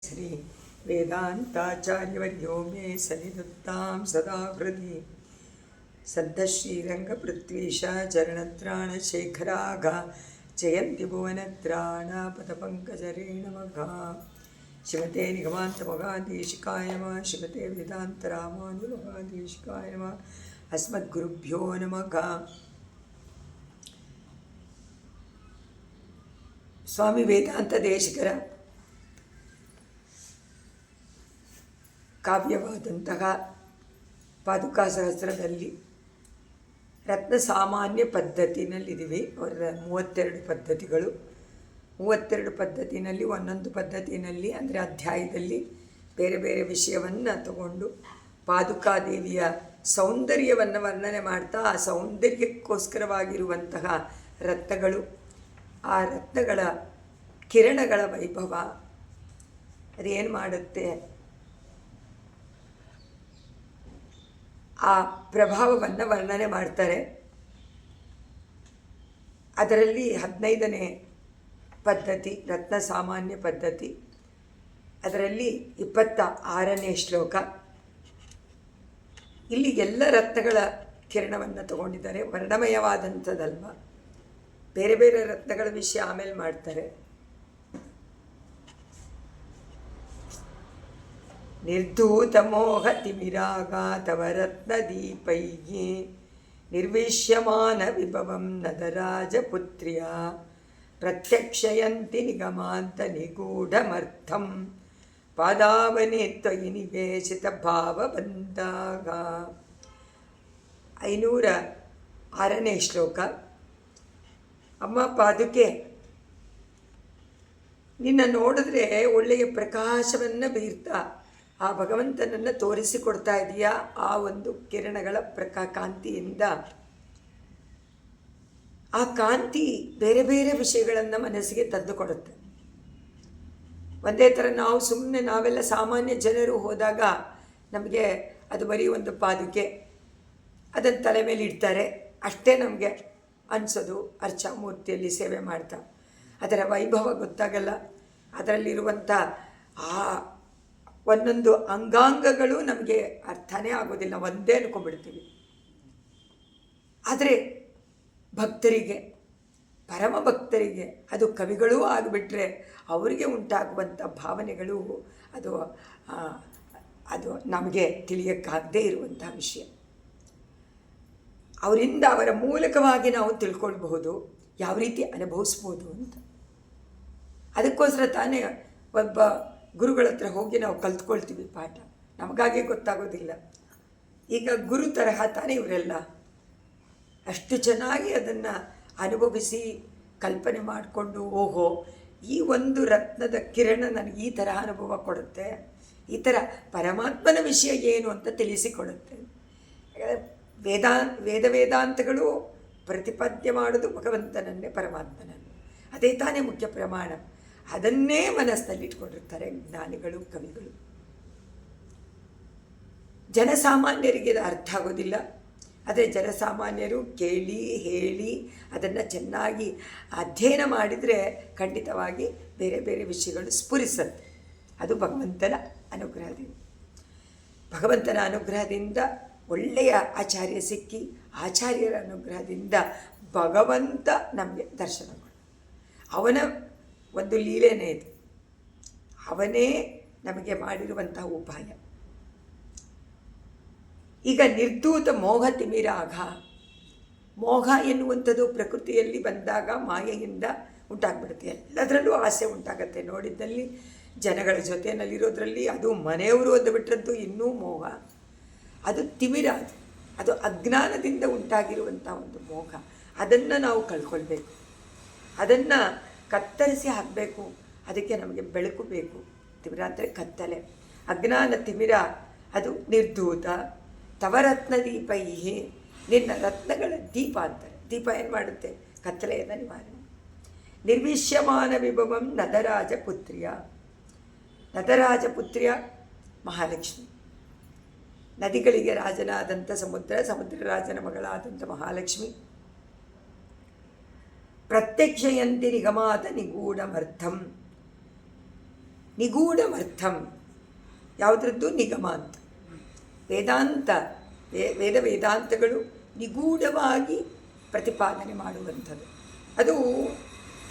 ಶ್ರೀ ವೇದಾಂತಾಚಾರ್ಯवर्यो मे सन्निधत्तां सदा हृदि सद्धश्रीरङ्गपृथ्वीश चरणत्राणशेखराग जयन्ति भुवनत्राणपदपङ्कजरेणमघा शिवते निगमान्तमगाधीशिकाय नमः शिवते वेदान्तरामानुमगाधीशिकाय नमः अस्मद्गुरुभ्यो नमः। स्वामी वेदांत देशिकर ಕಾವ್ಯವಾದಂತಹ ಪಾದುಕಾ ಸಹಸ್ರದಲ್ಲಿ ರತ್ನ ಸಾಮಾನ್ಯ ಪದ್ಧತಿನಲ್ಲಿದ್ದೀವಿ. ಅವರ 32 ಪದ್ಧತಿಗಳು, 32 ಪದ್ಧತಿನಲ್ಲಿ ಒಂದೊಂದು ಪದ್ಧತಿನಲ್ಲಿ ಅಂದರೆ ಅಧ್ಯಾಯದಲ್ಲಿ ಬೇರೆ ಬೇರೆ ವಿಷಯವನ್ನು ತಗೊಂಡು ಪಾದುಕಾದೇವಿಯ ಸೌಂದರ್ಯವನ್ನು ವರ್ಣನೆ ಮಾಡ್ತಾ ಆ ಸೌಂದರ್ಯಕ್ಕೋಸ್ಕರವಾಗಿರುವಂತಹ ರತ್ನಗಳು, ಆ ರತ್ನಗಳ ಕಿರಣಗಳ ವೈಭವ ಅದೇನು ಮಾಡುತ್ತೆ, ಆ ಪ್ರಭಾವವನ್ನು ವರ್ಣನೆ ಮಾಡ್ತಾರೆ. ಅದರಲ್ಲಿ 15ನೇ ಪದ್ಧತಿ ರತ್ನ ಸಾಮಾನ್ಯ ಪದ್ಧತಿ, ಅದರಲ್ಲಿ 26ನೇ ಶ್ಲೋಕ. ಇಲ್ಲಿ ಎಲ್ಲ ರತ್ನಗಳ ಕಿರಣವನ್ನು ತಗೊಂಡಿದ್ದಾರೆ, ವರ್ಣಮಯವಾದಂಥದ್ದಲ್ವ. ಬೇರೆ ಬೇರೆ ರತ್ನಗಳ ವಿಷಯ ಆಮೇಲೆ ಮಾಡ್ತಾರೆ. ನಿರ್ಧೂತಮೋಹತಿಮಿರಾಗಾತವ ರತ್ನದೀಪೈಃ ನಿರ್ವಿಶ್ಯಮಾನ ವಿಭವಂ ನದರಾಜಪುತ್ರ್ಯ ಪ್ರತ್ಯಕ್ಷಯಂತಿ ನಿಗಮಾಂತ ನಿಗೂಢಮರ್ಥಂ ಪಾದಾವನೇ ತ್ವಯಿ ನಿವೇಶಿತ ಭಾವಬಂಧಾಗ. 506ನೇ ಶ್ಲೋಕ. ಅಮ್ಮ ಪಾದುಕೆ, ನಿನ್ನ ನೋಡಿದ್ರೆ ಒಳ್ಳೆಯ ಪ್ರಕಾಶವನ್ನು ಬೀರ್ತಾ ಆ ಭಗವಂತನನ್ನು ತೋರಿಸಿಕೊಡ್ತಾ ಇದೆಯಾ. ಆ ಒಂದು ಕಿರಣಗಳ ಕಾಂತಿಯಿಂದ ಆ ಕಾಂತಿ ಬೇರೆ ಬೇರೆ ವಿಷಯಗಳನ್ನು ಮನಸ್ಸಿಗೆ ತಂದುಕೊಡುತ್ತೆ. ಒಂದೇ ಥರ ನಾವು ಸುಮ್ಮನೆ ನಾವೆಲ್ಲ ಸಾಮಾನ್ಯ ಜನರು ಹೋದಾಗ ನಮಗೆ ಅದು ಬರೀ ಒಂದು ಪಾದುಕೆ, ಅದನ್ನು ತಲೆ ಮೇಲೆ ಇಡ್ತಾರೆ ಅಷ್ಟೇ ನಮಗೆ ಅನಿಸೋದು. ಅರ್ಚಾಮೂರ್ತಿಯಲ್ಲಿ ಸೇವೆ ಮಾಡ್ತಾ ಅದರ ವೈಭವ ಗೊತ್ತಾಗಲ್ಲ. ಅದರಲ್ಲಿರುವಂಥ ಆ ಒಂದೊಂದು ಅಂಗಾಂಗಗಳು ನಮಗೆ ಅರ್ಥನೇ ಆಗೋದಿಲ್ಲ, ಒಂದೇ ಅನ್ಕೊಂಡ್ಬಿಡ್ತೀವಿ. ಆದರೆ ಭಕ್ತರಿಗೆ, ಪರಮ ಭಕ್ತರಿಗೆ, ಅದು ಕವಿಗಳೂ ಆಗಿಬಿಟ್ರೆ ಅವರಿಗೆ ಉಂಟಾಗುವಂಥ ಭಾವನೆಗಳು ಅದು ಅದು ನಮಗೆ ತಿಳಿಯೋಕ್ಕಾಗದೇ ಇರುವಂಥ ವಿಷಯ. ಅವರಿಂದ ಅವರ ಮೂಲಕವಾಗಿ ನಾವು ತಿಳ್ಕೊಳ್ಬಹುದು, ಯಾವ ರೀತಿ ಅನುಭವಿಸ್ಬೋದು ಅಂತ. ಅದಕ್ಕೋಸ್ಕರ ತಾನೇ ಒಬ್ಬ ಗುರುಗಳ ಹತ್ರ ಹೋಗಿ ನಾವು ಕಲ್ತ್ಕೊಳ್ತೀವಿ ಪಾಠ, ನಮಗಾಗೆ ಗೊತ್ತಾಗೋದಿಲ್ಲ. ಈಗ ಗುರು ತರಹ ತಾನೇ ಇವರೆಲ್ಲ ಅಷ್ಟು ಚೆನ್ನಾಗಿ ಅದನ್ನು ಅನುಭವಿಸಿ ಕಲ್ಪನೆ ಮಾಡಿಕೊಂಡು, ಓಹೋ ಈ ಒಂದು ರತ್ನದ ಕಿರಣ ನನಗೆ ಈ ಥರ ಅನುಭವ ಕೊಡುತ್ತೆ, ಈ ಥರ ಪರಮಾತ್ಮನ ವಿಷಯ ಏನು ಅಂತ ತಿಳಿಸಿಕೊಡುತ್ತೆ. ವೇದಾಂತಗಳು ಪ್ರತಿಪಾದ್ಯ ಮಾಡೋದು ಭಗವಂತನನ್ನೇ, ಪರಮಾತ್ಮನನ್ನು. ಅದೇ ತಾನೇ ಮುಖ್ಯ ಪ್ರಮಾಣ. ಅದನ್ನೇ ಮನಸ್ಸಿನಲ್ಲಿ ಇಟ್ಕೊಂಡಿರ್ತಾರೆ ಜ್ಞಾನಿಗಳು, ಕವಿಗಳು. ಜನಸಾಮಾನ್ಯರಿಗೆ ಇದು ಅರ್ಥ ಆಗೋದಿಲ್ಲ. ಆದರೆ ಜನಸಾಮಾನ್ಯರು ಕೇಳಿ ಹೇಳಿ ಅದನ್ನು ಚೆನ್ನಾಗಿ ಅಧ್ಯಯನ ಮಾಡಿದರೆ ಖಂಡಿತವಾಗಿ ಬೇರೆ ಬೇರೆ ವಿಷಯಗಳು ಸ್ಫುರಿಸುತ್ತೆ. ಅದು ಭಗವಂತನ ಅನುಗ್ರಹದಿಂದ. ಭಗವಂತನ ಅನುಗ್ರಹದಿಂದ ಒಳ್ಳೆಯ ಆಚಾರ್ಯ ಸಿಕ್ಕಿ, ಆಚಾರ್ಯರ ಅನುಗ್ರಹದಿಂದ ಭಗವಂತ ನಮಗೆ ದರ್ಶನ ಕೊಡ. ಅವನ ಒಂದು ಲೀಲೆನೇ ಇದು, ಅವನೇ ನಮಗೆ ಮಾಡಿರುವಂತಹ ಉಪಾಯ. ಈಗ ನಿರ್ಧೂತ ಮೋಹ ತಿಮಿರಾಗ, ಮೋಹ ಎನ್ನುವಂಥದ್ದು ಪ್ರಕೃತಿಯಲ್ಲಿ ಬಂದಾಗ ಮಾಯೆಯಿಂದ ಉಂಟಾಗ್ಬಿಡುತ್ತೆ. ಎಲ್ಲದರಲ್ಲೂ ಆಸೆ ಉಂಟಾಗತ್ತೆ. ನೋಡಿದ್ದಲ್ಲಿ ಜನಗಳ ಜೊತೆಯಲ್ಲಿರೋದ್ರಲ್ಲಿ, ಅದು ಮನೆಯವರು ಅಂದುಬಿಟ್ರಂತೂ ಇನ್ನೂ ಮೋಹ. ಅದು ತಿಮಿರ, ಅದು ಅಜ್ಞಾನದಿಂದ ಉಂಟಾಗಿರುವಂಥ ಒಂದು ಮೋಹ. ಅದನ್ನು ನಾವು ಕಳ್ಕೊಳ್ಬೇಕು, ಅದನ್ನು ಕತ್ತರಿಸಿ ಹಾಕಬೇಕು. ಅದಕ್ಕೆ ನಮಗೆ ಬೆಳಕು ಬೇಕು. ತಿಮಿರ ಅಂದರೆ ಕತ್ತಲೆ, ಅಜ್ಞಾನ ತಿಮಿರ. ಅದು ನಿರ್ಧೂತ ತವರತ್ನ ದೀಪೈಹಿ, ನಿನ್ನ ರತ್ನಗಳ ದೀಪ ಅಂತಾರೆ. ದೀಪ ಏನು ಮಾಡುತ್ತೆ? ಕತ್ತಲೆಯನ್ನು ನಿವಾರಣೆ. ನಿರ್ವಿಶ್ಯಮಾನ ವಿಭವಂ ನದರಾಜಪುತ್ರ್ಯ, ನದರಾಜಪುತ್ರ್ಯ ಮಹಾಲಕ್ಷ್ಮಿ. ನದಿಗಳಿಗೆ ರಾಜನಾದಂಥ ಸಮುದ್ರ, ಸಮುದ್ರ ರಾಜನ ಮಗಳಾದಂಥ ಮಹಾಲಕ್ಷ್ಮಿ. ಪ್ರತ್ಯಕ್ಷಯಂತಿ ನಿಗಮಾತ ನಿಗೂಢಮರ್ಥಂ, ನಿಗೂಢಮರ್ಥಂ. ಯಾವುದ್ರದ್ದು? ನಿಗಮ ಅಂತ. ವೇದಾಂತ, ವೇದಾಂತಗಳು ನಿಗೂಢವಾಗಿ ಪ್ರತಿಪಾದನೆ ಮಾಡುವಂಥದ್ದು. ಅದು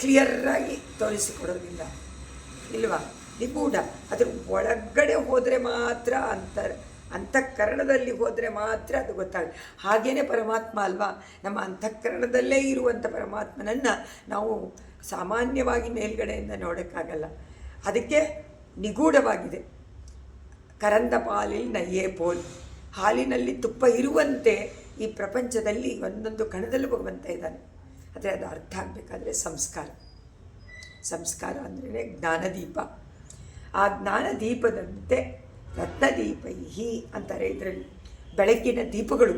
ಕ್ಲಿಯರಾಗಿ ತೋರಿಸಿಕೊಡೋದಿಲ್ಲ, ಇಲ್ವಾ? ನಿಗೂಢ. ಅದ್ರ ಒಳಗಡೆ ಹೋದರೆ ಮಾತ್ರ, ಅಂತಃಕರಣದಲ್ಲಿ ಹೋದರೆ ಮಾತ್ರ ಅದು ಗೊತ್ತಾಗುತ್ತೆ. ಹಾಗೇ ಪರಮಾತ್ಮ ಅಲ್ವಾ? ನಮ್ಮ ಅಂತಃಕರಣದಲ್ಲೇ ಇರುವಂಥ ಪರಮಾತ್ಮನನ್ನು ನಾವು ಸಾಮಾನ್ಯವಾಗಿ ಮೇಲ್ಗಡೆಯಿಂದ ನೋಡೋಕ್ಕಾಗಲ್ಲ. ಅದಕ್ಕೆ ನಿಗೂಢವಾಗಿದೆ. ಕರಂದ ಪಾಲಿಲ್ ನಯ್ಯೇ ಪೋಲ್, ಹಾಲಿನಲ್ಲಿ ತುಪ್ಪ ಇರುವಂತೆ ಈ ಪ್ರಪಂಚದಲ್ಲಿ ಒಂದೊಂದು ಕಣದಲ್ಲೂ ಭಗವಂತ ಇದ್ದಾನೆ. ಆದರೆ ಅದು ಅರ್ಥ ಆಗಬೇಕಾದ್ರೆ ಸಂಸ್ಕಾರ ಅಂದ್ರೇ ಜ್ಞಾನದೀಪ. ಆ ಜ್ಞಾನದೀಪದಂತೆ ರತ್ನದೀಪೈಹಿ ಅಂತಾರೆ. ಇದರಲ್ಲಿ ಬೆಳಕಿನ ದೀಪಗಳು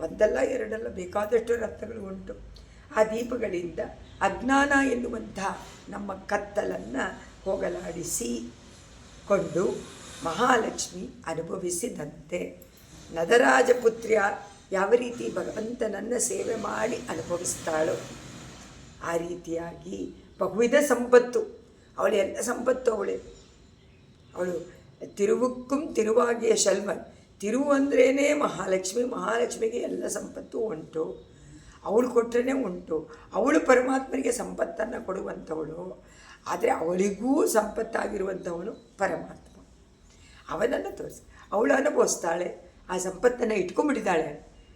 ಒಂದಲ್ಲ ಎರಡಲ್ಲ, ಬೇಕಾದಷ್ಟು ರತ್ನಗಳು ಉಂಟು. ಆ ದೀಪಗಳಿಂದ ಅಜ್ಞಾನ ಎನ್ನುವಂಥ ನಮ್ಮ ಕತ್ತಲನ್ನು ಹೋಗಲಾಡಿಸಿಕೊಂಡು ಮಹಾಲಕ್ಷ್ಮಿ ಅನುಭವಿಸಿದಂತೆ. ನದರಾಜಪುತ್ರ್ಯ ಯಾವ ರೀತಿ ಭಗವಂತನನ್ನು ಸೇವೆ ಮಾಡಿ ಅನುಭವಿಸ್ತಾಳೋ ಆ ರೀತಿಯಾಗಿ ಬಹುವಿಧ ಸಂಪತ್ತು, ಅವಳು ಎಲ್ಲ ಸಂಪತ್ತು ಅವಳು ತಿರುವುಕ್ಕುಂ ತಿರುವಾಗಿಯ ಶಲ್ವನ್. ತಿರುವು ಅಂದ್ರೇ ಮಹಾಲಕ್ಷ್ಮಿ. ಮಹಾಲಕ್ಷ್ಮಿಗೆ ಎಲ್ಲ ಸಂಪತ್ತು ಉಂಟು, ಅವಳು ಕೊಟ್ಟರೆ ಉಂಟು. ಅವಳು ಪರಮಾತ್ಮನಿಗೆ ಸಂಪತ್ತನ್ನು ಕೊಡುವಂಥವಳು. ಆದರೆ ಅವಳಿಗೂ ಸಂಪತ್ತಾಗಿರುವಂಥವನು ಪರಮಾತ್ಮ. ಅವನನ್ನು ತೋರಿಸಿ ಅವಳು ಅನುಭವಿಸ್ತಾಳೆ, ಆ ಸಂಪತ್ತನ್ನು ಇಟ್ಕೊಂಡ್ಬಿಟ್ಟಿದ್ದಾಳೆ.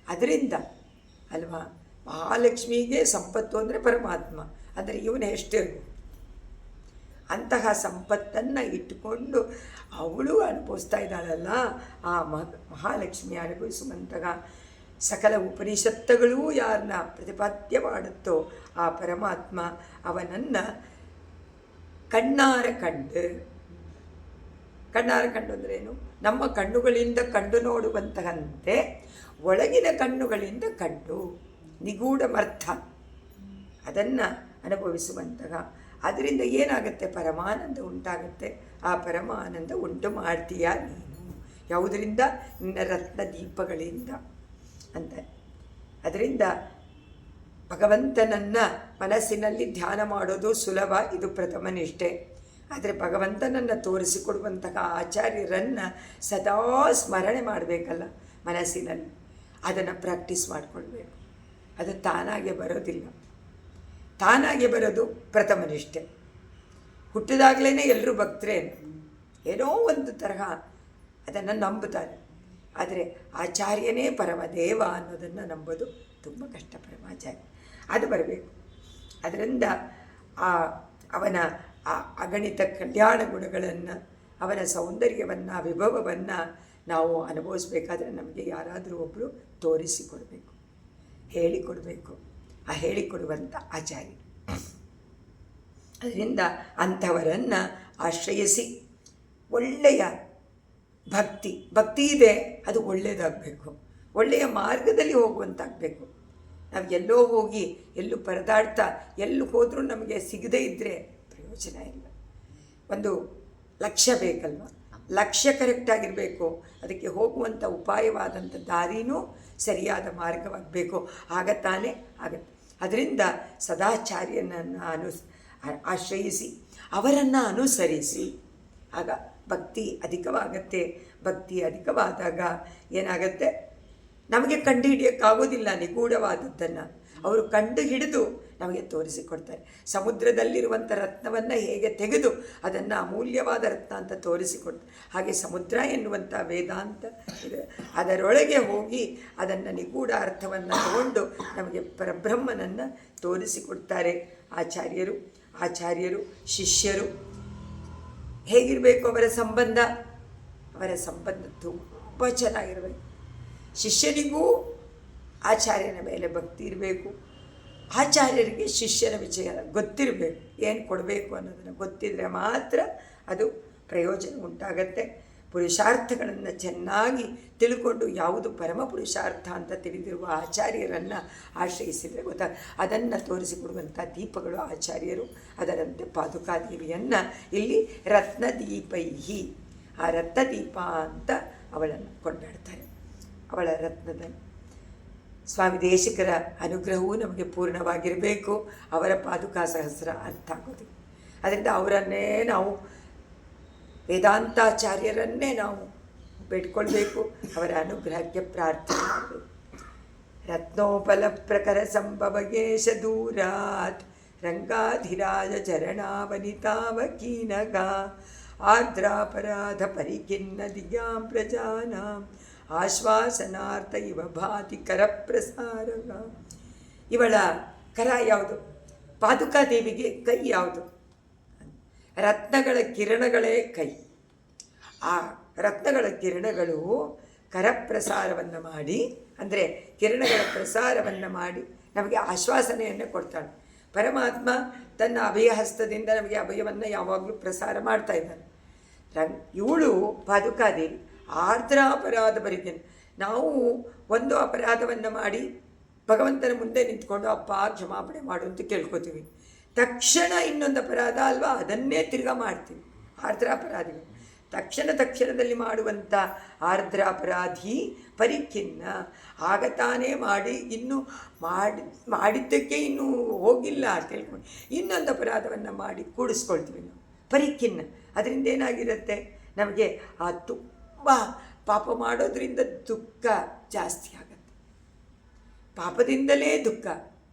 ಅದರಿಂದ ಅಲ್ವಾ, ಮಹಾಲಕ್ಷ್ಮಿಗೆ ಸಂಪತ್ತು ಅಂದರೆ ಪರಮಾತ್ಮ, ಅಂದರೆ ಇವನು ಎಷ್ಟು ಅಂತಹ ಸಂಪತ್ತನ್ನು ಇಟ್ಟುಕೊಂಡು ಅವಳು ಅನುಭವಿಸ್ತಾ ಇದ್ದಾಳಲ್ಲ. ಆ ಮಹಾಲಕ್ಷ್ಮಿ ಅನುಭವಿಸುವಂತಹ ಸಕಲ ಉಪನಿಷತ್ತುಗಳೂ ಯಾರನ್ನ ಪ್ರತಿಪಾದ್ಯ ಮಾಡುತ್ತೋ ಆ ಪರಮಾತ್ಮ ಅವನನ್ನು ಕಣ್ಣಾರ ಕಂಡು ಅಂದ್ರೇನು? ನಮ್ಮ ಕಣ್ಣುಗಳಿಂದ ಕಂಡು ನೋಡುವಂತಹಂತೆ ಒಳಗಿನ ಕಣ್ಣುಗಳಿಂದ ಕಂಡು ನಿಗೂಢಮರ್ಥ ಅದನ್ನು ಅನುಭವಿಸುವಂತಹ. ಅದರಿಂದ ಏನಾಗುತ್ತೆ? ಪರಮಾನಂದ ಉಂಟಾಗುತ್ತೆ. ಆ ಪರಮಾನಂದ ಉಂಟು ಮಾಡ್ತೀಯ ನೀನು. ಯಾವುದರಿಂದ? ನಿನ್ನ ರತ್ನ ದೀಪಗಳಿಂದ ಅಂತ. ಅದರಿಂದ ಭಗವಂತನನ್ನು ಮನಸ್ಸಿನಲ್ಲಿ ಧ್ಯಾನ ಮಾಡೋದು ಸುಲಭ, ಇದು ಪ್ರಥಮ ನಿಷ್ಠೆ. ಆದರೆ ಭಗವಂತನನ್ನು ತೋರಿಸಿಕೊಡುವಂತಹ ಆಚಾರ್ಯರನ್ನು ಸದಾ ಸ್ಮರಣೆ ಮಾಡಬೇಕಲ್ಲ ಮನಸ್ಸಿನಲ್ಲಿ. ಅದನ್ನು ಪ್ರಾಕ್ಟೀಸ್ ಮಾಡಿಕೊಳ್ಬೇಕು. ಅದು ತಾನಾಗೆ ಬರೋದಿಲ್ಲ. ತಾನಾಗೆ ಬರೋದು ಪ್ರಥಮ ನಿಷ್ಠೆ. ಹುಟ್ಟಿದಾಗಲೇ ಎಲ್ಲರೂ ಭಕ್ತರೇನು, ಏನೋ ಒಂದು ತರಹ ಅದನ್ನು ನಂಬುತ್ತಾರೆ. ಆದರೆ ಆಚಾರ್ಯನೇ ಪರಮದೇವ ಅನ್ನೋದನ್ನು ನಂಬೋದು ತುಂಬ ಕಷ್ಟ. ಪರಮಾಚಾರ್ಯ ಅದು ಬರಬೇಕು. ಅದರಿಂದ ಅವನ ಅಗಣಿತ ಕಲ್ಯಾಣ ಗುಣಗಳನ್ನು, ಅವನ ಸೌಂದರ್ಯವನ್ನು, ವಿಭವವನ್ನು ನಾವು ಅನುಭವಿಸ್ಬೇಕಾದ್ರೆ ನಮಗೆ ಯಾರಾದರೂ ಒಬ್ಬರು ತೋರಿಸಿಕೊಡಬೇಕು, ಹೇಳಿಕೊಡಬೇಕು. ಆ ಹೇಳಿಕೊಡುವಂಥ ಆಚಾರ್ಯ. ಅದರಿಂದ ಅಂಥವರನ್ನು ಆಶ್ರಯಿಸಿ ಒಳ್ಳೆಯ ಭಕ್ತಿ ಇದೆ, ಅದು ಒಳ್ಳೆಯದಾಗಬೇಕು, ಒಳ್ಳೆಯ ಮಾರ್ಗದಲ್ಲಿ ಹೋಗುವಂತಾಗಬೇಕು. ನಾವು ಎಲ್ಲೋ ಹೋಗಿ ಎಲ್ಲೂ ಪರದಾಡ್ತಾ ಎಲ್ಲೂ ಹೋದರೂ ನಮಗೆ ಸಿಗದೇ ಇದ್ದರೆ ಪ್ರಯೋಜನ ಇಲ್ಲ. ಒಂದು ಲಕ್ಷ್ಯ ಬೇಕಲ್ವ? ಲಕ್ಷ್ಯ ಕರೆಕ್ಟಾಗಿರಬೇಕು. ಅದಕ್ಕೆ ಹೋಗುವಂಥ ಉಪಾಯವಾದಂಥ ದಾರಿನೂ ಸರಿಯಾದ ಮಾರ್ಗವಾಗಬೇಕು. ಆಗ ತಾನೇ ಆಗುತ್ತೆ. ಅದರಿಂದ ಸದಾಚಾರ್ಯನನ್ನು ಆಶ್ರಯಿಸಿ ಅವರನ್ನು ಅನುಸರಿಸಿ ಆಗ ಭಕ್ತಿ ಅಧಿಕವಾಗತ್ತೆ. ಭಕ್ತಿ ಅಧಿಕವಾದಾಗ ಏನಾಗುತ್ತೆ? ನಮಗೆ ಕಂಡು ಹಿಡಿಯೋಕ್ಕಾಗೋದಿಲ್ಲ ನಿಗೂಢವಾದದ್ದನ್ನು. ಅವರು ಕಂಡು ಹಿಡಿದು ನಮಗೆ ತೋರಿಸಿಕೊಡ್ತಾರೆ. ಸಮುದ್ರದಲ್ಲಿರುವಂಥ ರತ್ನವನ್ನು ಹೇಗೆ ತೆಗೆದು ಅದನ್ನು ಅಮೂಲ್ಯವಾದ ರತ್ನ ಅಂತ ತೋರಿಸಿಕೊಡ್ತಾರೆ. ಹಾಗೆ ಸಮುದ್ರ ಎನ್ನುವಂಥ ವೇದಾಂತ ಇದೆ, ಅದರೊಳಗೆ ಹೋಗಿ ಅದನ್ನು ನಿಗೂಢ ಅರ್ಥವನ್ನು ತಗೊಂಡು ನಮಗೆ ಪರಬ್ರಹ್ಮನನ್ನು ತೋರಿಸಿಕೊಡ್ತಾರೆ ಆಚಾರ್ಯರು ಶಿಷ್ಯರು. ಹೇಗಿರಬೇಕು ಅವರ ಸಂಬಂಧ ತುಂಬ ಚೆನ್ನಾಗಿರಬೇಕು. ಶಿಷ್ಯನಿಗೂ ಆಚಾರ್ಯನ ಮೇಲೆ ಭಕ್ತಿ ಇರಬೇಕು, ಆಚಾರ್ಯರಿಗೆ ಶಿಷ್ಯನ ವಿಷಯ ಗೊತ್ತಿರಬೇಕು. ಏನು ಕೊಡಬೇಕು ಅನ್ನೋದನ್ನು ಗೊತ್ತಿದ್ದರೆ ಮಾತ್ರ ಅದು ಪ್ರಯೋಜನ ಉಂಟಾಗತ್ತೆ. ಪುರುಷಾರ್ಥಗಳನ್ನು ಚೆನ್ನಾಗಿ ತಿಳ್ಕೊಂಡು ಯಾವುದು ಪರಮ ಪುರುಷಾರ್ಥ ಅಂತ ತಿಳಿದಿರುವ ಆಚಾರ್ಯರನ್ನು ಆಶ್ರಯಿಸಿದರೆ ಅದನ್ನು ತೋರಿಸಿಕೊಡುವಂಥ ದೀಪಗಳು ಆಚಾರ್ಯರು. ಅದರಂತೆ ಪಾದುಕಾದೇವಿಯನ್ನು ಇಲ್ಲಿ ರತ್ನದೀಪೈಹಿ, ಆ ರತ್ನದೀಪ ಅಂತ ಅವಳನ್ನು ಕೊಂಡಾಡ್ತಾರೆ. ಅವಳ ರತ್ನದ ಸ್ವಾಮಿ ದೇಶಿಕರ ಅನುಗ್ರಹವೂ ನಮಗೆ ಪೂರ್ಣವಾಗಿರಬೇಕು. ಅವರ ಪಾದುಕಾ ಸಹಸ್ರ ಅರ್ಥ ಆಗೋದು. ಅದರಿಂದ ಅವರನ್ನೇ ನಾವು ವೇದಾಂತಾಚಾರ್ಯರನ್ನೇ ನಾವು ಬೇಡ್ಕೊಳ್ಬೇಕು, ಅವರ ಅನುಗ್ರಹಕ್ಕೆ ಪ್ರಾರ್ಥನೆ ಮಾಡಬೇಕು. ರತ್ನೋಪಲ ಪ್ರಕರ ಸಂಭವಗೇಶ ದೂರಾತ್ ರಂಗಾಧಿರಾಜ ಚರಣಾವನಿತಾವಕೀನಗ ಆರ್ದ್ರಾಪರಾಧ ಪರಿಖಿನ್ನ ದಿಗ್ಯಾಂ ಪ್ರಜಾನಾಂ ಆಶ್ವಾಸನಾರ್ಥ ಇವ ಭಾತಿ ಕರ ಪ್ರಸಾರಗ. ಇವಳ ಕರ ಯಾವುದು? ಪಾದುಕಾದೇವಿಗೆ ಕೈ ಯಾವುದು? ರತ್ನಗಳ ಕಿರಣಗಳೇ ಕೈ. ಆ ರತ್ನಗಳ ಕಿರಣಗಳು ಕರಪ್ರಸಾರವನ್ನು ಮಾಡಿ, ಅಂದರೆ ಕಿರಣಗಳ ಪ್ರಸಾರವನ್ನು ಮಾಡಿ ನಮಗೆ ಆಶ್ವಾಸನೆಯನ್ನು ಕೊಡ್ತಾಳೆ. ಪರಮಾತ್ಮ ತನ್ನ ಅಭಯಹಸ್ತದಿಂದ ನಮಗೆ ಅಭಯವನ್ನು ಯಾವಾಗಲೂ ಪ್ರಸಾರ ಮಾಡ್ತಾ ಇದ್ದಾನೆ. ಇವಳು ಪಾದುಕಾದೇವಿ ಆರ್ದ್ರಾಪರಾಧ ಪರಿಜ್ಞಾನ. ನಾವು ಒಂದು ಅಪರಾಧವನ್ನು ಮಾಡಿ ಭಗವಂತನ ಮುಂದೆ ನಿಂತ್ಕೊಂಡು ಅಪ್ಪ ಕ್ಷಮಾಪಣೆ ಮಾಡು ಅಂತ ಕೇಳ್ಕೊತೀವಿ. ತಕ್ಷಣ ಇನ್ನೊಂದು ಅಪರಾಧ ಅಲ್ವಾ, ಅದನ್ನೇ ತಿರ್ಗಾ ಮಾಡ್ತೀವಿ. ಆರ್ದ್ರಾಪರಾಧಿಗಳು ತಕ್ಷಣದಲ್ಲಿ ಮಾಡುವಂಥ ಆರ್ದ್ರಾಪರಾಧಿ ಪರಿಖಿನ್ನ. ಆಗ ತಾನೇ ಮಾಡಿ ಇನ್ನೂ ಮಾಡಿದ್ದಕ್ಕೆ ಇನ್ನೂ ಹೋಗಿಲ್ಲ ಅಂತ ಹೇಳ್ಕೊಂಡು ಇನ್ನೊಂದು ಅಪರಾಧವನ್ನು ಮಾಡಿ ಕೂಡಿಸ್ಕೊಳ್ತೀವಿ ನಾವು. ಪರಿಖಿನ್ನ ಅದರಿಂದ ಏನಾಗಿರುತ್ತೆ, ನಮಗೆ ಆ ತುಂಬ ಪಾಪ ಮಾಡೋದ್ರಿಂದ ದುಃಖ ಜಾಸ್ತಿ ಆಗುತ್ತೆ. ಪಾಪದಿಂದಲೇ ದುಃಖ,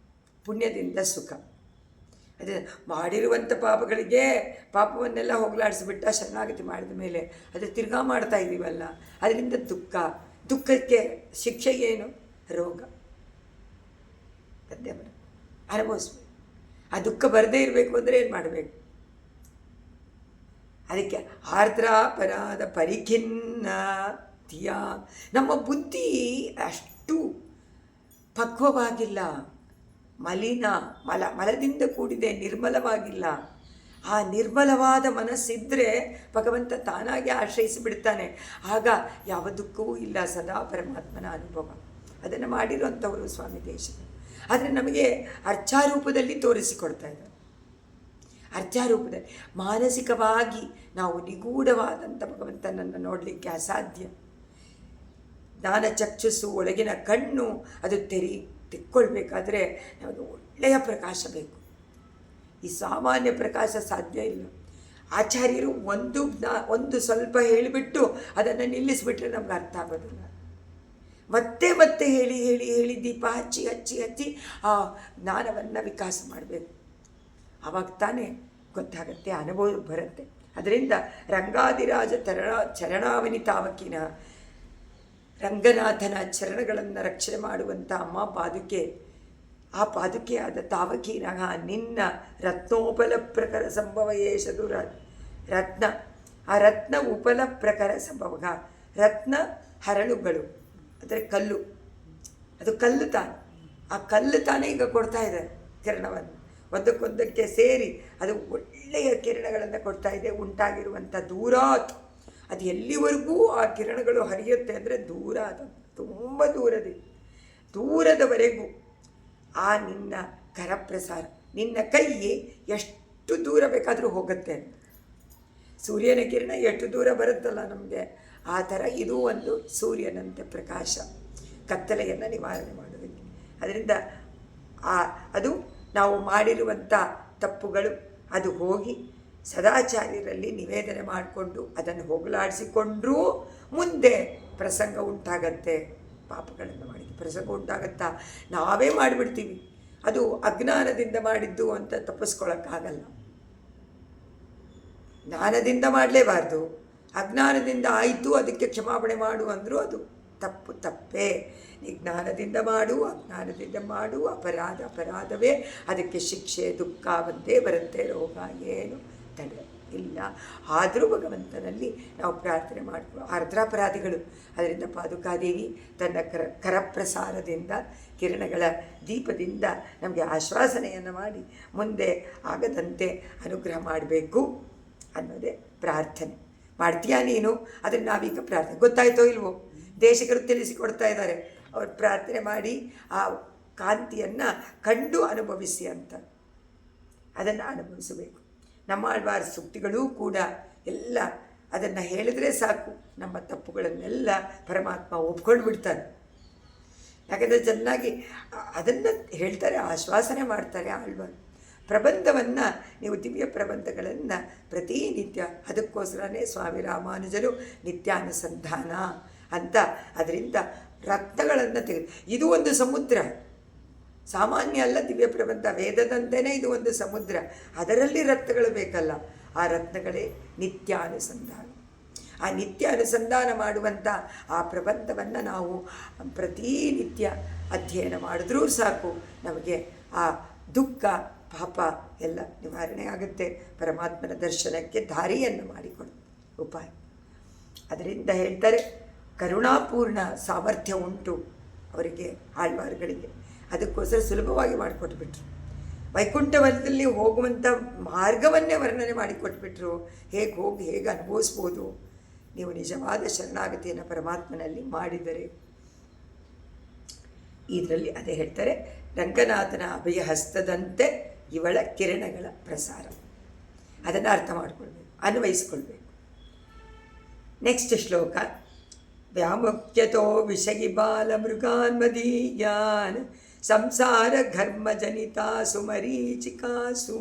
ಪುಣ್ಯದಿಂದ ಸುಖ. ಅದೇ ಮಾಡಿರುವಂಥ ಪಾಪಗಳಿಗೆ ಪಾಪವನ್ನೆಲ್ಲ ಹೋಗಲಾಡಿಸ್ಬಿಟ್ಟ ಶರಣಾಗತಿ ಮಾಡಿದ ಮೇಲೆ ಅದು ತಿರ್ಗಾ ಮಾಡ್ತಾ ಇದ್ದೀವಲ್ಲ, ಅದರಿಂದ ದುಃಖ. ದುಃಖಕ್ಕೆ ಶಿಕ್ಷೆ ಏನು? ರೋಗ. ಅದೇ ಅನುಭವಿಸ್ಬೇಕು. ಆ ದುಃಖ ಬರದೇ ಇರಬೇಕು ಅಂದರೆ ಏನು ಮಾಡಬೇಕು? ಅದಕ್ಕೆ ಆರ್ದ್ರಾಪರಾಧ ಪರಿಖಿನ್ನ ಧಿಯ. ನಮ್ಮ ಬುದ್ಧಿ ಅಷ್ಟು ಪಕ್ವವಾಗಿಲ್ಲ, ಮಲದಿಂದ ಕೂಡಿದೆ, ನಿರ್ಮಲವಾಗಿಲ್ಲ. ಆ ನಿರ್ಮಲವಾದ ಮನಸ್ಸಿದ್ದರೆ ಭಗವಂತ ತಾನಾಗಿ ಆಶ್ರಯಿಸಿಬಿಡ್ತಾನೆ. ಆಗ ಯಾವ ದುಃಖವೂ ಇಲ್ಲ, ಸದಾ ಪರಮಾತ್ಮನ ಅನುಭವ. ಅದನ್ನು ಮಾಡಿರುವಂಥವರು ಸ್ವಾಮಿ ದೇಶಿಕರು. ಆದರೆ ನಮಗೆ ಅರ್ಚಾರೂಪದಲ್ಲಿ ತೋರಿಸಿಕೊಡ್ತಾ ಇದ್ದಾರೆ. ಅರ್ಚಾರೂಪದಲ್ಲಿ ಮಾನಸಿಕವಾಗಿ ನಾವು ನಿಗೂಢವಾದಂಥ ಭಗವಂತನನ್ನು ನೋಡಲಿಕ್ಕೆ ಅಸಾಧ್ಯ. ಜ್ಞಾನ ಚಕ್ಷುಸ್ಸು, ಒಳಗಿನ ಕಣ್ಣು ಅದು ತೆಕ್ಕೊಳ್ಬೇಕಾದ್ರೆ ನಮಗೆ ಒಳ್ಳೆಯ ಪ್ರಕಾಶ ಬೇಕು. ಈ ಸಾಮಾನ್ಯ ಪ್ರಕಾಶ ಸಾಧ್ಯ ಇಲ್ಲ. ಆಚಾರ್ಯರು ಒಂದು ಸ್ವಲ್ಪ ಹೇಳಿಬಿಟ್ಟು ಅದನ್ನು ನಿಲ್ಲಿಸಿಬಿಟ್ರೆ ನಮ್ಗೆ ಅರ್ಥ ಆಗೋದಿಲ್ಲ. ಮತ್ತೆ ಮತ್ತೆ ಹೇಳಿ ಹೇಳಿ ಹೇಳಿ ದೀಪ ಹಚ್ಚಿ ಹಚ್ಚಿ ಹಚ್ಚಿ ಆ ಜ್ಞಾನವನ್ನು ವಿಕಾಸ ಮಾಡಬೇಕು. ಆವಾಗ ತಾನೇ ಗೊತ್ತಾಗತ್ತೆ, ಅನುಭವ ಬರುತ್ತೆ. ಅದರಿಂದ ರಂಗಾದಿರಾಜ ಚರಣಾವನಿತಾವಕಿನ, ರಂಗನಾಥನ ಚರಣಗಳನ್ನು ರಕ್ಷಣೆ ಮಾಡುವಂಥ ಅಮ್ಮ ಪಾದುಕೆ, ಆ ಪಾದುಕೆಯಾದ ತಾವಕೀನಃ ನಿನ್ನ ರತ್ನೋಪಲ ಪ್ರಕರ ಸಂಭವ ಏಷದು ರತ್ನ. ಆ ರತ್ನ ಉಪಲ ಪ್ರಕರ ಸಂಭವ, ರತ್ನ ಹರಳುಗಳು ಅಂದರೆ ಕಲ್ಲು, ಅದು ಕಲ್ಲು ತಾನೆ. ಆ ಕಲ್ಲು ತಾನೇ ಈಗ ಕೊಡ್ತಾ ಇದೆ ಕಿರಣವನ್ನು, ಒಂದಕ್ಕೊಂದಕ್ಕೆ ಸೇರಿ ಅದು ಒಳ್ಳೆಯ ಕಿರಣಗಳನ್ನು ಕೊಡ್ತಾ ಇದೆ. ಉಂಟಾಗಿರುವಂಥ ದೂರಾತ್, ಅದು ಎಲ್ಲಿವರೆಗೂ ಆ ಕಿರಣಗಳು ಹರಿಯುತ್ತೆ ಅಂದರೆ ದೂರ, ಅದು ತುಂಬ ದೂರದವರೆಗೂ ಆ ನಿನ್ನ ಕರಪ್ರಸಾರ, ನಿನ್ನ ಕೈ ಎಷ್ಟು ದೂರ ಬೇಕಾದರೂ ಹೋಗುತ್ತೆ. ಸೂರ್ಯನ ಕಿರಣ ಎಷ್ಟು ದೂರ ಬರುತ್ತಲ್ಲ ನಮಗೆ, ಆ ಥರ ಇದು ಒಂದು ಸೂರ್ಯನಂತೆ ಪ್ರಕಾಶ, ಕತ್ತಲೆಯನ್ನು ನಿವಾರಣೆ ಮಾಡೋದಕ್ಕೆ. ಅದರಿಂದ ಅದು ನಾವು ಮಾಡಿರುವಂಥ ತಪ್ಪುಗಳು ಅದು ಹೋಗಿ ಸದಾಚಾರ್ಯರಲ್ಲಿ ನಿವೇದನೆ ಮಾಡಿಕೊಂಡು ಅದನ್ನು ಹೋಗಲಾಡಿಸಿಕೊಂಡ್ರೂ ಮುಂದೆ ಪ್ರಸಂಗ ಉಂಟಾಗತ್ತೆ. ಪಾಪಗಳನ್ನು ಮಾಡಿದ್ದು ಪ್ರಸಂಗ ಉಂಟಾಗತ್ತಾ? ನಾವೇ ಮಾಡಿಬಿಡ್ತೀವಿ. ಅದು ಅಜ್ಞಾನದಿಂದ ಮಾಡಿದ್ದು ಅಂತ ತಪ್ಪಿಸ್ಕೊಳ್ಳೋಕ್ಕಾಗಲ್ಲ. ಜ್ಞಾನದಿಂದ ಮಾಡಲೇಬಾರ್ದು, ಅಜ್ಞಾನದಿಂದ ಆಯಿತು ಅದಕ್ಕೆ ಕ್ಷಮಾಪಣೆ ಮಾಡು ಅಂದರೂ ಅದು ತಪ್ಪೇ. ನೀ ಜ್ಞಾನದಿಂದ ಮಾಡು, ಅಜ್ಞಾನದಿಂದ ಮಾಡು, ಅಪರಾಧವೇ, ಅದಕ್ಕೆ ಶಿಕ್ಷೆ ದುಃಖ ಬಂದೇ ಬರುತ್ತೆ, ರೋಗ ಏನು ತಡೆ ಇಲ್ಲ. ಆದರೂ ಭಗವಂತನಲ್ಲಿ ನಾವು ಪ್ರಾರ್ಥನೆ ಮಾಡ್ಕೊಳ್ಳೋ ಆರ್ದ್ರಾಪರಾಧಿಗಳು. ಅದರಿಂದ ಪಾದುಕಾದೇವಿ ತನ್ನ ಕರಪ್ರಸಾರದಿಂದ, ಕಿರಣಗಳ ದೀಪದಿಂದ ನಮಗೆ ಆಶ್ವಾಸನೆಯನ್ನು ಮಾಡಿ ಮುಂದೆ ಆಗದಂತೆ ಅನುಗ್ರಹ ಮಾಡಬೇಕು ಅನ್ನೋದೇ ಪ್ರಾರ್ಥನೆ. ಮಾಡ್ತೀಯಾ ನೀನು? ಅದನ್ನು ನಾವೀಗ ಪ್ರಾರ್ಥನೆ, ಗೊತ್ತಾಯ್ತೋ ಇಲ್ವೋ? ದೇಶಿಕರು ತಿಳಿಸಿಕೊಡ್ತಾ ಇದ್ದಾರೆ, ಅವ್ರು ಪ್ರಾರ್ಥನೆ ಮಾಡಿ ಆ ಕಾಂತಿಯನ್ನು ಕಂಡು ಅನುಭವಿಸಿ ಅಂತ. ಅದನ್ನು ಅನುಭವಿಸಬೇಕು. ನಮ್ಮ ಆಳ್ವಾರ ಸೂಕ್ತಿಗಳೂ ಕೂಡ ಎಲ್ಲ ಅದನ್ನು ಹೇಳಿದ್ರೆ ಸಾಕು, ನಮ್ಮ ತಪ್ಪುಗಳನ್ನೆಲ್ಲ ಪರಮಾತ್ಮ ಒಪ್ಕೊಂಡು ಬಿಡ್ತಾನೆ. ಯಾಕಂದರೆ ಚೆನ್ನಾಗಿ ಅದನ್ನು ಹೇಳ್ತಾರೆ, ಆಶ್ವಾಸನೆ ಮಾಡ್ತಾರೆ ಆಳ್ವಾರು. ಪ್ರಬಂಧವನ್ನು ನೀವು ದಿವ್ಯ ಪ್ರಬಂಧಗಳನ್ನು ಪ್ರತಿನಿತ್ಯ, ಅದಕ್ಕೋಸ್ಕರನೇ ಸ್ವಾಮಿ ರಾಮಾನುಜರು ನಿತ್ಯಾನುಸಂಧಾನ ಅಂತ ಅದರಿಂದ ರತ್ನಗಳನ್ನು ತೆಗೆದು, ಇದು ಒಂದು ಸಮುದ್ರ, ಸಾಮಾನ್ಯ ಅಲ್ಲ ದಿವ್ಯ ಪ್ರಬಂಧ, ವೇದದಂತೆಯೇ ಇದು ಒಂದು ಸಮುದ್ರ, ಅದರಲ್ಲಿ ರತ್ನಗಳು ಬೇಕಲ್ಲ, ಆ ರತ್ನಗಳೇ ನಿತ್ಯಾನುಸಂಧಾನ. ಆ ನಿತ್ಯ ಅನುಸಂಧಾನ ಮಾಡುವಂಥ ಆ ಪ್ರಬಂಧವನ್ನು ನಾವು ಪ್ರತಿನಿತ್ಯ ಅಧ್ಯಯನ ಮಾಡಿದ್ರೂ ಸಾಕು, ನಮಗೆ ಆ ದುಃಖ ಪಾಪ ಎಲ್ಲ ನಿವಾರಣೆ ಆಗುತ್ತೆ, ಪರಮಾತ್ಮನ ದರ್ಶನಕ್ಕೆ ದಾರಿಯನ್ನು ಮಾಡಿಕೊಡು ಉಪಾಯ. ಅದರಿಂದ ಹೇಳ್ತಾರೆ, ಕರುಣಾಪೂರ್ಣ ಸಾಮರ್ಥ್ಯ ಉಂಟು ಅವರಿಗೆ, ಆಳ್ವಾರುಗಳಿಗೆ. ಅದಕ್ಕೋಸ್ಕರ ಸುಲಭವಾಗಿ ಮಾಡಿಕೊಟ್ಬಿಟ್ರು. ವೈಕುಂಠವನದಲ್ಲಿ ಹೋಗುವಂಥ ಮಾರ್ಗವನ್ನೇ ವರ್ಣನೆ ಮಾಡಿಕೊಟ್ಬಿಟ್ರು. ಹೇಗೆ ಹೋಗಿ ಹೇಗೆ ಅನುಭವಿಸ್ಬೋದು ನೀವು ನಿಜವಾದ ಶರಣಾಗತಿಯನ್ನು ಪರಮಾತ್ಮನಲ್ಲಿ ಮಾಡಿದರೆ. ಇದರಲ್ಲಿ ಅದೇ ಹೇಳ್ತಾರೆ, ರಂಗನಾಥನ ಅಭಯ ಹಸ್ತದಂತೆ ಇವಳ ಕಿರಣಗಳ ಪ್ರಸಾರ. ಅದನ್ನು ಅರ್ಥ ಮಾಡಿಕೊಳ್ಬೇಕು, ಅನ್ವಯಿಸ್ಕೊಳ್ಬೇಕು. ನೆಕ್ಸ್ಟ್ ಶ್ಲೋಕ, ವ್ಯಾಮುಖ್ಯತೋ ವಿಷಗಿ ಬಾಲ ಮೃಗಾನ್ ಮದೀಯಾನ್ ಸಂಸಾರ ಘರ್ಮ ಜನಿತಾಸು ಮರೀಚಿಕಾಸು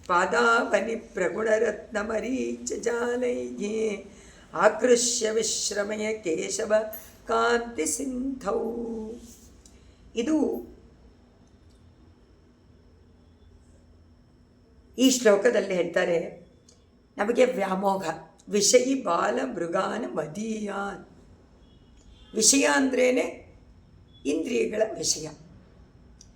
ಪಾದಾವನಿ ಪ್ರಗುಣರತ್ನ ಮರೀಚ ಜಾಲೈಗೆ ಆಕೃಷ್ಯ ವಿಶ್ರಮಯ ಕೇಶವ ಕಾಂತಿ ಸಿಂಧೌ. ಇದು ಈ ಶ್ಲೋಕದಲ್ಲಿ ಹೇಳ್ತಾರೆ, ನಮಗೆ ವ್ಯಾಮೋಹ, ವಿಷಯಿ ಬಾಲ ಮೃಗಾನ ಮದೀಯಾನ್. ವಿಷಯ ಅಂದ್ರೇ ಇಂದ್ರಿಯಗಳ ವಿಷಯ.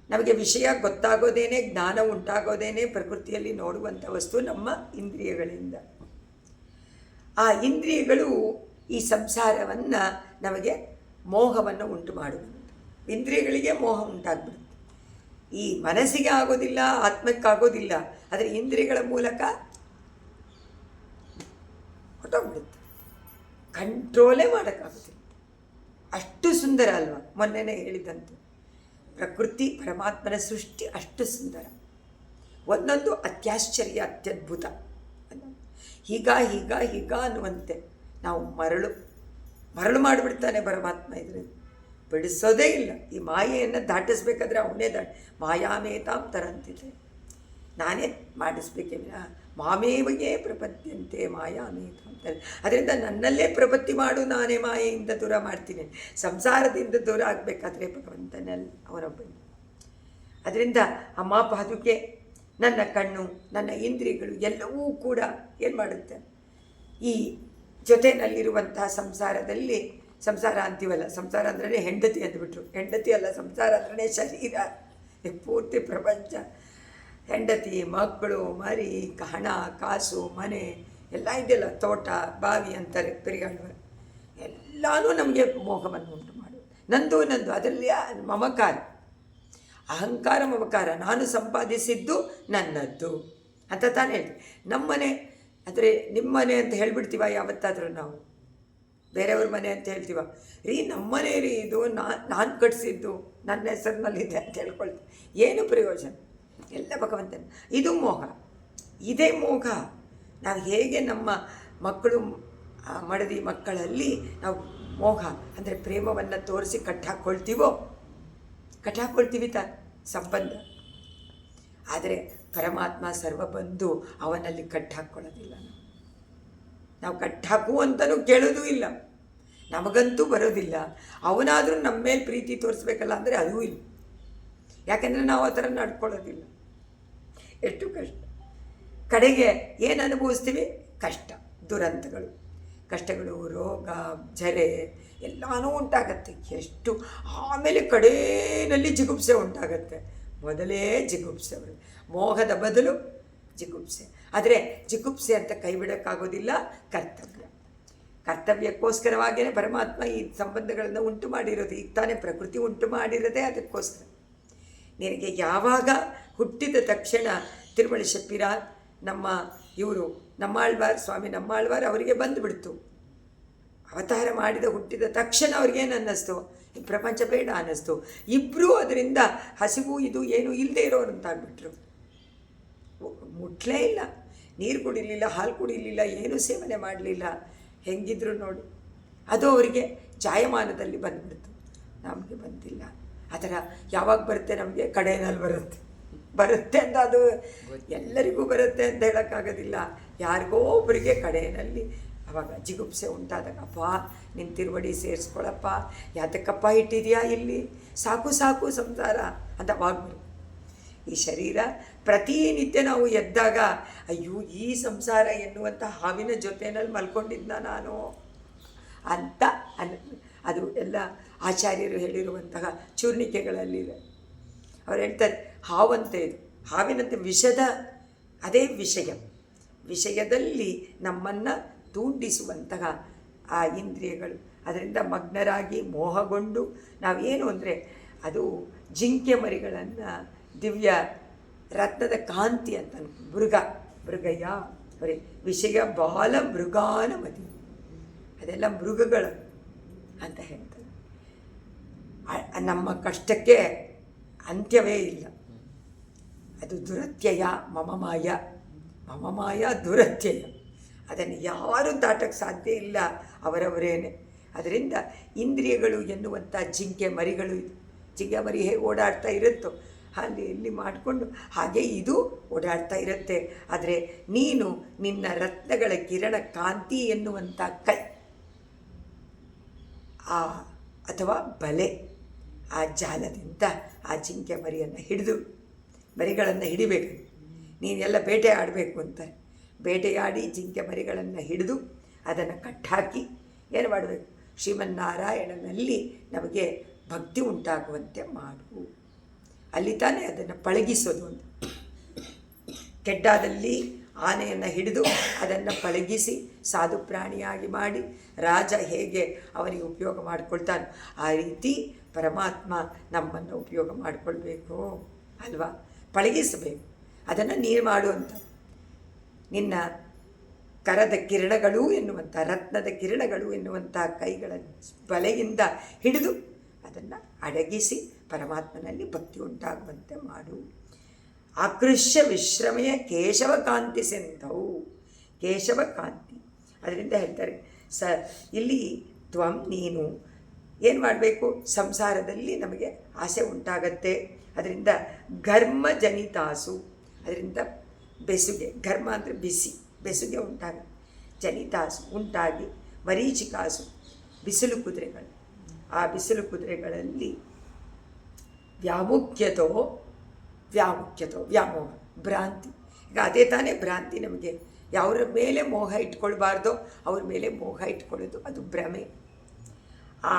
ನಮಗೆ ವಿಷಯ ಗೊತ್ತಾಗೋದೇನೆ, ಜ್ಞಾನ ಉಂಟಾಗೋದೇನೆ ಪ್ರಕೃತಿಯಲ್ಲಿ ನೋಡುವಂಥ ವಸ್ತು ನಮ್ಮ ಇಂದ್ರಿಯಗಳಿಂದ. ಆ ಇಂದ್ರಿಯಗಳು ಈ ಸಂಸಾರವನ್ನು ನಮಗೆ ಮೋಹವನ್ನು ಉಂಟು ಮಾಡುವಂಥ, ಇಂದ್ರಿಯಗಳಿಗೆ ಮೋಹ ಉಂಟಾಗ್ಬಿಡುತ್ತೆ. ಈ ಮನಸ್ಸಿಗೆ ಆಗೋದಿಲ್ಲ, ಆತ್ಮಕ್ಕಾಗೋದಿಲ್ಲ, ಆದರೆ ಇಂದ್ರಿಯಗಳ ಮೂಲಕ ಹೊಟ್ಟೋಗ್ಬಿಡುತ್ತೆ, ಕಂಟ್ರೋಲೇ ಮಾಡೋಕ್ಕಾಗೋದಿಲ್ಲ. ಅಷ್ಟು ಸುಂದರ ಅಲ್ವಾ? ಮೊನ್ನೆನೇ ಹೇಳಿದಂತೆ ಪ್ರಕೃತಿ ಪರಮಾತ್ಮನ ಸೃಷ್ಟಿ ಅಷ್ಟು ಸುಂದರ, ಒಂದೊಂದು ಅತ್ಯಾಶ್ಚರ್ಯ, ಅತ್ಯದ್ಭುತ. ಹೀಗ ಅನ್ನುವಂತೆ ನಾವು ಮರಳು ಮಾಡಿಬಿಡ್ತಾನೆ ಪರಮಾತ್ಮ. ಇದರಲ್ಲಿ ಬಿಡಿಸೋದೇ ಇಲ್ಲ. ಈ ಮಾಯೆಯನ್ನು ದಾಟಿಸ್ಬೇಕಾದ್ರೆ ಅವನೇ ಮಾಯಾಮೇತಾಂ ತರಂತಿದೆ, ನಾನೇ ಮಾಡಿಸ್ಬೇಕೇ ವಿನಃ ಮಾಮೇವಯೇ ಪ್ರಪದ್ಯಂತೆ ಮಾಯಾಮೇತಾಂ ತರ. ಅದರಿಂದ ನನ್ನಲ್ಲೇ ಪ್ರಪತ್ತಿ ಮಾಡು, ನಾನೇ ಮಾಯೆಯಿಂದ ದೂರ ಮಾಡ್ತೀನಿ. ಸಂಸಾರದಿಂದ ದೂರ ಆಗಬೇಕಾದ್ರೆ ಭಗವಂತನಲ್ಲಿ ಅವನೊಬ್ಬನು. ಅದರಿಂದ ಅಮ್ಮ ಪಾದುಕೆ, ನನ್ನ ಕಣ್ಣು, ನನ್ನ ಇಂದ್ರಿಯಗಳು ಎಲ್ಲವೂ ಕೂಡ ಏನು ಮಾಡುತ್ತೆ, ಈ ಜೊತೆಯಲ್ಲಿರುವಂತಹ ಸಂಸಾರದಲ್ಲಿ, ಸಂಸಾರ ಅಂತೀವಲ್ಲ, ಸಂಸಾರ ಅಂದ್ರೇ ಹೆಂಡತಿ ಅಂದ್ಬಿಟ್ರು. ಹೆಂಡತಿ ಅಲ್ಲ, ಸಂಸಾರ ಅಂದ್ರೇ ಶರೀರ, ಪೂರ್ತಿ ಪ್ರಪಂಚ. ಹೆಂಡತಿ, ಮಕ್ಕಳು, ಮರಿ, ಹಣ, ಕಾಸು, ಮನೆ ಎಲ್ಲ ಇದೆಯಲ್ಲ, ತೋಟ, ಬಾವಿ ಅಂತಾರೆ ಪೆರಿಗಾಡುವರು, ಎಲ್ಲನೂ ನಮಗೆ ಮೋಹವನ್ನು ಉಂಟು ಮಾಡುವುದು. ನಂದು ಅದರಲ್ಲಿ ಮಮಕಾರ, ಅಹಂಕಾರ, ಮಮಕಾರ. ನಾನು ಸಂಪಾದಿಸಿದ್ದು ನನ್ನದ್ದು ಅಂತ ತಾನೇ ಹೇಳಿ. ನಮ್ಮನೆ ಅಂದರೆ ನಿಮ್ಮ ಮನೆ ಅಂತ ಹೇಳಿಬಿಡ್ತೀವ ಯಾವತ್ತಾದರೂ ನಾವು? ಬೇರೆಯವ್ರ ಮನೆ ಅಂತ ಹೇಳ್ತೀವ? ರೀ ನಮ್ಮನೆ ರೀ, ಇದು ನಾನು ಕಟ್ಟಿಸಿದ್ದು, ನನ್ನ ಹೆಸರಿನಲ್ಲಿದೆ ಅಂತ ಹೇಳ್ಕೊಳ್ತೀವಿ. ಏನು ಪ್ರಯೋಜನ? ಎಲ್ಲ ಭಗವಂತನ. ಇದು ಮೋಹ, ಇದೇ ಮೋಹ. ನಾವು ಹೇಗೆ ನಮ್ಮ ಮಕ್ಕಳು, ಮಡದಿ ಮಕ್ಕಳಲ್ಲಿ ನಾವು ಮೋಹ ಅಂದರೆ ಪ್ರೇಮವನ್ನು ತೋರಿಸಿ ಕಟ್ಟಾಕ್ಕೊಳ್ತೀವಿ ಸಂಬಂಧ. ಆದರೆ ಪರಮಾತ್ಮ ಸರ್ವಬಂಧು, ಅವನಲ್ಲಿ ಕಟ್ಟಾಕ್ಕೊಳ್ಳೋದಿಲ್ಲ. ನಾವು ಕಟ್ಟಾಕುವಂತನೂ ಕೇಳೋದೂ ಇಲ್ಲ, ನಮಗಂತೂ ಬರೋದಿಲ್ಲ. ಅವನಾದರೂ ನಮ್ಮ ಮೇಲೆ ಪ್ರೀತಿ ತೋರಿಸ್ಬೇಕಲ್ಲ ಅಂದರೆ ಅದೂ ಇಲ್ಲ. ಯಾಕೆಂದರೆ ನಾವು ಆ ಥರ ನಡ್ಕೊಳ್ಳೋದಿಲ್ಲ. ಎಷ್ಟು ಕಷ್ಟ. ಕಡೆಗೆ ಏನು ಅನುಭವಿಸ್ತೀವಿ? ಕಷ್ಟ, ದುರಂತಗಳು, ಕಷ್ಟಗಳು, ರೋಗ, ಜರೆ ಎಲ್ಲನೂ ಉಂಟಾಗತ್ತೆ. ಎಷ್ಟು ಆಮೇಲೆ ಕಡೆಯಲ್ಲಿ ಜಿಗುಪ್ಸೆ ಉಂಟಾಗತ್ತೆ. ಮೊದಲೇ ಜಿಗುಪ್ಸೆ, ಮೋಹದ ಬದಲು ಜಿಗುಪ್ಸೆ. ಆದರೆ ಜಿಗುಪ್ಸೆ ಅಂತ ಕೈ ಬಿಡೋಕ್ಕಾಗೋದಿಲ್ಲ. ಕರ್ತವ್ಯಕ್ಕೋಸ್ಕರವಾಗಿಯೇ ಪರಮಾತ್ಮ ಈ ಸಂಬಂಧಗಳನ್ನು ಉಂಟು ಮಾಡಿರೋದು. ಈಗ ತಾನೇ ಪ್ರಕೃತಿ ಉಂಟು ಮಾಡಿರೋದೇ ಅದಕ್ಕೋಸ್ಕರ. ನಿನಗೆ ಯಾವಾಗ ಹುಟ್ಟಿದ ತಕ್ಷಣ ತಿರುಮಲ ಶಪ್ಪೀರ ನಮ್ಮ ಇವರು ನಮ್ಮಾಳ್ವಾರ್, ಸ್ವಾಮಿ ನಮ್ಮಾಳ್ವಾರ್ ಅವರಿಗೆ ಬಂದುಬಿಡ್ತು. ಅವತಾರ ಹುಟ್ಟಿದ ತಕ್ಷಣ ಅವ್ರಿಗೇನು ಅನ್ನಿಸ್ತು? ಈ ಪ್ರಪಂಚ ಬೇಡ ಅನ್ನಿಸ್ತು. ಇಬ್ಬರೂ ಅದರಿಂದ ಹಸಿವು ಇದು ಏನು ಇಲ್ಲದೆ ಇರೋರಂತಾಗ್ಬಿಟ್ರು. ಮುಟ್ಲೇ ಇಲ್ಲ, ನೀರು ಕುಡಿಲಿಲ್ಲ, ಹಾಲು ಕುಡಿಲಿಲ್ಲ, ಏನೂ ಸೇವನೆ ಮಾಡಲಿಲ್ಲ. ಹೆಂಗಿದ್ರು ನೋಡಿ, ಅದು ಅವರಿಗೆ ಜಾಯಮಾನದಲ್ಲಿ ಬಂದುಬಿಡ್ತು. ನಮಗೆ ಬಂದಿಲ್ಲ. ಆ ಥರ ಯಾವಾಗ ಬರುತ್ತೆ? ನಮಗೆ ಕಡೆಯಲ್ಲಿ ಬರುತ್ತೆ. ಬರುತ್ತೆ ಅಂತ ಅದು ಎಲ್ಲರಿಗೂ ಬರುತ್ತೆ ಅಂತ ಹೇಳೋಕ್ಕಾಗೋದಿಲ್ಲ. ಯಾರಿಗೋ ಒಬ್ಬರಿಗೆ ಕಡೆಯಲ್ಲಿ ಅವಾಗ ಜಿಗುಪ್ಸೆ ಉಂಟಾದಾಗ, ಅಪ್ಪ ನಿನ್ನ ತಿರುವಡಿ ಸೇರಿಸ್ಕೊಳಪ್ಪ, ಯಾತಕ್ಕಪ್ಪ ಇಟ್ಟಿದೆಯಾ ಇಲ್ಲಿ, ಸಾಕು ಸಾಕು ಸಂಸಾರ ಅಂತ ಅವಾಗ ಈ ಶರೀರ ಪ್ರತಿನಿತ್ಯ ನಾವು ಎದ್ದಾಗ ಅಯ್ಯೋ ಈ ಸಂಸಾರ ಎನ್ನುವಂಥ ಹಾವಿನ ಜೊತೆಯಲ್ಲಿ ಮಲ್ಕೊಂಡಿದ್ದ ನಾನು ಅಂತ ಅದು ಎಲ್ಲ ಆಚಾರ್ಯರು ಹೇಳಿರುವಂತಹ ಚೂರ್ಣಿಕೆಗಳಲ್ಲಿದೆ. ಅವ್ರು ಹೇಳ್ತಾರೆ ಹಾವಂತೆ ಇದು, ಹಾವಿನಂತೆ ವಿಷದ ಅದೇ ವಿಷಯದಲ್ಲಿ ನಮ್ಮನ್ನು ತೂಂಡಿಸುವಂತಹ ಆ ಇಂದ್ರಿಯಗಳು, ಅದರಿಂದ ಮಗ್ನರಾಗಿ ಮೋಹಗೊಂಡು ನಾವೇನು ಅಂದರೆ ಅದು ಜಿಂಕೆ ಮರಿಗಳನ್ನು ದಿವ್ಯ ರತ್ನದ ಕಾಂತಿ ಅಂತ ಮೃಗಯ್ಯ ಬರೀ ವಿಷಯ ಬಾಲ ಮೃಗಾನ ಮದಿ, ಅದೆಲ್ಲ ಮೃಗಗಳು ಅಂತ ಹೇಳ್ತಾರೆ. ನಮ್ಮ ಕಷ್ಟಕ್ಕೆ ಅಂತ್ಯವೇ ಇಲ್ಲ. ಅದು ದುರತ್ಯಯ ಮಮ ಮಾಯ ದುರತ್ಯಯ, ಅದನ್ನು ಯಾರೂ ದಾಟಕ್ಕೆ ಸಾಧ್ಯ ಇಲ್ಲ, ಅವರವರೇನೆ. ಅದರಿಂದ ಇಂದ್ರಿಯಗಳು ಎನ್ನುವಂಥ ಜಿಂಕೆ ಮರಿಗಳು ಇದು. ಜಿಂಕೆ ಮರಿ ಹೇಗೆ ಓಡಾಡ್ತಾ ಇರುತ್ತೋ ಅಲ್ಲಿ ಇಲ್ಲಿ ಮಾಡಿಕೊಂಡು ಹಾಗೆ ಇದು ಓಡಾಡ್ತಾ ಇರುತ್ತೆ. ಆದರೆ ನೀನು ನಿನ್ನ ರತ್ನಗಳ ಕಿರಣ ಕಾಂತಿ ಎನ್ನುವಂಥ ಕೈ ಅಥವಾ ಬಲೆ, ಆ ಜಾಲದಿಂದ ಆ ಜಿಂಕೆ ಮರಿಗಳನ್ನು ಹಿಡಿಬೇಕು. ನೀನೆಲ್ಲ ಬೇಟೆ ಆಡಬೇಕು ಅಂತ ಬೇಟೆಯಾಡಿ ಜಿಂಕೆ ಮರಿಗಳನ್ನು ಹಿಡಿದು ಅದನ್ನು ಕಟ್ಟಾಕಿ ಏನು ಮಾಡಬೇಕು, ಶ್ರೀಮನ್ನಾರಾಯಣನಲ್ಲಿ ನಮಗೆ ಭಕ್ತಿ ಉಂಟಾಗುವಂತೆ ಮಾಡು. ಅಲ್ಲಿ ತಾನೇ ಅದನ್ನು ಪಳಗಿಸೋದು ಅಂತ. ಕೆಡ್ಡಾದಲ್ಲಿ ಆನೆಯನ್ನು ಹಿಡಿದು ಅದನ್ನು ಪಳಗಿಸಿ ಸಾಧು ಪ್ರಾಣಿಯಾಗಿ ಮಾಡಿ ರಾಜ ಹೇಗೆ ಅವನಿಗೆ ಉಪಯೋಗ ಮಾಡಿಕೊಳ್ತಾನೆ, ಆ ರೀತಿ ಪರಮಾತ್ಮ ನಮ್ಮನ್ನು ಉಪಯೋಗ ಮಾಡಿಕೊಳ್ಬೇಕು ಅಲ್ವಾ, ಪಳಗಿಸಬೇಕು. ಅದನ್ನು ನೀರು ಮಾಡುವಂಥ ನಿನ್ನ ಕರದ ಕಿರಣಗಳು ಎನ್ನುವಂಥ ರತ್ನದ ಕಿರಣಗಳು ಎನ್ನುವಂಥ ಕೈಗಳ ಬಲೆಯಿಂದ ಹಿಡಿದು ಅದನ್ನು ಅಡಗಿಸಿ ಪರಮಾತ್ಮನಲ್ಲಿ ಭಕ್ತಿ ಉಂಟಾಗುವಂತೆ ಮಾಡು. ಆಕೃಷ್ಯ ವಿಶ್ರಮೆಯ ಕೇಶವ ಕಾಂತಿ ಸೆಂದವು, ಕೇಶವ ಕಾಂತಿ. ಅದರಿಂದ ಹೇಳ್ತಾರೆ ಇಲ್ಲಿ ನೀನು ಏನು ಮಾಡಬೇಕು, ಸಂಸಾರದಲ್ಲಿ ನಮಗೆ ಆಸೆ ಉಂಟಾಗತ್ತೆ. ಅದರಿಂದ ಘರ್ಮ ಜನಿತಾಸು, ಅದರಿಂದ ಬೆಸುಗೆ, ಘರ್ಮ ಅಂದರೆ ಬೆಸುಗೆ ಉಂಟಾಗುತ್ತೆ. ಜನಿತಾಸು ಉಂಟಾಗಿ ಮರೀಚಿಕಾಸು ಬಿಸಿಲು ಕುದುರೆಗಳು, ಆ ಬಿಸಿಲು ಕುದುರೆಗಳಲ್ಲಿ ವ್ಯಾಮೋಹ ಭ್ರಾಂತಿ. ಈಗ ಅದೇ ತಾನೇ ಭ್ರಾಂತಿ. ನಮಗೆ ಯಾವ್ರ ಮೇಲೆ ಮೋಹ ಇಟ್ಕೊಳ್ಬಾರ್ದೋ ಅವ್ರ ಮೇಲೆ ಮೋಹ ಇಟ್ಕೊಳ್ಳೋದು, ಅದು ಭ್ರಮೆ. ಆ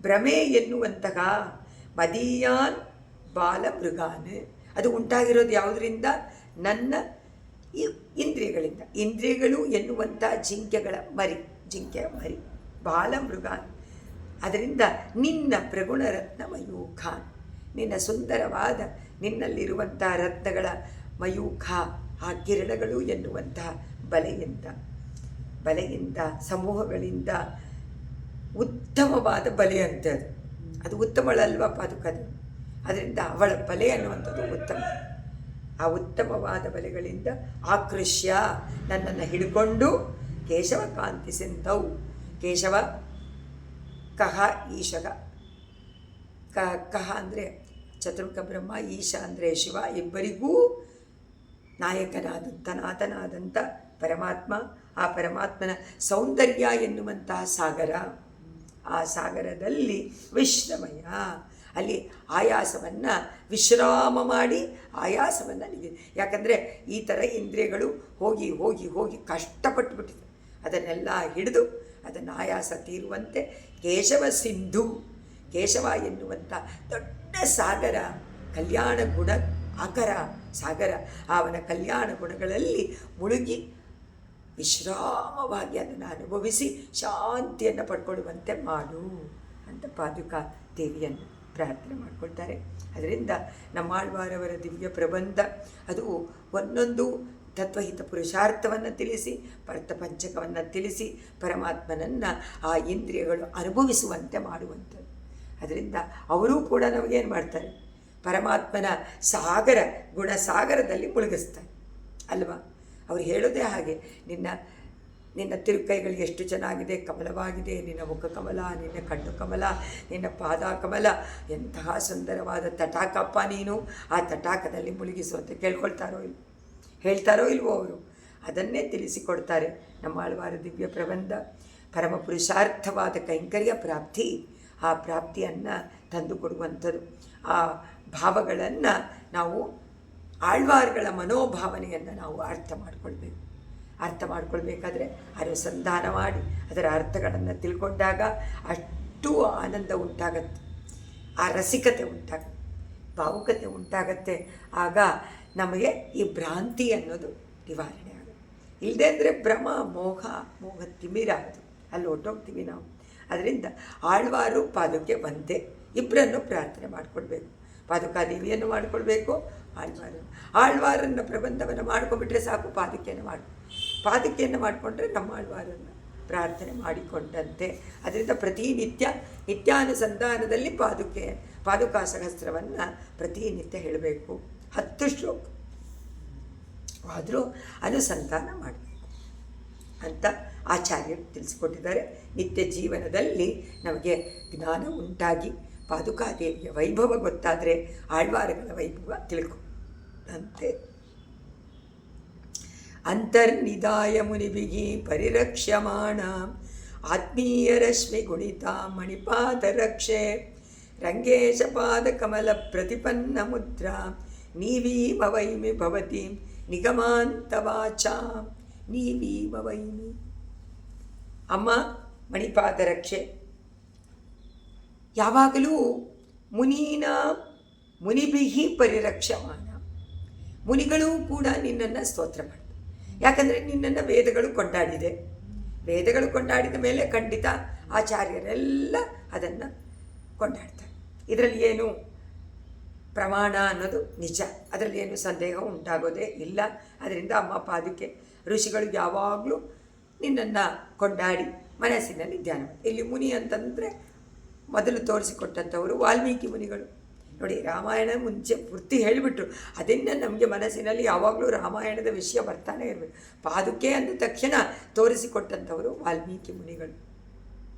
ಭ್ರಮೆ ಎನ್ನುವಂತಹ ಮದೀಯಾನ್ ಬಾಲ ಮೃಗಾನ್, ಅದು ಉಂಟಾಗಿರೋದು ಯಾವುದರಿಂದ, ನನ್ನ ಇಂದ್ರಿಯಗಳಿಂದ. ಇಂದ್ರಿಯಗಳು ಎನ್ನುವಂಥ ಜಿಂಕೆಯ ಮರಿ ಬಾಲ ಮೃಗಾನ್. ಅದರಿಂದ ನಿನ್ನ ಪ್ರಗುಣ ರತ್ನ ಮಯೂಖ, ನಿನ್ನ ಸುಂದರವಾದ ನಿನ್ನಲ್ಲಿರುವಂಥ ರತ್ನಗಳ ಮಯೂಖ, ಆ ಕಿರಣಗಳು ಎನ್ನುವಂತಹ ಬಲೆಯಿಂದ ಸಮೂಹಗಳಿಂದ ಉತ್ತಮವಾದ ಬಲೆ ಅಂತ ಅದು ಉತ್ತಮಳಲ್ವಪ್ಪ ಅದು ಕದು. ಅದರಿಂದ ಅವಳ ಬಲೆ ಅನ್ನುವಂಥದ್ದು ಉತ್ತಮ. ಆ ಉತ್ತಮವಾದ ಬಲೆಗಳಿಂದ ಆಕೃಷ್ಯ ನನ್ನನ್ನು ಹಿಡ್ಕೊಂಡು ಕೇಶವ ಕಾಂತಿ ಸೆಂದವು. ಕೇಶವ ಕಹ ಈಶಗ, ಕಹ ಅಂದರೆ ಚತುರ್ಮುಖ ಬ್ರಹ್ಮ, ಈಶ ಅಂದರೆ ಶಿವ, ಇಬ್ಬರಿಗೂ ನಾಥನಾದಂಥ ಪರಮಾತ್ಮ. ಆ ಪರಮಾತ್ಮನ ಸೌಂದರ್ಯ ಎನ್ನುವಂತಹ ಸಾಗರ, ಆ ಸಾಗರದಲ್ಲಿ ವಿಶ್ರಮಯ, ಅಲ್ಲಿ ಆಯಾಸವನ್ನು ವಿಶ್ರಾಮ ಮಾಡಿ ಆಯಾಸವನ್ನು ಯಾಕಂದರೆ ಈ ಥರ ಇಂದ್ರಿಯಗಳು ಹೋಗಿ ಹೋಗಿ ಹೋಗಿ ಕಷ್ಟಪಟ್ಟುಬಿಟ್ಟಿದೆ. ಅದನ್ನೆಲ್ಲ ಹಿಡಿದು ಅದನ್ನು ಆಯಾಸ ತೀರುವಂತೆ ಕೇಶವ ಸಿಂಧು, ಕೇಶವ ಎನ್ನುವಂಥ ದೊಡ್ಡ ಸಾಗರ, ಕಲ್ಯಾಣ ಗುಣ ಆಕರ ಸಾಗರ, ಅವನ ಕಲ್ಯಾಣ ಗುಣಗಳಲ್ಲಿ ಮುಳುಗಿ ವಿಶ್ರಾಮವಾಗಿ ಅದನ್ನು ಅನುಭವಿಸಿ ಶಾಂತಿಯನ್ನು ಪಡ್ಕೊಳ್ಳುವಂತೆ ಮಾಡು ಅಂತ ಪಾದುಕಾ ದೇವಿಯನ್ನು ಪ್ರಾರ್ಥನೆ ಮಾಡಿಕೊಳ್ತಾರೆ. ಅದರಿಂದ ನಮ್ಮಾಳ್ವಾರವರ ದಿವ್ಯ ಪ್ರಬಂಧ ಅದು ಒಂದೊಂದು ತತ್ವಹಿತ ಪುರುಷಾರ್ಥವನ್ನು ತಿಳಿಸಿ, ಪಂಚಕವನ್ನು ತಿಳಿಸಿ ಪರಮಾತ್ಮನನ್ನು ಆ ಇಂದ್ರಿಯಗಳು ಅನುಭವಿಸುವಂತೆ ಮಾಡುವಂಥದ್ದು. ಅದರಿಂದ ಅವರೂ ಕೂಡ ನಮಗೇನು ಮಾಡ್ತಾರೆ, ಪರಮಾತ್ಮನ ಸಾಗರ ಗುಣಸಾಗರದಲ್ಲಿ ಮುಳುಗಿಸ್ತಾರೆ ಅಲ್ವಾ. ಅವ್ರು ಹೇಳೋದೇ ಹಾಗೆ, ನಿನ್ನ ನಿನ್ನ ತಿರುಕೈಗಳು ಎಷ್ಟು ಚೆನ್ನಾಗಿದೆ, ಕಮಲವಾಗಿದೆ, ನಿನ್ನ ಮುಖ ಕಮಲ, ನಿನ್ನ ಕಣ್ಣು ಕಮಲ, ನಿನ್ನ ಪಾದ ಕಮಲ, ಎಂತಹ ಸುಂದರವಾದ ತಟಾಕಪ್ಪ ನೀನು, ಆ ತಟಾಕದಲ್ಲಿ ಮುಳುಗಿಸುವಂತೆ ಕೇಳ್ಕೊಳ್ತಾರೋ ಹೇಳ್ತಾರೋ ಇಲ್ವೋ ಅವರು, ಅದನ್ನೇ ತಿಳಿಸಿಕೊಡ್ತಾರೆ ನಮ್ಮ ಆಳ್ವಾರ ದಿವ್ಯ ಪ್ರಬಂಧ. ಪರಮ ಪುರುಷಾರ್ಥವಾದ ಕೈಂಕರ್ಯ ಪ್ರಾಪ್ತಿ, ಆ ಪ್ರಾಪ್ತಿಯನ್ನು ತಂದುಕೊಡುವಂಥದ್ದು. ಆ ಭಾವಗಳನ್ನು ನಾವು ಆಳ್ವಾರ್ಗಳ ಮನೋಭಾವನೆಯನ್ನು ನಾವು ಅರ್ಥ ಮಾಡ್ಕೊಳ್ಬೇಕಾದ್ರೆ ಅನುಸಂಧಾನ ಮಾಡಿ ಅದರ ಅರ್ಥಗಳನ್ನು ತಿಳ್ಕೊಂಡಾಗ ಅಷ್ಟು ಆನಂದ ಉಂಟಾಗತ್ತೆ, ಆ ರಸಿಕತೆ ಉಂಟಾಗತ್ತೆ, ಭಾವುಕತೆ ಉಂಟಾಗತ್ತೆ. ಆಗ ನಮಗೆ ಈ ಭ್ರಾಂತಿ ಅನ್ನೋದು ನಿವಾರಣೆ ಆಗುತ್ತೆ. ಇಲ್ಲದೇ ಅಂದರೆ ಭ್ರಮ, ಮೋಹ ತಿಮಿರಾಗೋದು, ಅಲ್ಲಿ ಹೊಟ್ಟೋಗ್ತೀವಿ ನಾವು. ಅದರಿಂದ ಆಳ್ವಾರು ಪಾದುಕೆ ಒಂದೇ, ಇಬ್ಬರನ್ನು ಪ್ರಾರ್ಥನೆ ಮಾಡಿಕೊಳ್ಬೇಕು. ಪಾದುಕಾದೇವಿಯನ್ನು ಮಾಡಿಕೊಳ್ಬೇಕು, ಆಳ್ವಾರನ್ನು ಪ್ರಬಂಧವನ್ನು ಮಾಡ್ಕೊಂಡ್ಬಿಟ್ರೆ ಸಾಕು. ಪಾದುಕೆಯನ್ನು ಮಾಡಿಕೊಂಡ್ರೆ ನಮ್ಮ ಆಳ್ವಾರನ್ನು ಪ್ರಾರ್ಥನೆ ಮಾಡಿಕೊಂಡಂತೆ. ಅದರಿಂದ ಪ್ರತಿನಿತ್ಯ ನಿತ್ಯಾನುಸಂಧಾನದಲ್ಲಿ ಪಾದುಕಾ ಸಹಸ್ರವನ್ನು ಪ್ರತಿನಿತ್ಯ ಹೇಳಬೇಕು. 10 ಶ್ಲೋಕ ಆದರೂ ಅನುಸಂಧಾನ ಮಾಡಬೇಕು ಅಂತ ಆಚಾರ್ಯರು ತಿಳಿಸಿಕೊಟ್ಟಿದ್ದಾರೆ. ನಿತ್ಯ ಜೀವನದಲ್ಲಿ ನಮಗೆ ಜ್ಞಾನ ಉಂಟಾಗಿ ಪಾದುಕಾದೇವಿಯ ವೈಭವ ಗೊತ್ತಾದರೆ ಆಳ್ವಾರಗಳ ವೈಭವ ತಿಳ್ಕೊಂಡಂತೆ. ಅಂತರ್ನಿದಾಯ ಮುನಿಭಿಗಿ ಪರಿರಕ್ಷ್ಯಮಾಣ ಆತ್ಮೀಯ ರಶ್ಮಿ ಗುಣಿತ ಮಣಿಪಾದರಕ್ಷೆ ರಂಗೇಶ ಪಾದ ಕಮಲ ಪ್ರತಿಪನ್ನ ಮುದ್ರಾ ನೀವೀಮ ವೈಮಿ ಭವತಿ ನಿಗಮಾಂತವಾಚ. ನೀವೀಮ ವೈಮಿ ಅಮ್ಮ ಮಣಿಪಾದರಕ್ಷೆ. ಯಾವಾಗಲೂ ಮುನಿಭಿಹಿ ಪರಿರಕ್ಷಮಾನ, ಮುನಿಗಳು ಕೂಡ ನಿನ್ನನ್ನು ಸ್ತೋತ್ರ ಮಾಡ್ತಾರೆ. ಯಾಕಂದರೆ ನಿನ್ನನ್ನು ವೇದಗಳು ಕೊಂಡಾಡಿದ ಮೇಲೆ ಖಂಡಿತ ಆಚಾರ್ಯರೆಲ್ಲ ಅದನ್ನು ಕೊಂಡಾಡ್ತಾರೆ. ಇದರಲ್ಲಿ ಏನು ಪ್ರಮಾಣ ಅನ್ನೋದು ನಿಜ, ಅದರಲ್ಲಿ ಏನು ಸಂದೇಹ ಉಂಟಾಗೋದೇ ಇಲ್ಲ. ಅದರಿಂದ ಅಮ್ಮ ಪಾದುಕೆ ಋಷಿಗಳು ಯಾವಾಗಲೂ ನಿನ್ನನ್ನು ಕೊಂಡಾಡಿ ಮನಸ್ಸಿನಲ್ಲಿ ಧ್ಯಾನ ಮಾಡಿ. ಇಲ್ಲಿ ಮುನಿ ಅಂತಂದರೆ ಮೊದಲು ತೋರಿಸಿಕೊಟ್ಟಂಥವರು ವಾಲ್ಮೀಕಿ ಮುನಿಗಳು. ನೋಡಿ, ರಾಮಾಯಣ ಮುಂಚೆ ಪೂರ್ತಿ ಹೇಳಿಬಿಟ್ರು, ಅದನ್ನು ನಮಗೆ ಮನಸ್ಸಿನಲ್ಲಿ ಯಾವಾಗಲೂ ರಾಮಾಯಣದ ವಿಷಯ ಬರ್ತಾನೆ ಇರಬೇಕು. ಪಾದುಕೆ ಅಂದ ತಕ್ಷಣ ತೋರಿಸಿಕೊಟ್ಟಂಥವರು ವಾಲ್ಮೀಕಿ ಮುನಿಗಳು.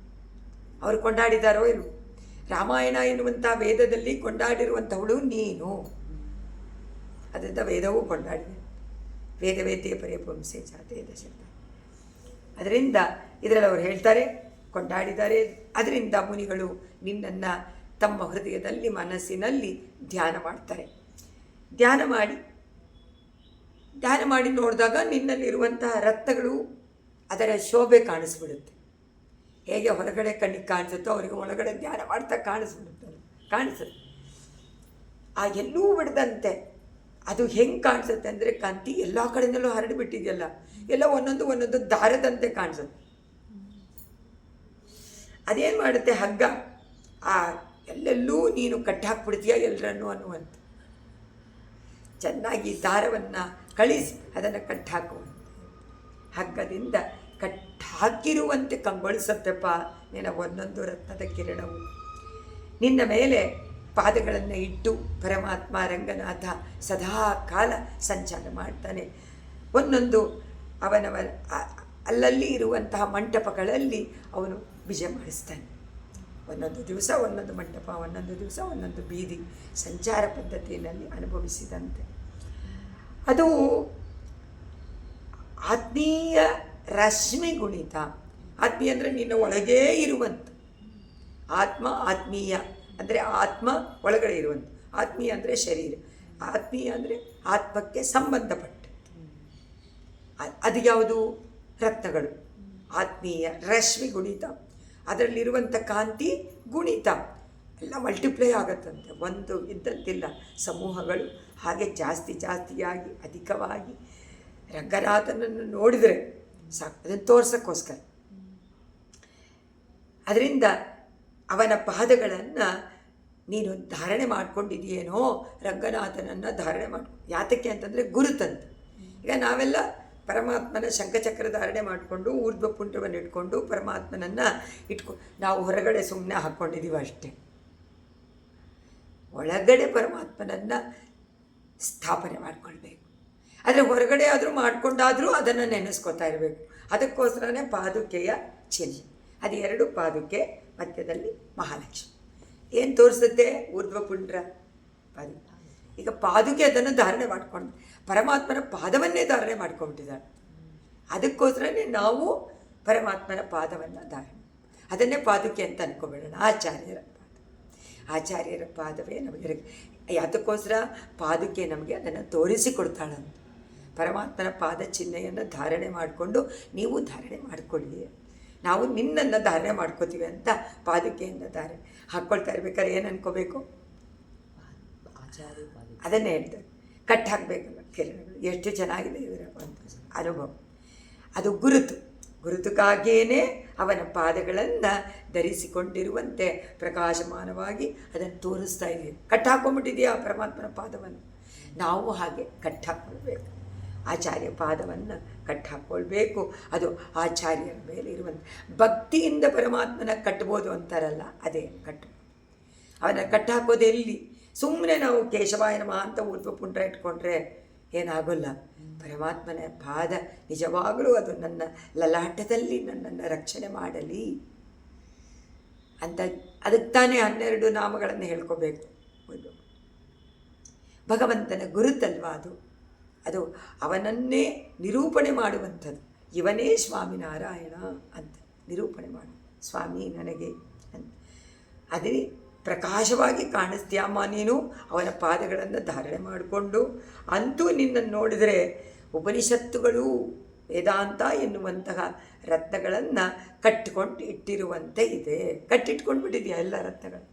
ಅವರು ಕೊಂಡಾಡಿದಾರೋ ಇರು, ರಾಮಾಯಣ ಎನ್ನುವಂಥ ವೇದದಲ್ಲಿ ಕೊಂಡಾಡಿರುವಂಥವಳು ನೀನು. ಅದರಿಂದ ವೇದವೂ ಕೊಂಡಾಡಿದೆ. ವೇದವೇದ್ಯ ಪರಿಪುಂಸೆ ಜಾತೆ ದಶರಥ. ಅದರಿಂದ ಇದರಲ್ಲಿ ಅವರು ಹೇಳ್ತಾರೆ ಕೊಂಡಾಡಿದ್ದಾರೆ. ಅದರಿಂದ ಮುನಿಗಳು ನಿನ್ನನ್ನು ತಮ್ಮ ಹೃದಯದಲ್ಲಿ ಮನಸ್ಸಿನಲ್ಲಿ ಧ್ಯಾನ ಮಾಡ್ತಾರೆ. ಧ್ಯಾನ ಮಾಡಿ ನೋಡಿದಾಗ ನಿನ್ನಲ್ಲಿರುವಂತಹ ರತ್ನಗಳು ಅದರ ಶೋಭೆ ಕಾಣಿಸ್ಬಿಡುತ್ತೆ. ಹೇಗೆ ಹೊರಗಡೆ ಕಣ್ಣಿಗೆ ಕಾಣಿಸುತ್ತೋ ಅವರಿಗೆ ಒಳಗಡೆ ಧ್ಯಾನ ಮಾಡ್ತಾ ಕಾಣಿಸುತ್ತೆ. ಆ ಎಲ್ಲೂ ಬಿಡದಂತೆ ಅದು ಹೆಂಗೆ ಕಾಣಿಸುತ್ತೆ ಅಂದರೆ ಕಾಂತಿ ಎಲ್ಲ ಕಡೆಯಲ್ಲೂ ಹರಡಿಬಿಟ್ಟಿದೆಯಲ್ಲ, ಎಲ್ಲ ಒಂದೊಂದು ದಾರದಂತೆ ಕಾಣಿಸುತ್ತೆ. ಅದೇನು ಮಾಡುತ್ತೆ, ಹಗ್ಗ ಆ ಎಲ್ಲೆಲ್ಲೂ ನೀನು ಕಟ್ಟಾಕ್ಬಿಡ್ತೀಯ ಎಲ್ಲರನ್ನೂ ಅನ್ನುವಂಥ ಚೆನ್ನಾಗಿ ದಾರವನ್ನು ಕಳಿಸಿ ಅದನ್ನು ಕಟ್ಟಾಕುವಂತೆ ಹಗ್ಗದಿಂದ ಕಟ್ಟಾಕಿರುವಂತೆ ಕಂಗೊಳಿಸುತ್ತಪ್ಪ ನಿನ್ನ ಒಂದೊಂದು ರತ್ನದ ಕಿರಣವು. ನಿನ್ನ ಮೇಲೆ ಪಾದಗಳನ್ನು ಇಟ್ಟು ಪರಮಾತ್ಮ ರಂಗನಾಥ ಸದಾ ಕಾಲ ಸಂಚಾರ ಮಾಡ್ತಾನೆ. ಒಂದೊಂದು ಅವನವ ಅಲ್ಲಲ್ಲಿ ಇರುವಂತಹ ಮಂಟಪಗಳಲ್ಲಿ ಅವನು ವಿಜಯ ಮಾಡಿಸ್ತಾನೆ. ಒಂದೊಂದು ದಿವಸ ಒಂದೊಂದು ಮಂಟಪ, ಒಂದೊಂದು ದಿವಸ ಒಂದೊಂದು ಬೀದಿ ಸಂಚಾರ ಪದ್ಧತಿಯಲ್ಲಿ ಅನುಭವಿಸಿದಂತೆ. ಅದು ಆತ್ಮೀಯ ರಶ್ಮಿ ಗುಣಿತ. ಆತ್ಮೀಯ ಅಂದರೆ ನಿನ್ನ ಒಳಗೇ ಇರುವಂಥ ಆತ್ಮೀಯ ಅಂದರೆ ಆತ್ಮ ಒಳಗಡೆ ಇರುವಂಥ. ಆತ್ಮೀಯ ಅಂದರೆ ಶರೀರ, ಆತ್ಮೀಯ ಅಂದರೆ ಆತ್ಮಕ್ಕೆ ಸಂಬಂಧಪಟ್ಟ. ಅದು ಯಾವುದು? ರತ್ನಗಳು. ಆತ್ಮೀಯ ರಶ್ಮಿ ಗುಣಿತ, ಅದರಲ್ಲಿರುವಂಥ ಕಾಂತಿ ಗುಣಿತ ಎಲ್ಲ ಮಲ್ಟಿಪ್ಲೈ ಆಗತ್ತಂತೆ. ಒಂದು ಇದ್ದಂತಿಲ್ಲ, ಸಮೂಹಗಳು ಹಾಗೆ ಜಾಸ್ತಿಯಾಗಿ ಅಧಿಕವಾಗಿ ರಂಗನಾಥನನ್ನು ನೋಡಿದರೆ ಸಾಕು, ಅದನ್ನು ತೋರ್ಸೋಕ್ಕೋಸ್ಕರ. ಅದರಿಂದ ಅವನ ಪಾದಗಳನ್ನು ನೀನು ಧಾರಣೆ ಮಾಡ್ಕೊಂಡಿದೆಯೇನೋ, ರಂಗನಾಥನನ್ನು ಧಾರಣೆ ಯಾತಕ್ಕೆ ಅಂತಂದರೆ ಗುರುತಂತ. ಈಗ ನಾವೆಲ್ಲ ಪರಮಾತ್ಮನ ಶಂಖಚಕ್ರ ಧಾರಣೆ ಮಾಡಿಕೊಂಡು ಊರ್ಧ್ವ ಪುಂಡ್ರವನ್ನು ಇಟ್ಕೊಂಡು ಪರಮಾತ್ಮನನ್ನು ನಾವು ಹೊರಗಡೆ ಸುಮ್ಮನೆ ಹಾಕ್ಕೊಂಡಿದ್ದೀವಿ ಅಷ್ಟೇ. ಒಳಗಡೆ ಪರಮಾತ್ಮನನ್ನು ಸ್ಥಾಪನೆ ಮಾಡಿಕೊಳ್ಬೇಕು. ಆದರೆ ಹೊರಗಡೆ ಆದರೂ ಮಾಡಿಕೊಂಡಾದರೂ ಅದನ್ನು ನೆನೆಸ್ಕೊತಾ ಇರಬೇಕು. ಅದಕ್ಕೋಸ್ಕರನೇ ಪಾದುಕೆಯ ಚಿಹ್ನೆ. ಅದು 2 ಪಾದುಕೆ, ಮಧ್ಯದಲ್ಲಿ ಮಹಾಲಕ್ಷ್ಮಿ. ಏನು ತೋರಿಸುತ್ತೆ? ಊರ್ಧ್ವಪುಂಡ್ರ ಪಾದುಕೆ. ಈಗ ಪಾದುಕೆ ಅದನ್ನು ಧಾರಣೆ ಮಾಡ್ಕೊಂಡು ಪರಮಾತ್ಮನ ಪಾದವನ್ನೇ ಧಾರಣೆ ಮಾಡ್ಕೊಂಡ್ಬಿಟ್ಟಿದ್ದಾಳೆ. ಅದಕ್ಕೋಸ್ಕರನೇ ನಾವು ಪರಮಾತ್ಮನ ಪಾದವನ್ನು ಧಾರಣೆ, ಅದನ್ನೇ ಪಾದುಕೆ ಅಂತ ಅಂದ್ಕೊಬೇಡೋಣ. ಆಚಾರ್ಯರ ಪಾದ, ಆಚಾರ್ಯರ ಪಾದವೇ ನಮಗೆ. ಅದಕ್ಕೋಸ್ಕರ ಪಾದುಕೆ ನಮಗೆ ಅದನ್ನು ತೋರಿಸಿಕೊಡ್ತಾಳಂತ. ಪರಮಾತ್ಮನ ಪಾದ ಚಿಹ್ನೆಯನ್ನು ಧಾರಣೆ ಮಾಡಿಕೊಂಡು ನೀವು ಧಾರಣೆ ಮಾಡಿಕೊಳ್ಳಿ, ನಾವು ನಿನ್ನನ್ನು ಧಾರಣೆ ಮಾಡ್ಕೋತೀವಿ ಅಂತ ಪಾದುಕೆಯನ್ನು ಧಾರಣೆ ಹಾಕ್ಕೊಳ್ತಾ ಇರ್ಬೇಕಾದ್ರೆ ಏನು ಅನ್ಕೋಬೇಕು? ಅದನ್ನೇ ಹೇಳ್ತಾರೆ, ಕಟ್ಟಿ ಹಾಕಬೇಕಲ್ಲ ಕಿರಣಗಳು. ಎಷ್ಟು ಚೆನ್ನಾಗಿದೆ ಇದರ ಒಂದು ಅನುಭವ. ಅದು ಗುರುತುಗಾಗಿಯೇ ಅವನ ಪಾದಗಳನ್ನು ಧರಿಸಿಕೊಂಡಿರುವಂತೆ ಪ್ರಕಾಶಮಾನವಾಗಿ ಅದನ್ನು ತೋರಿಸ್ತಾ ಇದೆಯಾ. ಕಟ್ಟಿ ಹಾಕ್ಕೊಂಡ್ಬಿಟ್ಟಿದೆಯಾ ಪರಮಾತ್ಮನ ಪಾದವನ್ನು? ನಾವು ಹಾಗೆ ಕಟ್ಟಿ ಹಾಕ್ಕೊಳ್ಬೇಕು, ಆಚಾರ್ಯ ಪಾದವನ್ನು ಕಟ್ಟಿ ಹಾಕ್ಕೊಳ್ಬೇಕು. ಅದು ಆಚಾರ್ಯರ ಮೇಲೆ ಇರುವಂಥ ಭಕ್ತಿಯಿಂದ ಪರಮಾತ್ಮನ ಕಟ್ಬೋದು ಅಂತಾರಲ್ಲ, ಅದೇ ಕಟ್ಟು. ಅವನ ಕಟ್ಟಿ ಹಾಕೋದು ಎಲ್ಲಿ? ಸುಮ್ಮನೆ ನಾವು ಕೇಶವಾಯ ನಮಃ ಅಂತ ಊರ್ಧ್ವಪುಂಡ್ರ ಇಟ್ಕೊಂಡ್ರೆ ಏನಾಗೋಲ್ಲ. ಪರಮಾತ್ಮನ ಪಾದ ನಿಜವಾಗಲೂ ಅದು ನನ್ನ ಲಲಾಟದಲ್ಲಿ ನನ್ನನ್ನು ರಕ್ಷಣೆ ಮಾಡಲಿ ಅಂತ. ಅದಕ್ಕೆ ತಾನೇ 12 ನಾಮಗಳನ್ನು ಹೇಳ್ಕೋಬೇಕು. ಭಗವಂತನ ಗುರುತಲ್ವಾ ಅದು. ಅದು ಅವನನ್ನೇ ನಿರೂಪಣೆ ಮಾಡುವಂಥದ್ದು. ಇವನೇ ಸ್ವಾಮಿನಾರಾಯಣ ಅಂತ ನಿರೂಪಣೆ ಮಾಡು. ಸ್ವಾಮಿ ನನಗೆ ಅಂತ ಅದೇ ಪ್ರಕಾಶವಾಗಿ ಕಾಣಿಸ್ತೀಯಮ್ಮ ನೀನು. ಅವನ ಪಾದಗಳನ್ನು ಧಾರಣೆ ಮಾಡಿಕೊಂಡು ಅಂತೂ ನಿನ್ನನ್ನು ನೋಡಿದರೆ ಉಪನಿಷತ್ತುಗಳು, ವೇದಾಂತ ಎನ್ನುವಂತಹ ರತ್ನಗಳನ್ನು ಕಟ್ಟಿಕೊಂಡು ಇಟ್ಟಿರುವಂತೆ ಇದೆ. ಕಟ್ಟಿಟ್ಕೊಂಡು ಬಿಟ್ಟಿದೆಯಾ ಎಲ್ಲ ರತ್ನಗಳು?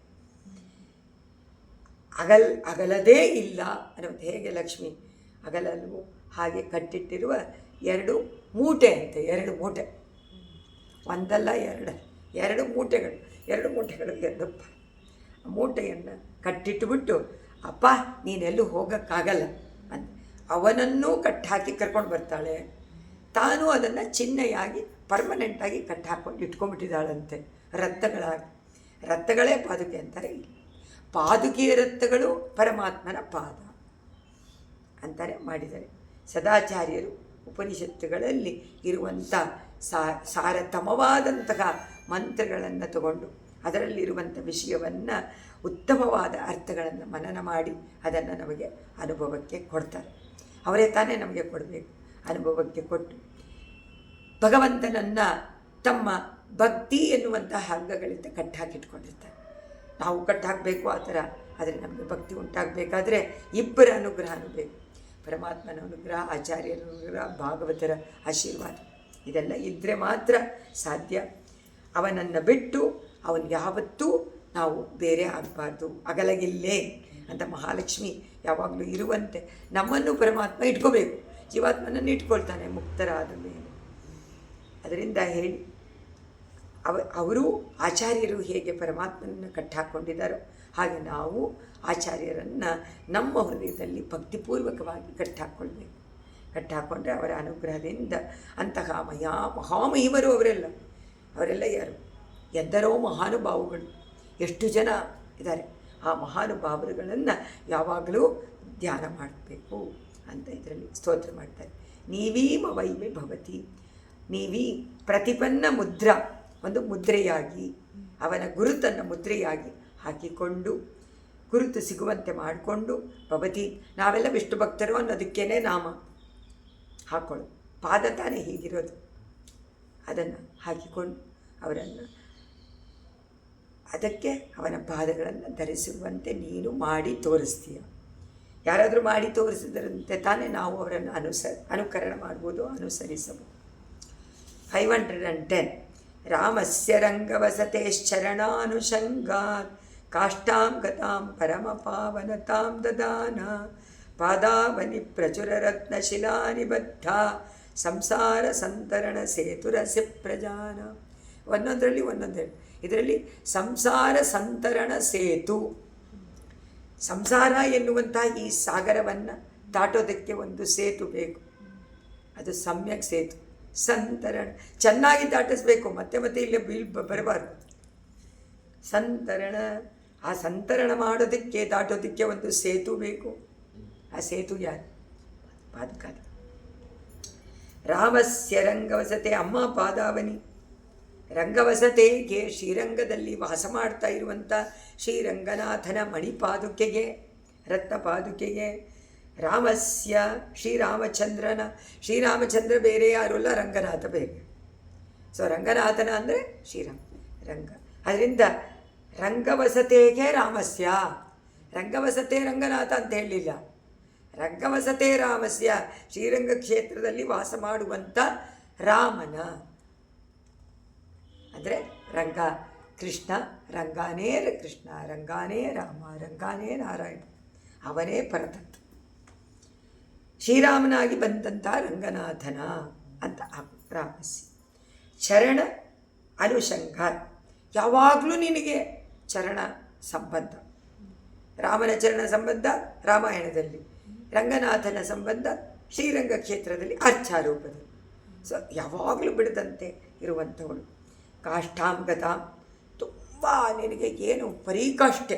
ಅಗಲದೇ ಇಲ್ಲ ಅನ್ನೋದು. ಹೇಗೆ ಲಕ್ಷ್ಮಿ ಅಗಲಲ್ವೋ ಹಾಗೆ ಕಟ್ಟಿಟ್ಟಿರುವ 2 ಮೂಟೆ ಅಂತೆ. 2 ಮೂಟೆ, ಒಂದಲ್ಲ 2 ಮೂಟೆಗಳು. 2 ಮೂಟೆಗಳು 2 ಮೂಟೆಯನ್ನು ಕಟ್ಟಿಟ್ಟುಬಿಟ್ಟು, ಅಪ್ಪ ನೀನೆಲ್ಲೂ ಹೋಗೋಕ್ಕಾಗಲ್ಲ ಅಂತ ಅವನನ್ನೂ ಕಟ್ಟಿ ಹಾಕಿ ಕರ್ಕೊಂಡು ಬರ್ತಾಳೆ. ತಾನು ಅದನ್ನು ಚಿಹ್ನೆಯಾಗಿ ಪರ್ಮನೆಂಟಾಗಿ ಕಟ್ಟಿ ಹಾಕ್ಕೊಂಡು ಇಟ್ಕೊಂಡ್ಬಿಟ್ಟಿದ್ದಾಳಂತೆ ರತ್ನಗಳಾಗಿ. ರತ್ನಗಳೇ ಪಾದುಕೆ ಅಂತಾರೆ. ಪಾದುಕೆಯ ರತ್ನಗಳು ಪರಮಾತ್ಮನ ಪಾದ ಅಂತಾರೆ ಮಾಡಿದ್ದಾರೆ. ಸದಾಚಾರ್ಯರು ಉಪನಿಷತ್ತುಗಳಲ್ಲಿ ಇರುವಂಥ ಸಾರತಮವಾದಂತಹ ಮಂತ್ರಗಳನ್ನು ತಗೊಂಡು ಅದರಲ್ಲಿರುವಂಥ ವಿಷಯವನ್ನು ಉತ್ತಮವಾದ ಅರ್ಥಗಳನ್ನು ಮನನ ಮಾಡಿ ಅದನ್ನು ನಮಗೆ ಅನುಭವಕ್ಕೆ ಕೊಡ್ತಾರೆ. ಅವರೇ ತಾನೇ ನಮಗೆ ಕೊಡಬೇಕು. ಅನುಭವಕ್ಕೆ ಕೊಟ್ಟು ಭಗವಂತನನ್ನು ತಮ್ಮ ಭಕ್ತಿ ಎನ್ನುವಂಥ ಹಗ್ಗಗಳಿಂದ ಕಟ್ಟಾಕಿಟ್ಕೊಂಡಿರ್ತಾರೆ. ನಾವು ಕಟ್ಟಾಕಬೇಕು ಆ ಥರ. ಆದರೆ ನಮಗೆ ಭಕ್ತಿ ಉಂಟಾಗಬೇಕಾದ್ರೆ ಇಬ್ಬರ ಅನುಗ್ರಹನೂ ಬೇಕು. ಪರಮಾತ್ಮನ ಅನುಗ್ರಹ, ಆಚಾರ್ಯರ ಅನುಗ್ರಹ, ಭಾಗವತರ ಆಶೀರ್ವಾದ, ಇದೆಲ್ಲ ಇದ್ದರೆ ಮಾತ್ರ ಸಾಧ್ಯ. ಅವನನ್ನು ಬಿಟ್ಟು ಅವನು ಯಾವತ್ತೂ ನಾವು ಬೇರೆ ಆಗಬಾರ್ದು. ಅಗಲಗಿಲ್ಲೇ ಅಂತ ಮಹಾಲಕ್ಷ್ಮಿ ಯಾವಾಗಲೂ ಇರುವಂತೆ ನಮ್ಮನ್ನು ಪರಮಾತ್ಮ ಇಟ್ಕೋಬೇಕು. ಜೀವಾತ್ಮನನ್ನು ಇಟ್ಕೊಳ್ತಾನೆ ಮುಕ್ತರಾದ ಮೇಲೆ. ಅದರಿಂದ ಹೇಳಿ ಅವರು ಆಚಾರ್ಯರು ಹೇಗೆ ಪರಮಾತ್ಮನನ್ನು ಕಟ್ಟಾಕೊಂಡಿದ್ದಾರೋ ಹಾಗೆ ನಾವು ಆಚಾರ್ಯರನ್ನು ನಮ್ಮ ಹೃದಯದಲ್ಲಿ ಭಕ್ತಿಪೂರ್ವಕವಾಗಿ ಕಟ್ಟಾಕ್ಕೊಳ್ಬೇಕು. ಕಟ್ಟಾಕ್ಕೊಂಡ್ರೆ ಅವರ ಅನುಗ್ರಹದಿಂದ ಅಂತಹ ಮಹಾಮಹಿಮರು ಅವರೆಲ್ಲ ಯಾರು? ಎಂದರೋ ಮಹಾನುಭಾವುಗಳು ಎಷ್ಟು ಜನ ಇದ್ದಾರೆ. ಆ ಮಹಾನುಭಾವರುಗಳನ್ನು ಯಾವಾಗಲೂ ಧ್ಯಾನ ಮಾಡಬೇಕು ಅಂತ ಇದರಲ್ಲಿ ಸ್ತೋತ್ರ ಮಾಡ್ತಾರೆ. ನೀವೀಮ ವೈಮೆ ಭವತಿ, ನೀವೀ ಪ್ರತಿಪನ್ನ ಮುದ್ರಾ, ಒಂದು ಮುದ್ರೆಯಾಗಿ ಅವನ ಗುರುತನ್ನು ಮುದ್ರೆಯಾಗಿ ಹಾಕಿಕೊಂಡು ಗುರುತು ಸಿಗುವಂತೆ ಮಾಡಿಕೊಂಡು ಭವತಿ, ನಾವೆಲ್ಲ ವಿಷ್ಣು ಭಕ್ತರು ಅನ್ನೋದಕ್ಕೇನೆ ನಾಮ ಹಾಕ್ಕೊಳ್ಳು. ಪಾದ ತಾನೇ ಹೀಗಿರೋದು, ಅದನ್ನು ಹಾಕಿಕೊಂಡು ಅವರನ್ನು ಅದಕ್ಕೆ ಅವನ ಪಾದಗಳನ್ನು ಧರಿಸುವಂತೆ ನೀನು ಮಾಡಿ ತೋರಿಸ್ತೀಯ. ಯಾರಾದರೂ ಮಾಡಿ ತೋರಿಸಿದರಂತೆ ತಾನೇ ನಾವು ಅವರನ್ನು ಅನುಕರಣ ಮಾಡ್ಬೋದು, ಅನುಸರಿಸಬಹುದು. 510 ರಾಮಸ್ಯ ರಂಗವಸತೇಶ್ಚರಣಾನುಷಂಗಾತ್ ಕಾಷ್ಟಾಂ ಗತಾಂ ಪರಮಪಾವನತಾಂ ದದಾನ ಪಾದಾವನಿ ಪ್ರಚುರರತ್ನಶಿಲಾನಿ ಬದ್ಧ ಸಂಸಾರ ಸಂತರಣ ಸೇತುರಸಿ ಪ್ರಜಾನ. ಒಂದೊಂದರಲ್ಲಿ ಇದರಲ್ಲಿ ಸಂಸಾರ ಸಂತರಣ ಸೇತು, ಸಂಸಾರ ಎನ್ನುವಂಥ ಈ ಸಾಗರವನ್ನು ದಾಟೋದಕ್ಕೆ ಒಂದು ಸೇತು ಬೇಕು. ಅದು ಸಮ್ಯಕ್ ಸೇತು. ಸಂತರಣ ಚೆನ್ನಾಗಿ ದಾಟಿಸ್ಬೇಕು, ಮತ್ತೆ ಇಲ್ಲಿ ಬರಬಾರ್ದು. ಸಂತರಣ, ಆ ಸಂತರಣ ಮಾಡೋದಕ್ಕೆ ದಾಟೋದಕ್ಕೆ ಒಂದು ಸೇತು ಬೇಕು. ಆ ಸೇತು ಯಾರು? ಪಾದುಕಾದ ರಾಮಸ್ಯ ರಂಗವಸತೆ ಅಮ್ಮ ಪಾದಾವನಿ. ರಂಗವಸತೆಗೆ ಶ್ರೀರಂಗದಲ್ಲಿ ವಾಸ ಮಾಡ್ತಾ ಇರುವಂಥ ಶ್ರೀರಂಗನಾಥನ ಮಣಿಪಾದುಕೆಗೆ, ರತ್ನಪಾದುಕೆಗೆ, ರಾಮಸ್ಯ ಶ್ರೀರಾಮಚಂದ್ರನ, ಶ್ರೀರಾಮಚಂದ್ರ ಬೇರೆ ಯಾರು ಅಲ್ಲ, ರಂಗನಾಥ ಬೇರೆ. ಸೊ ರಂಗನಾಥನ ಅಂದರೆ ಶ್ರೀರಾಮ ರಂಗ. ಅದರಿಂದ ರಂಗವಸತೆಗೆ ರಾಮಸ್ಯ, ರಂಗವಸತೆ ರಂಗನಾಥ ಅಂತ ಹೇಳಲಿಲ್ಲ, ರಂಗವಸತೆ ರಾಮಸ್ಯ, ಶ್ರೀರಂಗ ಕ್ಷೇತ್ರದಲ್ಲಿ ವಾಸ ಮಾಡುವಂಥ ರಾಮನ ಅಂದರೆ ರಂಗ ಕೃಷ್ಣ, ರಂಗಾನೇ ಕೃಷ್ಣ, ರಂಗಾನೇ ರಾಮ, ರಂಗಾನೇ ನಾರಾಯಣ, ಅವನೇ ಪರತತ್ವ. ಶ್ರೀರಾಮನಾಗಿ ಬಂದಂಥ ರಂಗನಾಥನ ಅಂತ ರಾಮಸ್ಯ. ಚರಣ ಅನುಷಂಗ, ಯಾವಾಗಲೂ ನಿನಗೆ ಚರಣ ಸಂಬಂಧ. ರಾಮನ ಚರಣ ಸಂಬಂಧ ರಾಮಾಯಣದಲ್ಲಿ, ರಂಗನಾಥನ ಸಂಬಂಧ ಶ್ರೀರಂಗ ಕ್ಷೇತ್ರದಲ್ಲಿ ಅರ್ಚಾರೂಪದಲ್ಲಿ. ಸೊ ಯಾವಾಗಲೂ ಬಿಡದಂತೆ ಇರುವಂಥವಳು. ಕಾಷ್ಠಾಂಗತಾಂ, ತುಂಬ ನಿನಗೆ ಏನು ಪರೀಕಾಷ್ಠೆ,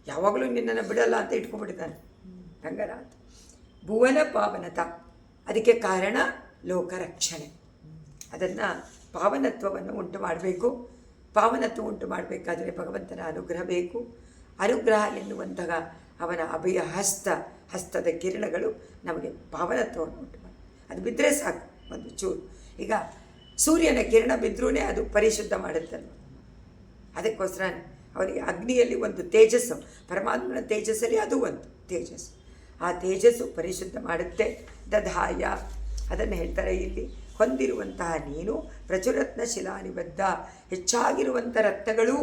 ಯಾವಾಗಲೂ ನಿನ್ನನ್ನು ಬಿಡಲ್ಲ ಅಂತ ಇಟ್ಕೊಂಡ್ಬಿಡ್ತಾನೆ ರಂಗನಾಥ. ಭುವನ ಪಾವನತ, ಅದಕ್ಕೆ ಕಾರಣ ಲೋಕರಕ್ಷಣೆ. ಅದನ್ನು ಪಾವನತ್ವವನ್ನು ಉಂಟು ಮಾಡಬೇಕು. ಪಾವನತ್ವ ಉಂಟು ಮಾಡಬೇಕಾದರೆ ಭಗವಂತನ ಅನುಗ್ರಹ ಬೇಕು. ಅನುಗ್ರಹ ಎನ್ನುವಂತಹ ಅವನ ಅಭಯ ಹಸ್ತದ ಕಿರಣಗಳು ನಮಗೆ ಪಾವನತ್ವವನ್ನು ಉಂಟು ಮಾಡಿ. ಅದು ಬಿದ್ದರೆ ಸಾಕು ಒಂದು ಚೂರು. ಈಗ ಸೂರ್ಯನ ಕಿರಣ ಬಿದ್ದರೂ ಅದು ಪರಿಶುದ್ಧ ಮಾಡುತ್ತಲ್ವ, ಅದಕ್ಕೋಸ್ಕರ ಅವನಿಗೆ ಅಗ್ನಿಯಲ್ಲಿ ಒಂದು ತೇಜಸ್ಸು, ಪರಮಾತ್ಮನ ತೇಜಸ್ಸಲ್ಲಿ ಅದು ಒಂದು ತೇಜಸ್ಸು, ಆ ತೇಜಸ್ಸು ಪರಿಶುದ್ಧ ಮಾಡುತ್ತೆ. ದಧಾಯ, ಅದನ್ನು ಹೇಳ್ತಾರೆ ಇಲ್ಲಿ, ಹೊಂದಿರುವಂತಹ ನೀನು ಪ್ರಚುರತ್ನ ಶಿಲಾನಿಬದ್ಧ, ಹೆಚ್ಚಾಗಿರುವಂಥ ರತ್ನಗಳು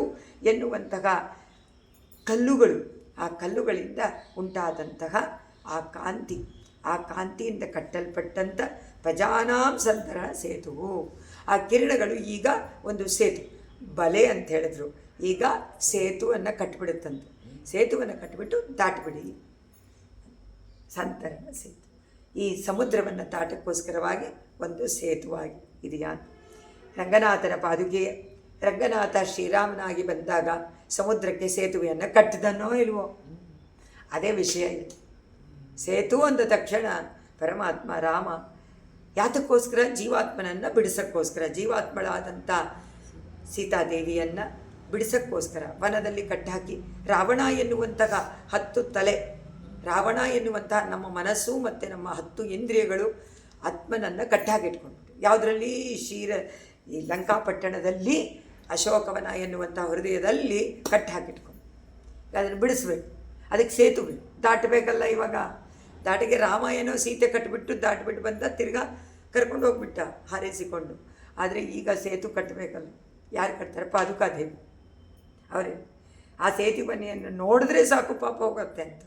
ಎನ್ನುವಂತಹ ಕಲ್ಲುಗಳು, ಆ ಕಲ್ಲುಗಳಿಂದ ಉಂಟಾದಂತಹ ಆ ಕಾಂತಿ, ಆ ಕಾಂತಿಯಿಂದ ಕಟ್ಟಲ್ಪಟ್ಟಂಥ ಪ್ರಜಾನಾಂ ಸಂತರಣ ಸೇತುವು. ಆ ಕಿರಣಗಳು ಈಗ ಒಂದು ಸೇತು, ಬಲೆ ಅಂತ ಹೇಳಿದ್ರು, ಈಗ ಸೇತುವನ್ನು ಕಟ್ಟಿಬಿಡುತ್ತಂತೆ. ಸೇತುವನ್ನು ಕಟ್ಟಿಬಿಟ್ಟು ದಾಟಿಬಿಡಿ, ಸಂತರಣ ಸೇತು. ಈ ಸಮುದ್ರವನ್ನು ದಾಟಕ್ಕೋಸ್ಕರವಾಗಿ ಒಂದು ಸೇತುವಾಗಿ ಇದೆಯಾ. ರಂಗನಾಥನ ಪಾದುಕೆ, ರಂಗನಾಥ ಶ್ರೀರಾಮನಾಗಿ ಬಂದಾಗ ಸಮುದ್ರಕ್ಕೆ ಸೇತುವೆಯನ್ನು ಕಟ್ಟಿದನೋ ಇಲ್ವೋ, ಅದೇ ವಿಷಯ ಇದು. ಸೇತು ಅಂದ ತಕ್ಷಣ ಪರಮಾತ್ಮ ರಾಮ ಯಾತಕ್ಕೋಸ್ಕರ, ಜೀವಾತ್ಮನನ್ನು ಬಿಡಿಸೋಕ್ಕೋಸ್ಕರ, ಜೀವಾತ್ಮಳಾದಂಥ ಸೀತಾದೇವಿಯನ್ನು ಬಿಡಿಸೋಕ್ಕೋಸ್ಕರ ವನದಲ್ಲಿ ಕಟ್ಟಾಕಿ, ರಾವಣ ಎನ್ನುವಂತಹ 10 ತಲೆ, ರಾವಣ ಎನ್ನುವಂತಹ ನಮ್ಮ ಮನಸ್ಸು ಮತ್ತು ನಮ್ಮ 10 ಇಂದ್ರಿಯಗಳು ಆತ್ಮನನ್ನು ಕಟ್ಟಾಗಿಟ್ಕೊಂಡ್ಬಿಟ್ಟು, ಯಾವುದರಲ್ಲಿ ಈ ಲಂಕಾಪಟ್ಟಣದಲ್ಲಿ ಅಶೋಕವನ ಎನ್ನುವಂಥ ಹೃದಯದಲ್ಲಿ ಕಟ್ಟಾಕಿಟ್ಕೊಂಡು ಅದನ್ನು ಬಿಡಿಸ್ಬೇಕು. ಅದಕ್ಕೆ ಸೇತುವೆ ದಾಟಬೇಕಲ್ಲ. ಇವಾಗ ದಾಟಿಗೆ ರಾಮ ಏನೋ ಸೀತೆ ಕಟ್ಟಿಬಿಟ್ಟು ದಾಟಿಬಿಟ್ಟು ಬಂದ, ತಿರ್ಗಾ ಕರ್ಕೊಂಡು ಹೋಗ್ಬಿಟ್ಟ ಹಾರೈಸಿಕೊಂಡು. ಆದರೆ ಈಗ ಸೇತು ಕಟ್ಟಬೇಕಲ್ಲ, ಯಾರು ಕಟ್ತಾರೆ? ಪಾದುಕಾದೇವಿ ಅವರೇ. ಆ ಸೇತುವೆಯನ್ನು ನೋಡಿದ್ರೆ ಸಾಕು ಪಾಪ ಹೋಗುತ್ತೆ ಅಂತ.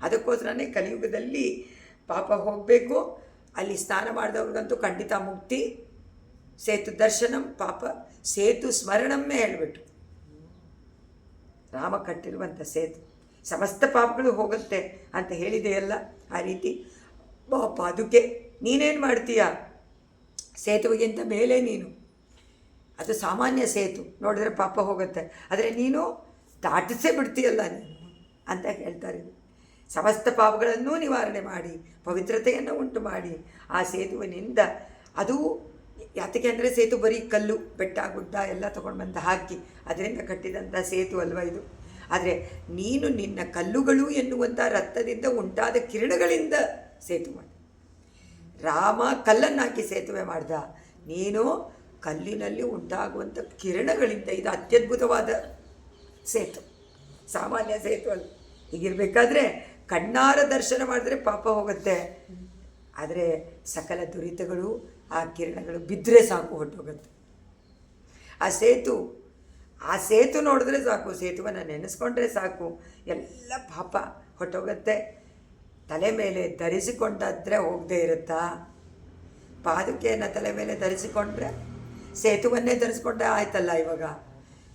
ಅದಕ್ಕೋಸ್ಕರನೇ ಕಲಿಯುಗದಲ್ಲಿ ಪಾಪ ಹೋಗಬೇಕು. ಅಲ್ಲಿ ಸ್ನಾನ ಮಾಡಿದವ್ರಿಗಂತೂ ಖಂಡಿತ ಮುಕ್ತಿ. ಸೇತು ದರ್ಶನಂ ಪಾಪ ಸೇತು ಸ್ಮರಣಮ್ಮೇ ಹೇಳಿಬಿಟ್ಟು, ರಾಮ ಕಟ್ಟಿರುವಂಥ ಸೇತು ಸಮಸ್ತ ಪಾಪಗಳು ಹೋಗುತ್ತೆ ಅಂತ ಹೇಳಿದೆಯಲ್ಲ. ಆ ರೀತಿ ಪಾದುಕೆ ನೀನೇನು ಮಾಡ್ತೀಯ? ಸೇತುವೆಗಿಂತ ಮೇಲೆ ನೀನು, ಅದು ಸಾಮಾನ್ಯ ಸೇತು ನೋಡಿದ್ರೆ ಪಾಪ ಹೋಗುತ್ತೆ, ಆದರೆ ನೀನು ದಾಟಿಸೇ ಬಿಡ್ತೀಯಲ್ಲ ನೀನು ಅಂತ ಹೇಳ್ತಾರೆ. ಸಮಸ್ತ ಪಾಪಗಳನ್ನು ನಿವಾರಣೆ ಮಾಡಿ ಪವಿತ್ರತೆಯನ್ನು ಉಂಟು ಮಾಡಿ ಆ ಸೇತುವಿನಿಂದ, ಅದು ಯಾತಕ್ಕೆ ಅಂದರೆ ಸೇತು ಬರೀ ಕಲ್ಲು, ಬೆಟ್ಟ ಗುಡ್ಡ ಎಲ್ಲ ತೊಗೊಂಡು ಬಂದು ಹಾಕಿ ಅದರಿಂದ ಕಟ್ಟಿದಂಥ ಸೇತು ಅಲ್ವ ಇದು. ಆದರೆ ನೀನು ನಿನ್ನ ಕಲ್ಲುಗಳು ಎನ್ನುವಂಥ ರಕ್ತದಿಂದ ಉಂಟಾದ ಕಿರಣಗಳಿಂದ ಸೇತು ಮಾಡಿ. ರಾಮ ಕಲ್ಲನ್ನು ಹಾಕಿ ಸೇತುವೆ ಮಾಡ್ದ, ನೀನು ಕಲ್ಲಿನಲ್ಲಿ ಉಂಟಾಗುವಂಥ ಕಿರಣಗಳಿಂದ. ಇದು ಅತ್ಯದ್ಭುತವಾದ ಸೇತು, ಸಾಮಾನ್ಯ ಸೇತು ಅಲ್ಲ. ಹೀಗಿರಬೇಕಾದ್ರೆ ಕಣ್ಣಾರ ದರ್ಶನ ಮಾಡಿದ್ರೆ ಪಾಪ ಹೋಗುತ್ತೆ, ಆದರೆ ಸಕಲ ದುರಿತಗಳು ಆ ಕಿರಣಗಳು ಬಿದ್ದರೆ ಸಾಕು ಹೊರಟೋಗುತ್ತೆ. ಆ ಸೇತು ನೋಡಿದ್ರೆ ಸಾಕು, ಸೇತುವನ್ನು ನೆನೆಸ್ಕೊಂಡ್ರೆ ಸಾಕು, ಎಲ್ಲ ಪಾಪ ಹೊರಟೋಗುತ್ತೆ. ತಲೆ ಮೇಲೆ ಧರಿಸಿಕೊಂಡಾದ್ರೆ ಹೋಗದೇ ಇರುತ್ತಾ? ಪಾದುಕೆಯನ್ನು ತಲೆ ಮೇಲೆ ಧರಿಸಿಕೊಂಡ್ರೆ ಸೇತುವನ್ನೇ ಧರಿಸ್ಕೊಂಡ್ರೆ ಆಯ್ತಲ್ಲ. ಇವಾಗ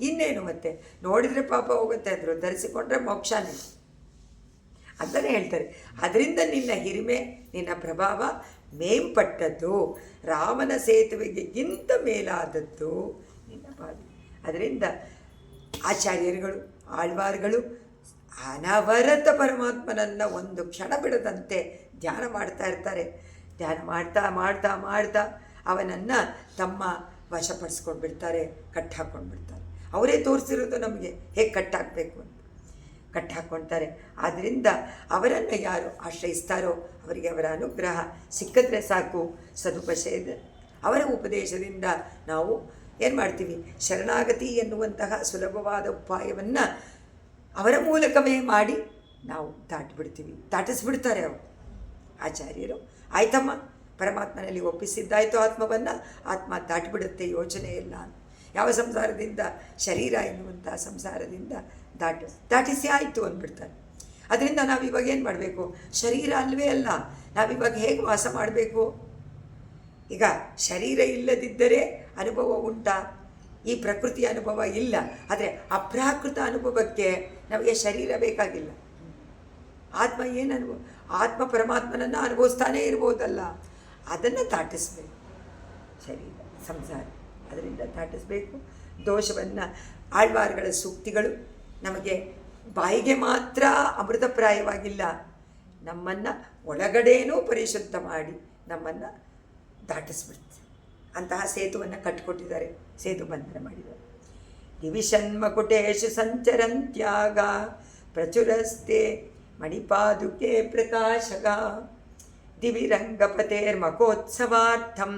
ಇನ್ನೇನು ಮತ್ತೆ ನೋಡಿದರೆ ಪಾಪ ಹೋಗುತ್ತೆ ಅಂದರು, ಧರಿಸಿಕೊಂಡ್ರೆ ಮೋಕ್ಷನೇ ಅಂತಲೇ ಹೇಳ್ತಾರೆ. ಅದರಿಂದ ನಿನ್ನ ಹಿರಿಮೆ, ನಿನ್ನ ಪ್ರಭಾವ ಮೇಂಪಟ್ಟದ್ದು, ರಾಮನ ಸೇತುವೆಗಿಂತ ಮೇಲಾದದ್ದು ನಿನ್ನ ಪಾದು. ಅದರಿಂದ ಆಚಾರ್ಯರುಗಳು, ಆಳ್ವಾರ್ಗಳು ಅನವರತ ಪರಮಾತ್ಮನನ್ನು ಒಂದು ಕ್ಷಣ ಬಿಡದಂತೆ ಧ್ಯಾನ ಮಾಡ್ತಾ ಇರ್ತಾರೆ. ಧ್ಯಾನ ಮಾಡ್ತಾ ಮಾಡ್ತಾ ಮಾಡ್ತಾ ಅವನನ್ನು ತಮ್ಮ ವಶಪಡಿಸ್ಕೊಂಡು ಬಿಡ್ತಾರೆ, ಕಟ್ಟು ಹಾಕ್ಕೊಂಡು ಬಿಡ್ತಾರೆ. ಅವರೇ ತೋರಿಸಿರೋದು ನಮಗೆ ಹೇಗೆ ಕಟ್ಟಾಕಬೇಕು ಅಂತ. ಕಟ್ಟು ಹಾಕ್ಕೊಳ್ತಾರೆ. ಆದ್ದರಿಂದ ಅವರನ್ನು ಯಾರು ಆಶ್ರಯಿಸ್ತಾರೋ ಅವರಿಗೆ ಅವರ ಅನುಗ್ರಹ ಸಿಕ್ಕಿದ್ರೆ ಸಾಕು. ಸದುಪದೇಶ, ಅವರ ಉಪದೇಶದಿಂದ ನಾವು ಏನು ಮಾಡ್ತೀವಿ, ಶರಣಾಗತಿ ಎನ್ನುವಂತಹ ಸುಲಭವಾದ ಉಪಾಯವನ್ನು ಅವರ ಮೂಲಕವೇ ಮಾಡಿ ನಾವು ದಾಟಿಸ್ಬಿಡ್ತಾರೆ ಅವರು ಆಚಾರ್ಯರು. ಆಯ್ತಮ್ಮ, ಪರಮಾತ್ಮನಲ್ಲಿ ಒಪ್ಪಿಸಿದ್ದಾಯಿತು ಆತ್ಮವನ್ನು, ಆತ್ಮ ದಾಟಿಬಿಡುತ್ತೆ, ಯೋಚನೆ ಇಲ್ಲ. ಯಾವ ಸಂಸಾರದಿಂದ, ಶರೀರ ಎನ್ನುವಂಥ ಸಂಸಾರದಿಂದ ದಾಟಿಸಿ ಆಯಿತು ಅಂದ್ಬಿಡ್ತಾರೆ. ಅದರಿಂದ ನಾವಿವಾಗ ಏನು ಮಾಡಬೇಕು, ಶರೀರ ಅಲ್ಲವೇ ಅಲ್ಲ, ನಾವಿವಾಗ ಹೇಗೆ ವಾಸ ಮಾಡಬೇಕು. ಈಗ ಶರೀರ ಇಲ್ಲದಿದ್ದರೆ ಅನುಭವ ಉಂಟಾ? ಈ ಪ್ರಕೃತಿಯ ಅನುಭವ ಇಲ್ಲ. ಆದರೆ ಅಪ್ರಾಕೃತ ಅನುಭವಕ್ಕೆ ನಮಗೆ ಶರೀರ ಬೇಕಾಗಿಲ್ಲ. ಆತ್ಮ ಏನು ಅನುಭವ, ಆತ್ಮ ಪರಮಾತ್ಮನನ್ನು ಅನುಭವಿಸ್ತಾನೇ ಇರ್ಬೋದಲ್ಲ, ಅದನ್ನು ದಾಟಿಸ್ಬೇಕು. ಶರೀರ ಸಂಸಾರ ಅದರಿಂದ ದಾಟಿಸ್ಬೇಕು. ದೋಷವನ್ನು ಆಳ್ವಾರ್ಗಳ ಸೂಕ್ತಿಗಳು ನಮಗೆ ಬಾಯಿಗೆ ಮಾತ್ರ ಅಮೃತಪ್ರಾಯವಾಗಿಲ್ಲ, ನಮ್ಮನ್ನು ಒಳಗಡೆಯೂ ಪರಿಶುದ್ಧ ಮಾಡಿ ನಮ್ಮನ್ನು ದಾಟಿಸ್ಬಿಡ್ತು. ಅಂತಹ ಸೇತುವನ್ನು ಕಟ್ಟಿಕೊಟ್ಟಿದ್ದಾರೆ, ಸೇತು ಬಂಧನ ಮಾಡಿದ್ದಾರೆ. ದಿವಿಷನ್ಮಕುಟೇಶು ಸಂಚರಂತ್ಯಾಗ ಪ್ರಚುರಸ್ತೆ ಮಣಿಪಾದುಕೆ ಪ್ರಕಾಶಗ ದಿವಿರಂಗಪತೇರ್ಮಕೋತ್ಸವಾರ್ಥಂ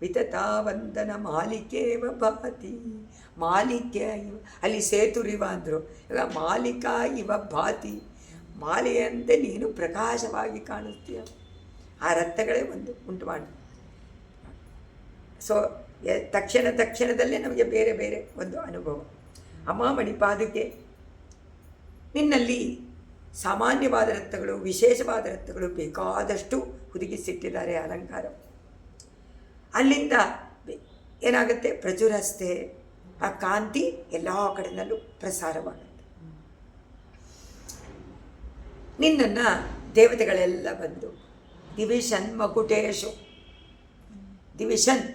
ವಿತತಾ ವಂದನ ಮಾಲಿಕೇವ ಭಾತಿ. ಮಾಲಿಕೆ ಅಲ್ಲಿ ಸೇತುರಿವ ಅಂದರು, ಈಗ ಮಾಲಿಕಾ ಇವ ಭಾತಿ, ಮಾಲೆಯಂತೆ ನೀನು ಪ್ರಕಾಶವಾಗಿ ಕಾಣುತ್ತೀಯ. ಆ ರತ್ನಗಳೇ ಒಂದು ಉಂಟು ಮಾಡಿ. ಸೊ ತಕ್ಷಣದಲ್ಲೇ ನಮಗೆ ಬೇರೆ ಬೇರೆ ಒಂದು ಅನುಭವ. ಅಮ್ಮ ಮಣಿಪಾದುಕೆ, ನಿನ್ನಲ್ಲಿ ಸಾಮಾನ್ಯವಾದ ರತ್ನಗಳು, ವಿಶೇಷವಾದ ರತ್ನಗಳು ಬೇಕಾದಷ್ಟು ಹುದುಗಿಸಿಟ್ಟಿದ್ದಾರೆ ಅಲಂಕಾರ. ಅಲ್ಲಿಂದ ಏನಾಗುತ್ತೆ, ಪ್ರಚುರಸ್ತೆ, ಆ ಕಾಂತಿ ಎಲ್ಲ ಕಡೆಯಲ್ಲೂ ಪ್ರಸಾರವಾಗುತ್ತೆ. ನಿನ್ನನ್ನು ದೇವತೆಗಳೆಲ್ಲ ಬಂದು ದಿವಿಷನ್ ಮಕುಟೇಶು, ದಿವಿಷನ್,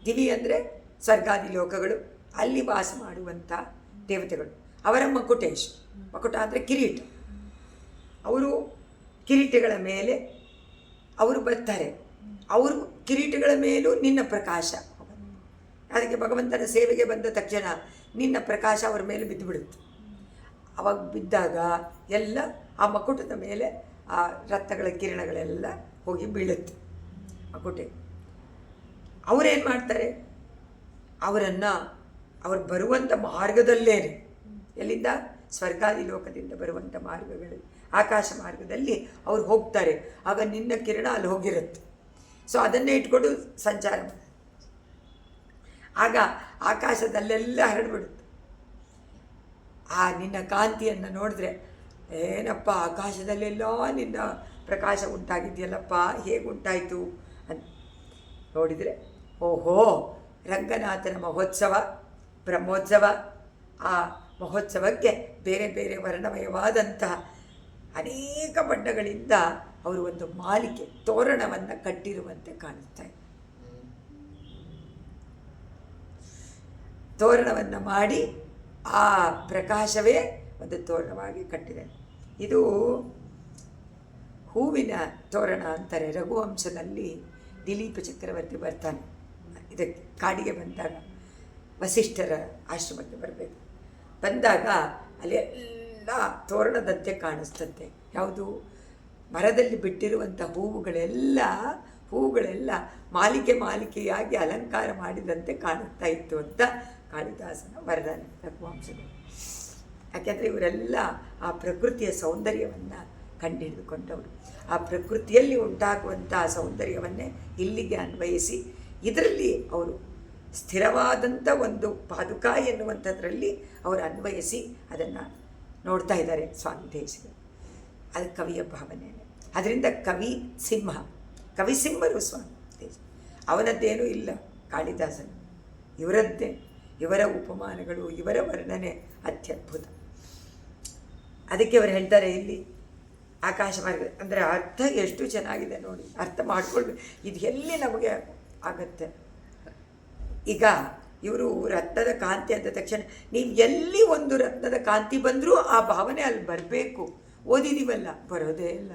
ದಿವಿ ಅಂದರೆ ಸ್ವರ್ಗಾದಿ ಲೋಕಗಳು, ಅಲ್ಲಿ ವಾಸ ಮಾಡುವಂಥ ದೇವತೆಗಳು. ಅವರ ಮಕುಟೇಶು, ಮಕುಟ ಅಂದರೆ ಕಿರೀಟ, ಅವರು ಕಿರೀಟಗಳ ಮೇಲೆ ಅವರು ಬರ್ತಾರೆ. ಅವರು ಕಿರೀಟಗಳ ಮೇಲೂ ನಿನ್ನ ಪ್ರಕಾಶ, ಅದಕ್ಕೆ ಭಗವಂತನ ಸೇವೆಗೆ ಬಂದ ತಕ್ಷಣ ನಿನ್ನ ಪ್ರಕಾಶ ಅವರ ಮೇಲೆ ಬಿದ್ದು ಬಿಡುತ್ತೆ. ಅವಾಗ ಬಿದ್ದಾಗ ಎಲ್ಲ ಆ ಮಕುಟದ ಮೇಲೆ ಆ ರತ್ನಗಳ ಕಿರಣಗಳೆಲ್ಲ ಹೋಗಿ ಬೀಳುತ್ತೆ ಮಕುಟೆ. ಅವರೇನು ಮಾಡ್ತಾರೆ, ಅವರನ್ನು ಅವರು ಬರುವಂಥ ಮಾರ್ಗದಲ್ಲೇ, ಎಲ್ಲಿಂದ, ಸ್ವರ್ಗಾದಿ ಲೋಕದಿಂದ ಬರುವಂಥ ಮಾರ್ಗಗಳು, ಆಕಾಶ ಮಾರ್ಗದಲ್ಲಿ ಅವ್ರು ಹೋಗ್ತಾರೆ. ಆಗ ನಿನ್ನ ಕಿರಣ ಅಲ್ಲಿ ಹೋಗಿರುತ್ತೆ. ಸೊ ಅದನ್ನೇ ಇಟ್ಕೊಂಡು ಸಂಚಾರ ಮಾಡಿ, ಆಗ ಆಕಾಶದಲ್ಲೆಲ್ಲ ಹರಡ್ಬಿಡುತ್ತೆ. ಆ ನಿನ್ನ ಕಾಂತಿಯನ್ನು ನೋಡಿದ್ರೆ, ಏನಪ್ಪ ಆಕಾಶದಲ್ಲೆಲ್ಲ ನಿನ್ನ ಪ್ರಕಾಶ ಉಂಟಾಗಿದೆಯಲ್ಲಪ್ಪ, ಹೇಗೆ ಉಂಟಾಯಿತು ಅಂತ ನೋಡಿದರೆ, ಓಹೋ ರಂಗನಾಥನ ಮಹೋತ್ಸವ, ಬ್ರಹ್ಮೋತ್ಸವ. ಆ ಮಹೋತ್ಸವಕ್ಕೆ ಬೇರೆ ಬೇರೆ ವರ್ಣಮಯವಾದಂತಹ ಅನೇಕ ಬಣ್ಣಗಳಿಂದ ಅವರು ಒಂದು ಮಾಲಿಕೆ, ತೋರಣವನ್ನು ಕಟ್ಟಿರುವಂತೆ ಕಾಣುತ್ತಾರೆ. ತೋರಣವನ್ನು ಮಾಡಿ ಆ ಪ್ರಕಾಶವೇ ಒಂದು ತೋರಣವಾಗಿ ಕಟ್ಟಿದೆ. ಇದು ಹೂವಿನ ತೋರಣ ಅಂತಾರೆ. ರಘುವಂಶದಲ್ಲಿ ದಿಲೀಪ ಚಕ್ರವರ್ತಿ ಬರ್ತಾನೆ, ಇದಕ್ಕೆ ಕಾಡಿಗೆ ಬಂದಾಗ ವಸಿಷ್ಠರ ಆಶ್ರಮಕ್ಕೆ ಬರಬೇಕು. ಬಂದಾಗ ಅಲ್ಲಿ ಎಲ್ಲ ತೋರಣದಂತೆ ಕಾಣಿಸ್ತಂತೆ. ಯಾವುದು, ಮರದಲ್ಲಿ ಬಿಟ್ಟಿರುವಂಥ ಹೂವುಗಳೆಲ್ಲ ಮಾಲಿಕೆಯಾಗಿ ಅಲಂಕಾರ ಮಾಡಿದಂತೆ ಕಾಣುತ್ತಾ ಇತ್ತು ಅಂತ ಕಾಳಿದಾಸನ ವರದಾನ ರಘುವಂಶದಲ್ಲಿ. ಯಾಕೆಂದರೆ ಇವರೆಲ್ಲ ಆ ಪ್ರಕೃತಿಯ ಸೌಂದರ್ಯವನ್ನು ಕಂಡುಹಿಡಿದುಕೊಂಡವರು. ಆ ಪ್ರಕೃತಿಯಲ್ಲಿ ಉಂಟಾಗುವಂಥ ಸೌಂದರ್ಯವನ್ನೇ ಇಲ್ಲಿಗೆ ಅನ್ವಯಿಸಿ ಇದರಲ್ಲಿ ಅವರು ಸ್ಥಿರವಾದಂಥ ಒಂದು ಪಾದುಕ ಎನ್ನುವಂಥದ್ರಲ್ಲಿ ಅವರು ಅನ್ವಯಿಸಿ ಅದನ್ನು ನೋಡ್ತಾ ಇದ್ದಾರೆ ಸ್ವಾಮಿ ದೇಶಗಳು. ಅದು ಕವಿಯ ಭಾವನೆ. ಅದರಿಂದ ಕವಿಸಿಂಹರು ಸ್ವಾಮಿ ದೇಶ. ಅವನದ್ದೇನೂ ಇಲ್ಲ ಕಾಳಿದಾಸನ, ಇವರದ್ದೇ. ಇವರ ಉಪಮಾನಗಳು, ಇವರ ವರ್ಣನೆ ಅತ್ಯದ್ಭುತ. ಅದಕ್ಕೆ ಅವರು ಹೇಳ್ತಾರೆ ಇಲ್ಲಿ ಆಕಾಶ ಮಾರ್ಗ ಅಂದರೆ ಅರ್ಥ ಎಷ್ಟು ಚೆನ್ನಾಗಿದೆ ನೋಡಿ, ಅರ್ಥ ಮಾಡ್ಕೊಳ್ಬೇಕು. ಇದು ಎಲ್ಲಿ ನಮಗೆ ಆಗತ್ತೆ. ಈಗ ಇವರು ರತ್ನದ ಕಾಂತಿ ಅಂದ ತಕ್ಷಣ ನೀವು ಎಲ್ಲಿ ಒಂದು ರತ್ನದ ಕಾಂತಿ ಬಂದರೂ ಆ ಭಾವನೆ ಅಲ್ಲಿ ಬರಬೇಕು. ಓದಿದ್ದೀವಲ್ಲ, ಬರೋದೇ ಇಲ್ಲ.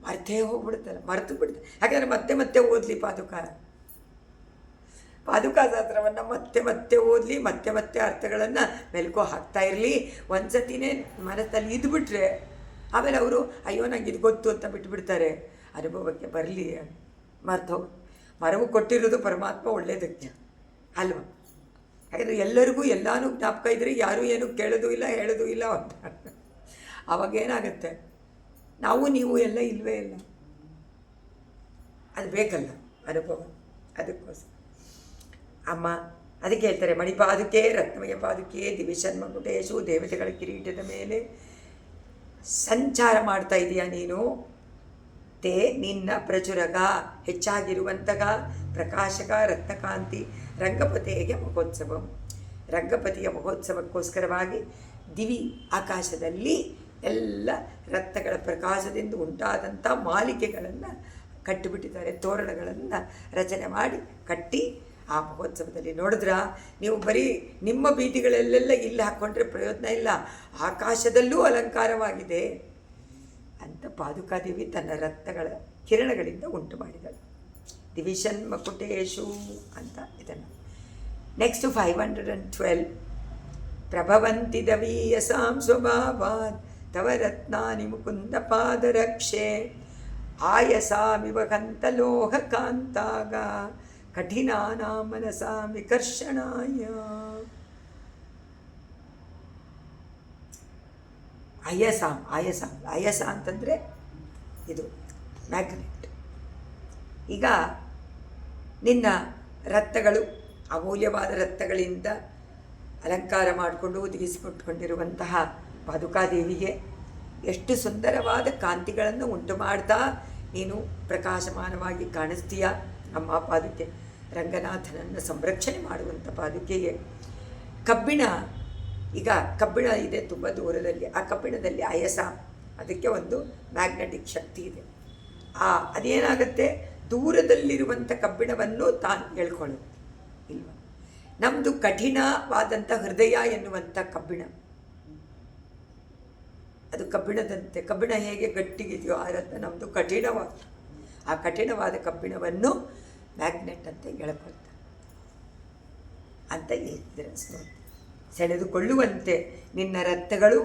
ಮರ್ತೇ ಹೋಗ್ಬಿಡ್ತಲ್ಲ, ಮರೆತು ಬಿಡ್ತಾರೆ. ಯಾಕಂದರೆ ಮತ್ತೆ ಮತ್ತೆ ಓದಲಿ ಪಾದುಕಾಶಾಸ್ತ್ರವನ್ನು ಮತ್ತೆ ಮತ್ತೆ ಓದಲಿ, ಮತ್ತೆ ಮತ್ತೆ ಅರ್ಥಗಳನ್ನು ಮೆಲ್ಕೋ ಹಾಕ್ತಾ ಇರಲಿ. ಒಂದು ಸತಿನೇ ಮನಸ್ಸಲ್ಲಿ ಇದ್ಬಿಟ್ರೆ ಆಮೇಲೆ ಅವರು ಅಯ್ಯೋ ನಂಗೆ ಇದು ಗೊತ್ತು ಅಂತ ಬಿಟ್ಟುಬಿಡ್ತಾರೆ. ಅನುಭವಕ್ಕೆ ಬರಲಿ, ಮರವು ಕೊಟ್ಟಿರೋದು ಪರಮಾತ್ಮ ಒಳ್ಳೆಯದಕ್ಕೆ ಅಲ್ವ. ಯಾಕಂದರೆ ಎಲ್ಲರಿಗೂ ಎಲ್ಲನೂ ಜ್ಞಾಪಕ ಇದ್ದರೆ ಯಾರೂ ಏನೂ ಕೇಳೋದು ಇಲ್ಲ, ಹೇಳೋದು ಇಲ್ಲ ಅಂತ. ಅವಾಗೇನಾಗುತ್ತೆ, ನಾವು ನೀವು ಎಲ್ಲ ಇಲ್ಲವೇ ಇಲ್ಲ. ಅದು ಬೇಕಲ್ಲ ಅನುಭವ. ಅದಕ್ಕೋಸ್ಕರ ಅಮ್ಮ ಅದಕ್ಕೆ ಹೇಳ್ತಾರೆ, ಮಣಿಪಾದುಕೆ ರತ್ನಮಯ ಪಾದುಕೆ ದಿವಿಷನ್ಮಕುಟೇಶು, ದೇವತೆಗಳ ಕಿರೀಟದ ಮೇಲೆ ಸಂಚಾರ ಮಾಡ್ತಾ ಇದೆಯಾ ನೀನು. ತೇ ನಿನ್ನ ಪ್ರಚುರಗ ಹೆಚ್ಚಾಗಿರುವಂತಹ ಪ್ರಕಾಶಕ ರತ್ನಕಾಂತಿ ರಂಗಪತಿಗೆ ಮಹೋತ್ಸವ. ರಂಗಪತಿಯ ಮಹೋತ್ಸವಕ್ಕೋಸ್ಕರವಾಗಿ ದಿವಿ ಆಕಾಶದಲ್ಲಿ ಎಲ್ಲ ರತ್ನಗಳ ಪ್ರಕಾಶದಿಂದ ಉಂಟಾದಂಥ ಮಾಲಿಕೆಗಳನ್ನು ಕಟ್ಟಿಬಿಟ್ಟಿದ್ದಾರೆ. ತೋರಣಗಳನ್ನು ರಚನೆ ಮಾಡಿ ಕಟ್ಟಿ ಆ ಮಹೋತ್ಸವದಲ್ಲಿ ನೋಡಿದ್ರ ನೀವು ಬರೀ ನಿಮ್ಮ ಬೀದಿಗಳಲ್ಲೆಲ್ಲ ಇಲ್ಲಿ ಹಾಕ್ಕೊಂಡ್ರೆ ಪ್ರಯೋಜನ ಇಲ್ಲ, ಆಕಾಶದಲ್ಲೂ ಅಲಂಕಾರವಾಗಿದೆ ಅಂತ ಪಾದುಕಾದೇವಿ ತನ್ನ ರತ್ನಗಳ ಕಿರಣಗಳಿಂದ ಉಂಟು ಮಾಡಿದಳು. ದಿವಿಷನ್ ಮಕುಟೇಶು ಅಂತ ಇದನ್ನು. ನೆಕ್ಸ್ಟು 512. ಪ್ರಭವಂತಿ ದವೀಯಸಾಂ ಸ್ವಭಾವಾತ್ ತವ ರತ್ನಾನಿ ಮುಕುಂದ ಪಾದರಕ್ಷೆ, ಆಯಸಾಮಿವ ಕಂತಲೋಹ ಕಾಂತಾಗ ಕಠಿಣಾನಾ ಮನಸಾ ವಿಕರ್ಷಣಾಯ. ಆಯಸ ಅಂತಂದರೆ ಇದು ಮ್ಯಾಗ್ನೆಟ್. ಈಗ ನಿನ್ನ ರತ್ನಗಳು ಅಮೂಲ್ಯವಾದ ರತ್ನಗಳಿಂದ ಅಲಂಕಾರ ಮಾಡಿಕೊಂಡು ಒದಗಿಸಿಕೊಟ್ಕೊಂಡಿರುವಂತಹ ಪಾದುಕಾದೇವಿಗೆ ಎಷ್ಟು ಸುಂದರವಾದ ಕಾಂತಿಗಳನ್ನು ಉಂಟು ಮಾಡ್ತಾ ನೀನು ಪ್ರಕಾಶಮಾನವಾಗಿ ಕಾಣಿಸ್ತೀಯ ಅಮ್ಮ ಪಾದುಕೆ. ರಂಗನಾಥನನ್ನು ಸಂರಕ್ಷಣೆ ಮಾಡುವಂಥ ಪಾದುಕೆಗೆ ಕಬ್ಬಿಣ, ಈಗ ಕಬ್ಬಿಣ ಇದೆ ತುಂಬ ದೂರದಲ್ಲಿ, ಆ ಕಬ್ಬಿಣದಲ್ಲಿ ಅಯಸ, ಅದಕ್ಕೆ ಒಂದು ಮ್ಯಾಗ್ನೆಟಿಕ್ ಶಕ್ತಿ ಇದೆ. ಅದೇನಾಗುತ್ತೆ, ದೂರದಲ್ಲಿರುವಂಥ ಕಬ್ಬಿಣವನ್ನು ತಾನು ಹೇಳ್ಕೊಳ್ಳುತ್ತೆ ಇಲ್ವ. ನಮ್ಮದು ಕಠಿಣವಾದಂಥ ಹೃದಯ ಎನ್ನುವಂಥ ಕಬ್ಬಿಣ, ಅದು ಕಬ್ಬಿಣದಂತೆ. ಕಬ್ಬಿಣ ಹೇಗೆ ಗಟ್ಟಿಗಿದೆಯೋ ಆ ರತ್ನ ನಮ್ಮದು ಕಠಿಣವಾದ, ಆ ಕಠಿಣವಾದ ಕಬ್ಬಿಣವನ್ನು ಮ್ಯಾಗ್ನೆಟ್ ಅಂತ ಹೇಳ್ಕೊಳ್ತಾರೆ ಅಂತ ಹೇಳಿದ್ರೆ ಸೆಳೆದುಕೊಳ್ಳುವಂತೆ ನಿನ್ನ ರತ್ನಗಳು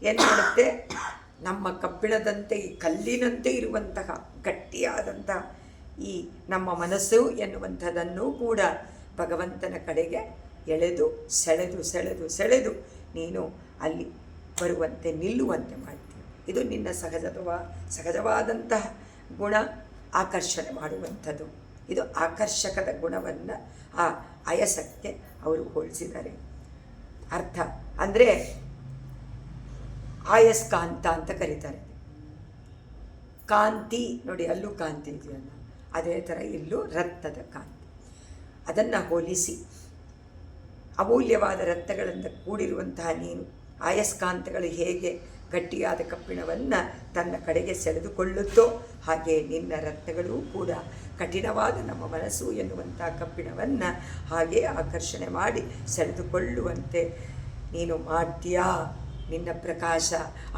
ಏನು ಮಾಡುತ್ತೆ, ನಮ್ಮ ಕಬ್ಬಿಣದಂತೆ ಈ ಕಲ್ಲಿನಂತೆ ಇರುವಂತಹ ಗಟ್ಟಿಯಾದಂತಹ ಈ ನಮ್ಮ ಮನಸ್ಸು ಎನ್ನುವಂಥದ್ದನ್ನು ಕೂಡ ಭಗವಂತನ ಕಡೆಗೆ ಎಳೆದು ಸೆಳೆದು ನೀನು ಅಲ್ಲಿ ಬರುವಂತೆ ನಿಲ್ಲುವಂತೆ ಮಾಡ್ತೀವಿ. ಇದು ನಿನ್ನ ಸಹಜವಾದಂತಹ ಗುಣ, ಆಕರ್ಷಣೆ ಮಾಡುವಂಥದ್ದು. ಇದು ಆಕರ್ಷಕದ ಗುಣವನ್ನು ಆ ಅಯಸಕ್ಕೆ ಅವರು ಹೋಲಿಸಿದ್ದಾರೆ. ಅರ್ಥ ಅಂದರೆ ಆಯಸ್ಕಾಂತ ಅಂತ ಕರೀತಾರೆ. ಕಾಂತಿ ನೋಡಿ, ಅಲ್ಲೂ ಕಾಂತಿ ಇದೆಯಲ್ಲ, ಅದೇ ಥರ ಇಲ್ಲೂ ರತ್ನದ ಕಾಂತಿ. ಅದನ್ನು ಹೋಲಿಸಿ ಅಮೂಲ್ಯವಾದ ರತ್ನಗಳಿಂದ ಕೂಡಿರುವಂತಹ ನೀನು ಆಯಸ್ಕಾಂತಗಳು ಹೇಗೆ ಗಟ್ಟಿಯಾದ ಕಬ್ಬಿಣವನ್ನು ತನ್ನ ಕಡೆಗೆ ಸೆಳೆದುಕೊಳ್ಳುತ್ತೋ ಹಾಗೆ ನಿನ್ನ ರತ್ನಗಳೂ ಕೂಡ ಕಠಿಣವಾದ ನಮ್ಮ ಮನಸ್ಸು ಎನ್ನುವಂಥ ಕಬ್ಬಿಣವನ್ನು ಹಾಗೆ ಆಕರ್ಷಣೆ ಮಾಡಿ ಸೆಳೆದುಕೊಳ್ಳುವಂತೆ ನೀನು ಮಾಡ್ತೀಯಾ. ನಿನ್ನ ಪ್ರಕಾಶ,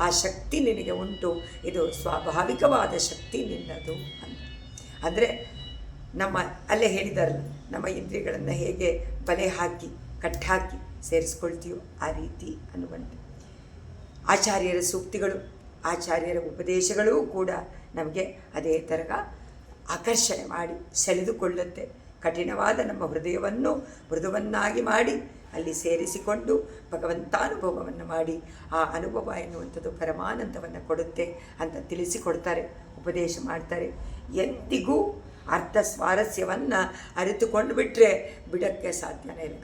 ಆ ಶಕ್ತಿ ನಿನಗೆ ಉಂಟು. ಇದು ಸ್ವಾಭಾವಿಕವಾದ ಶಕ್ತಿ ನಿನ್ನದು ಅಂತ. ಅಂದರೆ ನಮ್ಮ ಅಲ್ಲೇ ಹೇಳಿದಾರಲ್ಲ, ನಮ್ಮ ಇಂದ್ರಿಯಗಳನ್ನು ಹೇಗೆ ಬಲೆ ಹಾಕಿ ಕಟ್ಟಾಕಿ ಸೇರಿಸ್ಕೊಳ್ತೀಯೋ ಆ ರೀತಿ ಅನ್ನುವಂತೆ ಆಚಾರ್ಯರ ಸೂಕ್ತಿಗಳು, ಆಚಾರ್ಯರ ಉಪದೇಶಗಳೂ ಕೂಡ ನಮಗೆ ಅದೇ ತರಹ ಆಕರ್ಷಣೆ ಮಾಡಿ ಸೆಳೆದುಕೊಳ್ಳುತ್ತೆ. ಕಠಿಣವಾದ ನಮ್ಮ ಹೃದಯವನ್ನು ಮೃದುವನ್ನಾಗಿ ಮಾಡಿ ಅಲ್ಲಿ ಸೇರಿಸಿಕೊಂಡು ಭಗವಂತಾನುಭವವನ್ನು ಮಾಡಿ ಆ ಅನುಭವ ಎನ್ನುವಂಥದ್ದು ಪರಮಾನಂದವನ್ನು ಕೊಡುತ್ತೆ ಅಂತ ತಿಳಿಸಿಕೊಡ್ತಾರೆ, ಉಪದೇಶ ಮಾಡ್ತಾರೆ. ಎಂದಿಗೂ ಅರ್ಥ ಸ್ವಾರಸ್ಯವನ್ನು ಅರಿತುಕೊಂಡು ಬಿಟ್ಟರೆ ಬಿಡೋಕ್ಕೆ ಸಾಧ್ಯನೇ ಇಲ್ಲ.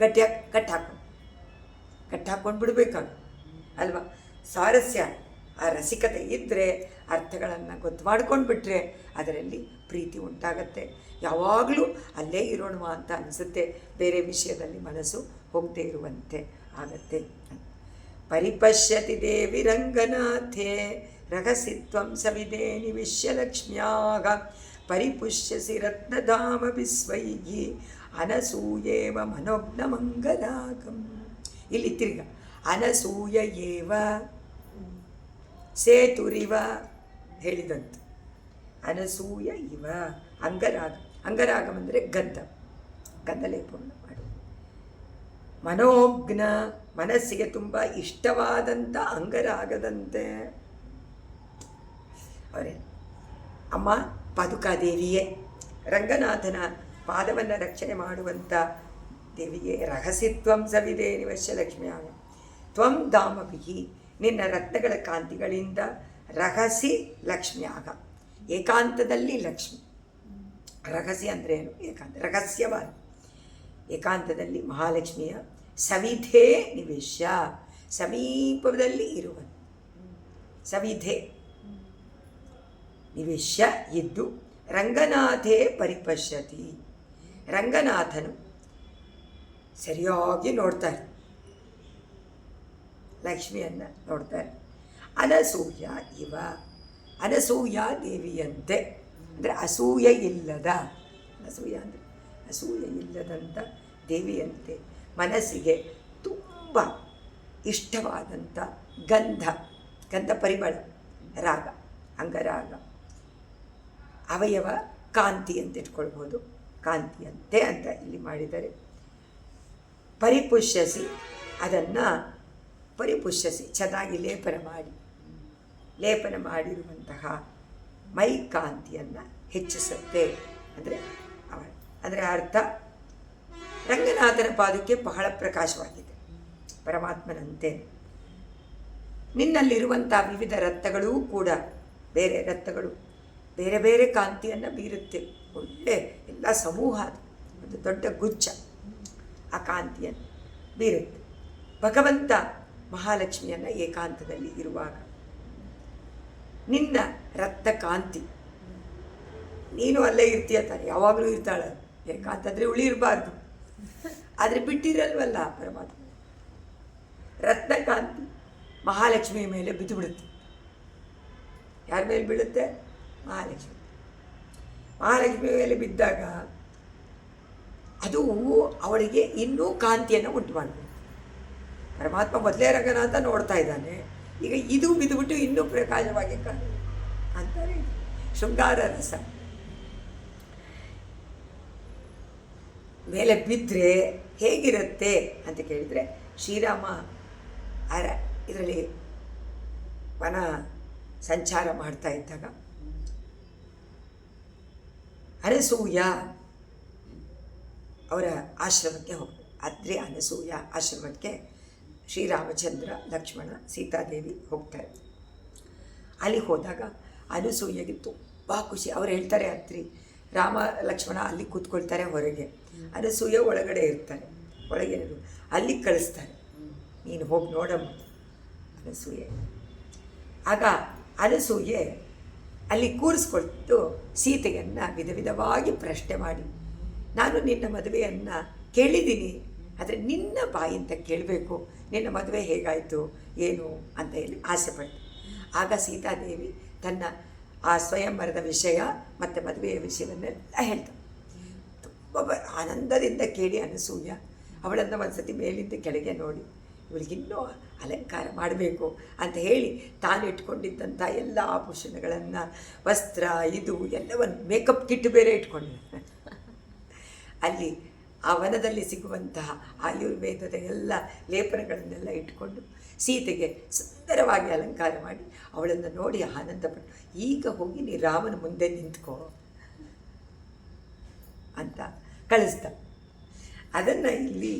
ಕಟ್ಟಾಕೊಂಡು ಬಿಡಬೇಕಾಗ ಅಲ್ವಾ. ಸ್ವಾರಸ್ಯ, ಆ ರಸಿಕತೆ ಇದ್ದರೆ ಅರ್ಥಗಳನ್ನು ಗೊತ್ತು ಮಾಡ್ಕೊಂಡು ಬಿಟ್ಟರೆ ಅದರಲ್ಲಿ ಪ್ರೀತಿ ಉಂಟಾಗತ್ತೆ. ಯಾವಾಗಲೂ ಅಲ್ಲೇ ಇರೋಣ ಅಂತ ಅನಿಸುತ್ತೆ, ಬೇರೆ ವಿಷಯದಲ್ಲಿ ಮನಸ್ಸು ಹೋಗದೇ ಇರುವಂತೆ ಆಗತ್ತೆ. ಪರಿಪಶ್ಯತಿ ದೇವಿ ರಂಗನಾಥೇ ರಹಸಿತ್ವಂ ಸವಿದೇ ನಿವಿಶ್ಯಲಕ್ಷ್ಮ್ಯಾಗ ಪರಿಪುಷ್ಯಸಿ ರತ್ನಧಾಮ ವಿಸ್ವೈಗಿ ಅನಸೂಯೇವ ಮನೋಜ್ಞ ಮಂಗಲಾಕಂ. ಇಲ್ಲಿ ತಿರ್ಗ ಅನಸೂಯ ಏವ ಸೇತುರಿವ ಹೇಳಿದಂತೆ ಅನಸೂಯ ಇವ. ಅಂಗರಾಗ, ಅಂಗರಾಗಂ ಅಂದರೆ ಗಂಧ ಲೇಪವನ್ನು ಮಾಡಿ. ಮನೋಜ್ಞ, ಮನಸ್ಸಿಗೆ ತುಂಬ ಇಷ್ಟವಾದಂಥ ಅಂಗರಾಗದಂತೆ. ಅವರೇ ಅಮ್ಮ ಪಾದುಕಾದೇವಿಯೇ, ರಂಗನಾಥನ ಪಾದವನ್ನು ರಕ್ಷಣೆ ಮಾಡುವಂಥ ದೇವಿಯೇ, ರಹಸಿತ್ವಂ ಸವಿದೆ ನಿವಶ್ಯ ಲಕ್ಷ್ಮಿಯಾಗ ತ್ವಂ ಧಾಮಭಿಹಿ, ನಿನ್ನ ರತ್ನಗಳ ಕಾಂತಿಗಳಿಂದ ರಹಸಿ ಲಕ್ಷ್ಮಿಯಾಗ, ಏಕಾಂತದಲ್ಲಿ ಲಕ್ಷ್ಮಿ. ರಹಸಿ ಅಂದರೆ ಏನು? ಏಕಾಂತ, ರಹಸ್ಯವಾಗಿ ಏಕಾಂತದಲ್ಲಿ ಮಹಾಲಕ್ಷ್ಮಿಯ ಸವಿಧೆ ನಿವೇಶ್ಯ, ಸಮೀಪದಲ್ಲಿ ಇರುವ ಸವಿಧೆ ನಿವೇಶ್ಯ ಇದ್ದು, ರಂಗನಾಥೇ ಪರಿಪಶ್ಯತಿ, ರಂಗನಾಥನು ಸರಿಯಾಗಿ ನೋಡ್ತಾರೆ, ಲಕ್ಷ್ಮಿಯನ್ನು ನೋಡ್ತಾರೆ. ಅನಸೂಯ ಇವ, ಅನಸೂಯ ದೇವಿಯಂತೆ ಅಂದರೆ ಅಸೂಯೆ ಇಲ್ಲದ, ಅಸೂಯ ಅಂದರೆ ಅಸೂಯೆ ಇಲ್ಲದಂಥ ದೇವಿಯಂತೆ ಮನಸ್ಸಿಗೆ ತುಂಬ ಇಷ್ಟವಾದಂಥ ಗಂಧ ಪರಿಮಳ, ರಾಗ, ಅಂಗರಾಗ, ಅವಯವ ಕಾಂತಿ ಅಂತ ಇಟ್ಕೊಳ್ಬೋದು, ಕಾಂತಿಯಂತೆ ಅಂತ ಇಲ್ಲಿ ಮಾಡಿದರೆ. ಪರಿಪುಷ್ಯಸಿ, ಅದನ್ನು ಪರಿಪುಷ್ಯಸಿ ಚೆನ್ನಾಗಿ ಲೇಪನ ಮಾಡಿರುವಂತಹ ಮೈ ಕಾಂತಿಯನ್ನು ಹೆಚ್ಚಿಸುತ್ತೆ. ಅಂದರೆ ಅರ್ಥ, ರಂಗನಾಥನ ಪಾದಕ್ಕೆ ಬಹಳ ಪ್ರಕಾಶವಾಗಿದೆ, ಪರಮಾತ್ಮನಂತೆ. ನಿನ್ನಲ್ಲಿರುವಂಥ ವಿವಿಧ ರತ್ನಗಳೂ ಕೂಡ, ಬೇರೆ ರತ್ನಗಳು ಬೇರೆ ಬೇರೆ ಕಾಂತಿಯನ್ನು ಬೀರುತ್ತೆ. ಒಳ್ಳೆ ಎಲ್ಲ ಸಮೂಹ, ಅದು ಒಂದು ದೊಡ್ಡ ಗುಚ್ಛ ಆ ಕಾಂತಿಯನ್ನು ಬೀರುತ್ತೆ. ಭಗವಂತ ಮಹಾಲಕ್ಷ್ಮಿಯನ್ನು ಏಕಾಂತದಲ್ಲಿ ಇರುವಾಗ ನಿನ್ನ ರತ್ನ ಕಾಂತಿ, ನೀನು ಅಲ್ಲೇ ಇರ್ತೀಯ ತಾನೆ, ಯಾವಾಗಲೂ ಇರ್ತಾಳೆ. ಏಕಾಂತ ಅಂದರೆ ಉಳಿಯಿರಬಾರ್ದು, ಆದರೆ ಬಿಟ್ಟಿರಲ್ವಲ್ಲ ಪರಮಾತ್ಮ. ರತ್ನಕಾಂತಿ ಮಹಾಲಕ್ಷ್ಮಿಯ ಮೇಲೆ ಬಿದ್ದು ಬಿಡುತ್ತೆ. ಯಾರ ಮೇಲೆ ಬೀಳುತ್ತೆ? ಮಹಾಲಕ್ಷ್ಮಿ ಮೇಲೆ ಬಿದ್ದಾಗ ಅದು ಅವಳಿಗೆ ಇನ್ನೂ ಕಾಂತಿಯನ್ನು ಉಂಟು ಮಾಡ್ಬೋದು. ಪರಮಾತ್ಮ ಮೊದಲೇ ರಂಗನಾಥ ನೋಡ್ತಾ ಇದ್ದಾನೆ, ಈಗ ಇದು ಬಿದ್ದುಬಿಟ್ಟು ಇನ್ನೂ ಪ್ರಕಾಶವಾಗಿ ಅಂತಾರೆ. ಶೃಂಗಾರ ರಸ ಮೇಲೆ ಬಿದ್ದರೆ ಹೇಗಿರುತ್ತೆ ಅಂತ ಕೇಳಿದರೆ, ಶ್ರೀರಾಮ ಇದರಲ್ಲಿ ವನ ಸಂಚಾರ ಮಾಡ್ತಾ ಇದ್ದಾಗ ಅನಸೂಯ ಅವರ ಆಶ್ರಮಕ್ಕೆ ಅದ್ರಿ ಅನಸೂಯ ಆಶ್ರಮಕ್ಕೆ ಶ್ರೀರಾಮಚಂದ್ರ, ಲಕ್ಷ್ಮಣ, ಸೀತಾದೇವಿ ಹೋಗ್ತಾರೆ. ಅಲ್ಲಿ ಹೋದಾಗ ಅನಸೂಯಗೆ ತುಂಬ ಖುಷಿ. ಅವ್ರು ಹೇಳ್ತಾರೆ, ಅತ್ರಿ ರಾಮ ಲಕ್ಷ್ಮಣ ಅಲ್ಲಿ ಕೂತ್ಕೊಳ್ತಾರೆ ಹೊರಗೆ, ಅನಸೂಯ ಒಳಗಡೆ ಇರ್ತಾರೆ. ಒಳಗೆ ಅಲ್ಲಿ ಕಳಿಸ್ತಾರೆ, ನೀನು ಹೋಗಿ ನೋಡಮ್ಮ ಅನಸೂಯೆ. ಆಗ ಅನಸೂಯೆ ಅಲ್ಲಿ ಕೂರಿಸ್ಕೊಳ್ತು ಸೀತೆಯನ್ನು ವಿಧವಾಗಿ ಪ್ರಶ್ನೆ ಮಾಡಿ, ನಾನು ನಿನ್ನ ಮದುವೆಯನ್ನು ಕೇಳಿದ್ದೀನಿ, ಆದರೆ ನಿನ್ನ ಬಾಯಿಂದ ಕೇಳಬೇಕು, ನಿನ್ನ ಮದುವೆ ಹೇಗಾಯಿತು ಏನು ಅಂತ ಹೇಳಿ ಆಸೆಪಟ್ಟು. ಆಗ ಸೀತಾದೇವಿ ತನ್ನ ಆ ಸ್ವಯಂವರದ ವಿಷಯ ಮತ್ತು ಮದುವೆಯ ವಿಷಯವನ್ನೆಲ್ಲ ಹೇಳ್ತಾಳೆ. ತುಂಬ ಆನಂದದಿಂದ ಕೇಳಿ ಅನಸೂಯ ಅವಳನ್ನು ಒಂದು ಸತಿ ಮೇಲಿಂದ ಕೆಳಗೆ ನೋಡಿ, ಇವಳಿಗಿನ್ನೂ ಅಲಂಕಾರ ಮಾಡಬೇಕು ಅಂತ ಹೇಳಿ ತಾನು ಇಟ್ಕೊಂಡಿದ್ದಂಥ ಎಲ್ಲ ಆಭೂಷಣಗಳನ್ನು, ವಸ್ತ್ರ, ಇದು ಎಲ್ಲವನ್ನು, ಮೇಕಪ್ ಕಿಟ್ ಬೇರೆ ಇಟ್ಕೊಂಡಿದ್ದೆ. ಅಲ್ಲಿ ಆ ವನದಲ್ಲಿ ಸಿಗುವಂತಹ ಆಯುರ್ವೇದದ ಎಲ್ಲ ಲೇಪನಗಳನ್ನೆಲ್ಲ ಇಟ್ಕೊಂಡು ಸೀತೆಗೆ ಸುಂದರವಾಗಿ ಅಲಂಕಾರ ಮಾಡಿ ಅವಳನ್ನು ನೋಡಿ ಆನಂದಪಟ್ಟು, ಈಗ ಹೋಗಿ ನೀ ರಾಮನ ಮುಂದೆ ನಿಂತ್ಕೋ ಅಂತ ಕಳಿಸ್ದ. ಅದನ್ನು ಇಲ್ಲಿ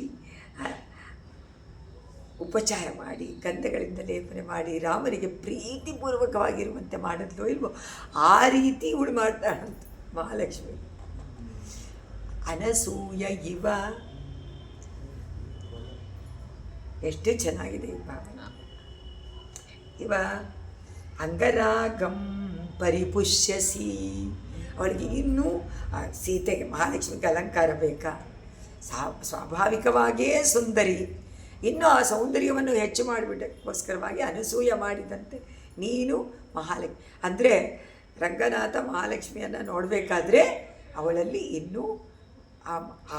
ಉಪಚಾರ ಮಾಡಿ ಗಂಧಗಳಿಂದ ಲೇಪನೆ ಮಾಡಿ ರಾಮನಿಗೆ ಪ್ರೀತಿಪೂರ್ವಕವಾಗಿರುವಂತೆ ಮಾಡಿದ್ಲೋ ಇಲ್ವೋ ಆ ರೀತಿ ಇವಳು ಮಾಡ್ತಾಳಂತ ಮಹಾಲಕ್ಷ್ಮಿ. ಅನಸೂಯ ಇವ, ಎಷ್ಟು ಚೆನ್ನಾಗಿದೆ ಈ ಭಾವನೆ. ಇವ ಅಂಗರಾಗಂ ಪರಿಪುಷ್ಯಸಿ, ಅವಳಿಗೆ ಇನ್ನೂ ಸೀತೆಗೆ ಮಹಾಲಕ್ಷ್ಮಿಗೆ ಅಲಂಕಾರ ಬೇಕಾ? ಸ್ವಾಭಾವಿಕವಾಗಿಯೇ ಸುಂದರಿ, ಇನ್ನೂ ಆ ಸೌಂದರ್ಯವನ್ನು ಹೆಚ್ಚು ಮಾಡಿಬಿಟ್ಟಕ್ಕೋಸ್ಕರವಾಗಿ ಅನಸೂಯ ಮಾಡಿದಂತೆ ನೀನು ಮಹಾಲಕ್ಷ್ಮಿ ಅಂದರೆ ರಂಗನಾಥ ಮಹಾಲಕ್ಷ್ಮಿಯನ್ನು ನೋಡಬೇಕಾದ್ರೆ ಅವಳಲ್ಲಿ ಇನ್ನೂ ಆ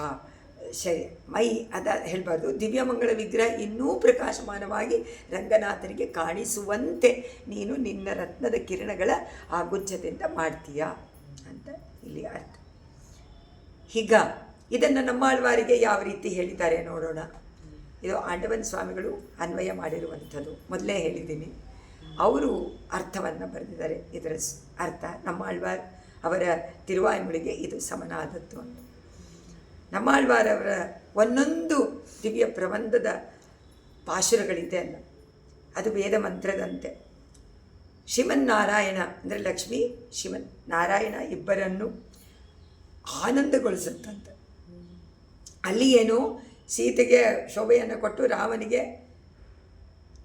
ಶರೀರ ಮೈ ಅದ ಹೇಳಬಾರ್ದು. ದಿವ್ಯಮಂಗಳ ವಿಗ್ರಹ ಇನ್ನೂ ಪ್ರಕಾಶಮಾನವಾಗಿ ರಂಗನಾಥನಿಗೆ ಕಾಣಿಸುವಂತೆ ನೀನು ನಿನ್ನ ರತ್ನದ ಕಿರಣಗಳ ಆ ಗುಜ್ಜದಿಂದ ಮಾಡ್ತೀಯಾ ಅಂತ ಇಲ್ಲಿ ಅರ್ಥ. ಹೀಗ ಇದನ್ನು ನಮ್ಮಾಳ್ವಾರಿಗೆ ಯಾವ ರೀತಿ ಹೇಳಿದ್ದಾರೆ ನೋಡೋಣ. ಇದು ಆಂಡವನ್ ಸ್ವಾಮಿಗಳು ಅನ್ವಯ ಮಾಡಿರುವಂಥದ್ದು, ಮೊದಲೇ ಹೇಳಿದ್ದೀನಿ. ಅವರು ಅರ್ಥವನ್ನು ಬರೆದಿದ್ದಾರೆ. ಇದರ ಅರ್ಥ ನಮ್ಮಾಳ್ವಾರ್ ಅವರ ತಿರುವಾಯ್ಮೊಳಿಗೆ ಇದು ಸಮನಾದದ್ದು ಅಂತ. ನಮ್ಮಾಳ್ವಾರವರ ಒಂದೊಂದು ದಿವ್ಯ ಪ್ರಬಂಧದ ಪಾಶುರಗಳಿದೆ ಅಲ್ಲ, ಅದು ವೇದ ಮಂತ್ರದಂತೆ. ಶ್ರೀಮನ್ನಾರಾಯಣ ಅಂದರೆ ಲಕ್ಷ್ಮೀ ಶ್ರೀಮನ್ ನಾರಾಯಣ ಇಬ್ಬರನ್ನು ಆನಂದಗೊಳಿಸುತ್ತಂತೆ. ಅಲ್ಲಿ ಏನು ಸೀತೆಗೆ ಶೋಭೆಯನ್ನು ಕೊಟ್ಟು ರಾಮನಿಗೆ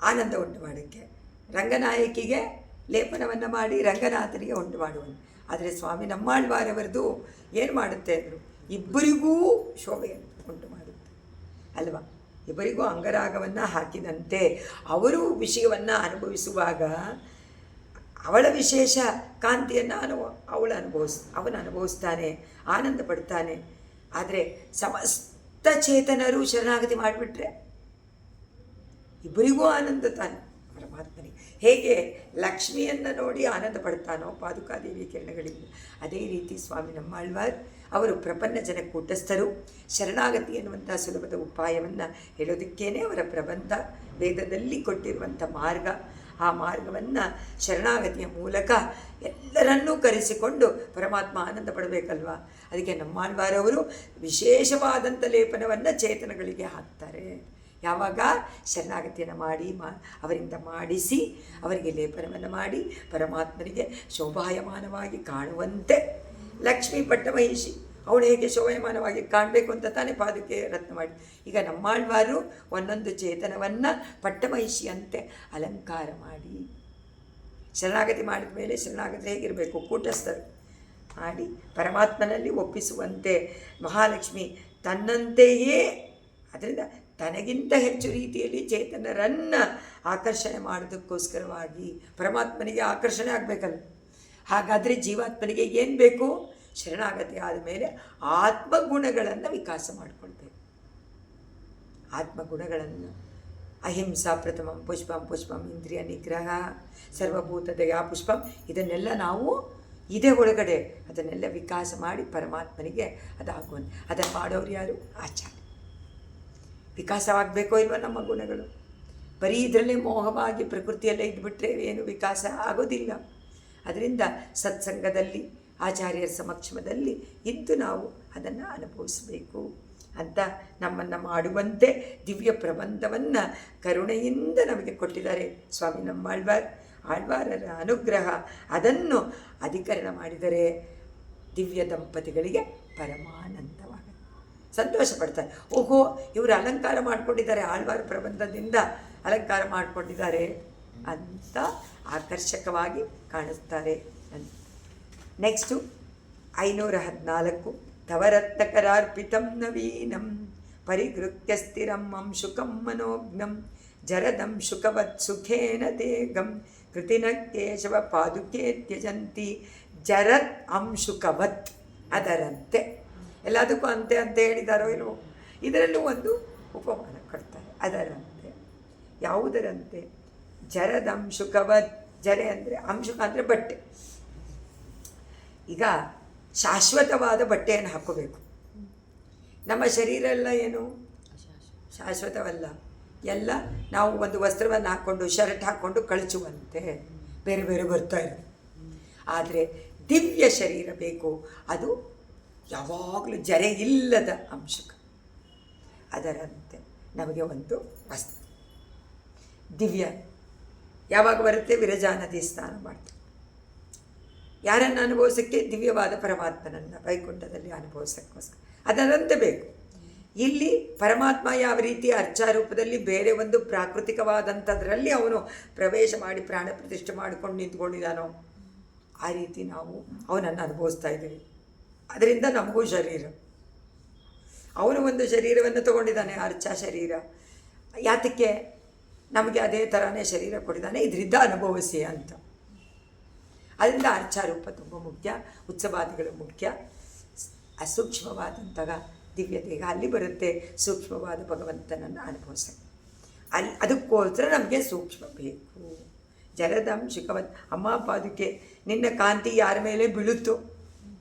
ಆನಂದ ಉಂಟು ಮಾಡೋಕ್ಕೆ, ರಂಗನಾಯಕಿಗೆ ಲೇಪನವನ್ನು ಮಾಡಿ ರಂಗನಾಥನಿಗೆ ಉಂಟು ಮಾಡುವನು. ಆದರೆ ಸ್ವಾಮಿ ನಮ್ಮಾಳ್ವಾರವರದು ಏನು ಮಾಡುತ್ತೆ ಅಂದರು, ಇಬ್ಬರಿಗೂ ಶೋಭೆಯನ್ನು ಉಂಟು ಮಾಡುತ್ತೆ ಅಲ್ವಾ. ಇಬ್ಬರಿಗೂ ಅಂಗರಾಗವನ್ನು ಹಾಕಿದಂತೆ ಅವರು ವಿಷಯವನ್ನು ಅನುಭವಿಸುವಾಗ ಅವಳ ವಿಶೇಷ ಕಾಂತಿಯನ್ನು ಅವನು ಅನುಭವಿಸ್ತಾನೆ, ಆನಂದ ಪಡ್ತಾನೆ. ಆದರೆ ಸಮಸ್ತ ಚೇತನರು ಶರಣಾಗತಿ ಮಾಡಿಬಿಟ್ರೆ ಇಬ್ಬರಿಗೂ ಆನಂದ ತಾನೆ ಪರಮಾತ್ಮನಿಗೆ. ಹೇಗೆ ಲಕ್ಷ್ಮಿಯನ್ನು ನೋಡಿ ಆನಂದ ಪಡ್ತಾನೋ ಪಾದುಕಾದೇವಿ ಕಿರಣಗಳಿಂದ, ಅದೇ ರೀತಿ ಸ್ವಾಮಿ ನಮ್ಮಾಳ್ವಾರ್ ಅವರು ಪ್ರಪನ್ನ ಜನ ಕೂಟಸ್ಥರು. ಶರಣಾಗತಿ ಎನ್ನುವಂಥ ಸುಲಭದ ಉಪಾಯವನ್ನು ಹೇಳೋದಕ್ಕೇನೆ ಅವರ ಪ್ರಬಂಧ ವೇದದಲ್ಲಿ ಕೊಟ್ಟಿರುವಂಥ ಮಾರ್ಗ. ಆ ಮಾರ್ಗವನ್ನು ಶರಣಾಗತಿಯ ಮೂಲಕ ಎಲ್ಲರನ್ನೂ ಕರೆಸಿಕೊಂಡು ಪರಮಾತ್ಮ ಆನಂದ ಪಡಬೇಕಲ್ವ. ಅದಕ್ಕೆ ನಮ್ಮಾಳ್ವಾರವರು ವಿಶೇಷವಾದಂಥ ಲೇಪನವನ್ನು ಚೇತನಗಳಿಗೆ ಹಾಕ್ತಾರೆ. ಯಾವಾಗ ಶರಣಾಗತಿಯನ್ನು ಮಾಡಿ ಅವರಿಂದ ಮಾಡಿಸಿ ಅವರಿಗೆ ಲೇಪನವನ್ನು ಮಾಡಿ ಪರಮಾತ್ಮನಿಗೆ ಶೋಭಾಯಮಾನವಾಗಿ ಕಾಣುವಂತೆ. ಲಕ್ಷ್ಮೀ ಪಟ್ಟಮಹಿಷಿ ಅವಳು ಹೇಗೆ ಶೋಭಾಯಮಾನವಾಗಿ ಕಾಣಬೇಕು ಅಂತ ತಾನೇ ಪಾದುಕೆ ರತ್ನ ಮಾಡಿ. ಈಗ ನಮ್ಮಾಳ್ವಾರು ಒಂದೊಂದು ಚೇತನವನ್ನು ಪಟ್ಟಮಹಿಷಿಯಂತೆ ಅಲಂಕಾರ ಮಾಡಿ ಶರಣಾಗತಿ ಮಾಡಿದ ಮೇಲೆ ಶರಣಾಗತಿ ಹೇಗಿರಬೇಕು ಕೂಟಸ್ಥರು ಮಾಡಿ ಪರಮಾತ್ಮನಲ್ಲಿ ಒಪ್ಪಿಸುವಂತೆ ಮಹಾಲಕ್ಷ್ಮಿ ತನ್ನಂತೆಯೇ, ಅದರಿಂದ ತನಗಿಂತ ಹೆಚ್ಚು ರೀತಿಯಲ್ಲಿ ಚೇತನರನ್ನು ಆಕರ್ಷಣೆ ಮಾಡೋದಕ್ಕೋಸ್ಕರವಾಗಿ ಪರಮಾತ್ಮನಿಗೆ ಆಕರ್ಷಣೆ ಆಗಬೇಕಲ್ಲ. ಹಾಗಾದರೆ ಜೀವಾತ್ಮನಿಗೆ ಏನು ಬೇಕು? ಶರಣಾಗತಿ ಆದಮೇಲೆ ಆತ್ಮಗುಣಗಳನ್ನು ವಿಕಾಸ ಮಾಡಿಕೊಳ್ಬೇಕು. ಆತ್ಮಗುಣಗಳನ್ನು ಅಹಿಂಸಾ ಪ್ರಥಮಂ ಪುಷ್ಪಂ ಇಂದ್ರಿಯ ನಿಗ್ರಹ ಸರ್ವಭೂತ ದಯಾ ಪುಷ್ಪಂ, ಇದನ್ನೆಲ್ಲ ನಾವು ಇದೇ ಒಳಗಡೆ ಅದನ್ನೆಲ್ಲ ವಿಕಾಸ ಮಾಡಿ ಪರಮಾತ್ಮನಿಗೆ ಅದಾಗುವಂತೆ. ಅದನ್ನು ಮಾಡೋರು ಯಾರು? ಆಚಾರ್ಯ. ವಿಕಾಸವಾಗಬೇಕೋ ಇಲ್ವೋ ನಮ್ಮ ಗುಣಗಳು? ಬರೀ ಇದರಲ್ಲೇ ಮೋಹವಾಗಿ ಪ್ರಕೃತಿಯಲ್ಲೇ ಇದ್ಬಿಟ್ರೆ ಏನು ವಿಕಾಸ ಆಗೋದಿಲ್ಲ. ಅದರಿಂದ ಸತ್ಸಂಗದಲ್ಲಿ ಆಚಾರ್ಯರ ಸಮಕ್ಷಮದಲ್ಲಿ ಇದ್ದು ನಾವು ಅದನ್ನು ಅನುಭವಿಸಬೇಕು ಅಂತ ನಮ್ಮನ್ನು ಮಾಡುವಂತೆ ದಿವ್ಯ ಪ್ರಬಂಧವನ್ನು ಕರುಣೆಯಿಂದ ನಮಗೆ ಕೊಟ್ಟಿದ್ದಾರೆ ಸ್ವಾಮಿ ನಮ್ಮಾಳ್ವಾರ್. ಆಳ್ವಾರರ ಅನುಗ್ರಹ ಅದನ್ನು ಅಧಿಕರಣ ಮಾಡಿದರೆ ದಿವ್ಯ ದಂಪತಿಗಳಿಗೆ ಪರಮಾನಂದವಾಗುತ್ತೆ, ಸಂತೋಷ ಪಡ್ತಾರೆ. ಓಹೋ, ಇವರು ಅಲಂಕಾರ ಮಾಡಿಕೊಂಡಿದ್ದಾರೆ, ಆಳ್ವಾರ ಪ್ರಬಂಧದಿಂದ ಅಲಂಕಾರ ಮಾಡಿಕೊಂಡಿದ್ದಾರೆ ಅಂತ ಆಕರ್ಷಕವಾಗಿ ಕಾಣಿಸ್ತಾರೆ ಅಂತ. ನೆಕ್ಸ್ಟು 514 ತವರತ್ನಕರಾರ್ಪಿತಂ ನವೀನಂ ಪರಿಗೃತ್ಯ ಸ್ಥಿರಂ ಅಂಶುಕಂ ಮನೋಜ್ಞಂ ಜರದಂ ಶುಕವತ್ ಸುಖೇನ ತೇಗಂ ಕೃತಿನ ಕೇಶವ ಪಾದುಕೆ ತ್ಯಜಂತಿ ಜರತ್ ಅಂಶುಕವತ್, ಅದರಂತೆ. ಎಲ್ಲದಕ್ಕೂ ಅಂತೆ ಅಂತ ಹೇಳಿದಾರೋ ಇಲ್ವೋ? ಇದರಲ್ಲೂ ಒಂದು ಉಪಮಾನ ಕೊಡ್ತಾರೆ. ಅದರಂತೆ, ಯಾವುದರಂತೆ? ಜರದಂಶುಕವತ್. ಜರೆ ಅಂದರೆ ಅಂಶುಕ ಅಂದರೆ ಬಟ್ಟೆ. ಈಗ ಶಾಶ್ವತವಾದ ಬಟ್ಟೆಯನ್ನು ಹಾಕ್ಕೋಬೇಕು. ನಮ್ಮ ಶರೀರ ಎಲ್ಲ ಏನು ಶಾಶ್ವತವಲ್ಲ. ಎಲ್ಲ ನಾವು ಒಂದು ವಸ್ತ್ರವನ್ನು ಹಾಕ್ಕೊಂಡು ಶರ್ಟ್ ಹಾಕ್ಕೊಂಡು ಕಳಚುವಂತೆ ಬೇರೆ ಬೇರೆ ಬರ್ತಾ ಇರೋದು. ಆದರೆ ದಿವ್ಯ ಶರೀರ ಬೇಕು, ಅದು ಯಾವಾಗಲೂ ಜರೆ ಇಲ್ಲದ ಅಂಶಕ. ಅದರಂತೆ ನಮಗೆ ಒಂದು ವಸ್ತು ದಿವ್ಯ ಯಾವಾಗ ಬರುತ್ತೆ? ವಿರಜಾನದಿ ಸ್ನಾನ ಮಾಡ್ತೀವಿ. ಯಾರನ್ನು ಅನುಭವಿಸೋಕ್ಕೆ? ದಿವ್ಯವಾದ ಪರಮಾತ್ಮನನ್ನು ವೈಕುಂಠದಲ್ಲಿ ಅನುಭವಿಸೋಕ್ಕೋಸ್ಕರ ಅದರಂತೆ ಬೇಕು. ಇಲ್ಲಿ ಪರಮಾತ್ಮ ಯಾವ ರೀತಿ ಅರ್ಚಾರೂಪದಲ್ಲಿ ಬೇರೆ ಒಂದು ಪ್ರಾಕೃತಿಕವಾದಂಥದ್ರಲ್ಲಿ ಅವನು ಪ್ರವೇಶ ಮಾಡಿ ಪ್ರಾಣ ಪ್ರತಿಷ್ಠೆ ಮಾಡಿಕೊಂಡು ನಿಂತ್ಕೊಂಡಿದ್ದಾನೋ ಆ ರೀತಿ ನಾವು ಅವನನ್ನು ಅನುಭವಿಸ್ತಾ ಇದ್ದೀವಿ. ಅದರಿಂದ ನಮಗೂ ಶರೀರ, ಅವನು ಒಂದು ಶರೀರವನ್ನು ತಗೊಂಡಿದ್ದಾನೆ, ಅರ್ಚಾ ಶರೀರ. ಯಾತಕ್ಕೆ? ನಮಗೆ ಅದೇ ಥರನೇ ಶರೀರ ಕೊಟ್ಟಿದ್ದಾನೆ, ಇದರಿಂದ ಅನುಭವಿಸಿ ಅಂತ. ಅದರಿಂದ ಅರ್ಚಾರೂಪ ತುಂಬ ಮುಖ್ಯ, ಉತ್ಸವಾದಿಗಳು ಮುಖ್ಯ. ಅಸೂಕ್ಷ್ಮವಾದಂತಹ ದಿವ್ಯ ದೇಹ ಅಲ್ಲಿ ಬರುತ್ತೆ ಸೂಕ್ಷ್ಮವಾದ ಭಗವಂತನನ್ನು ಅನುಭವಿಸೋಕ್ಕೆ. ಅದಕ್ಕೋಸ್ಕರ ನಮಗೆ ಸೂಕ್ಷ್ಮ ಬೇಕು. ಜಲದಂಶಿಕವನ್ ಅಮ್ಮ ಪಾದುಕೆ ನಿನ್ನ ಕಾಂತಿ ಯಾರ ಮೇಲೆ ಬೀಳುತ್ತೋ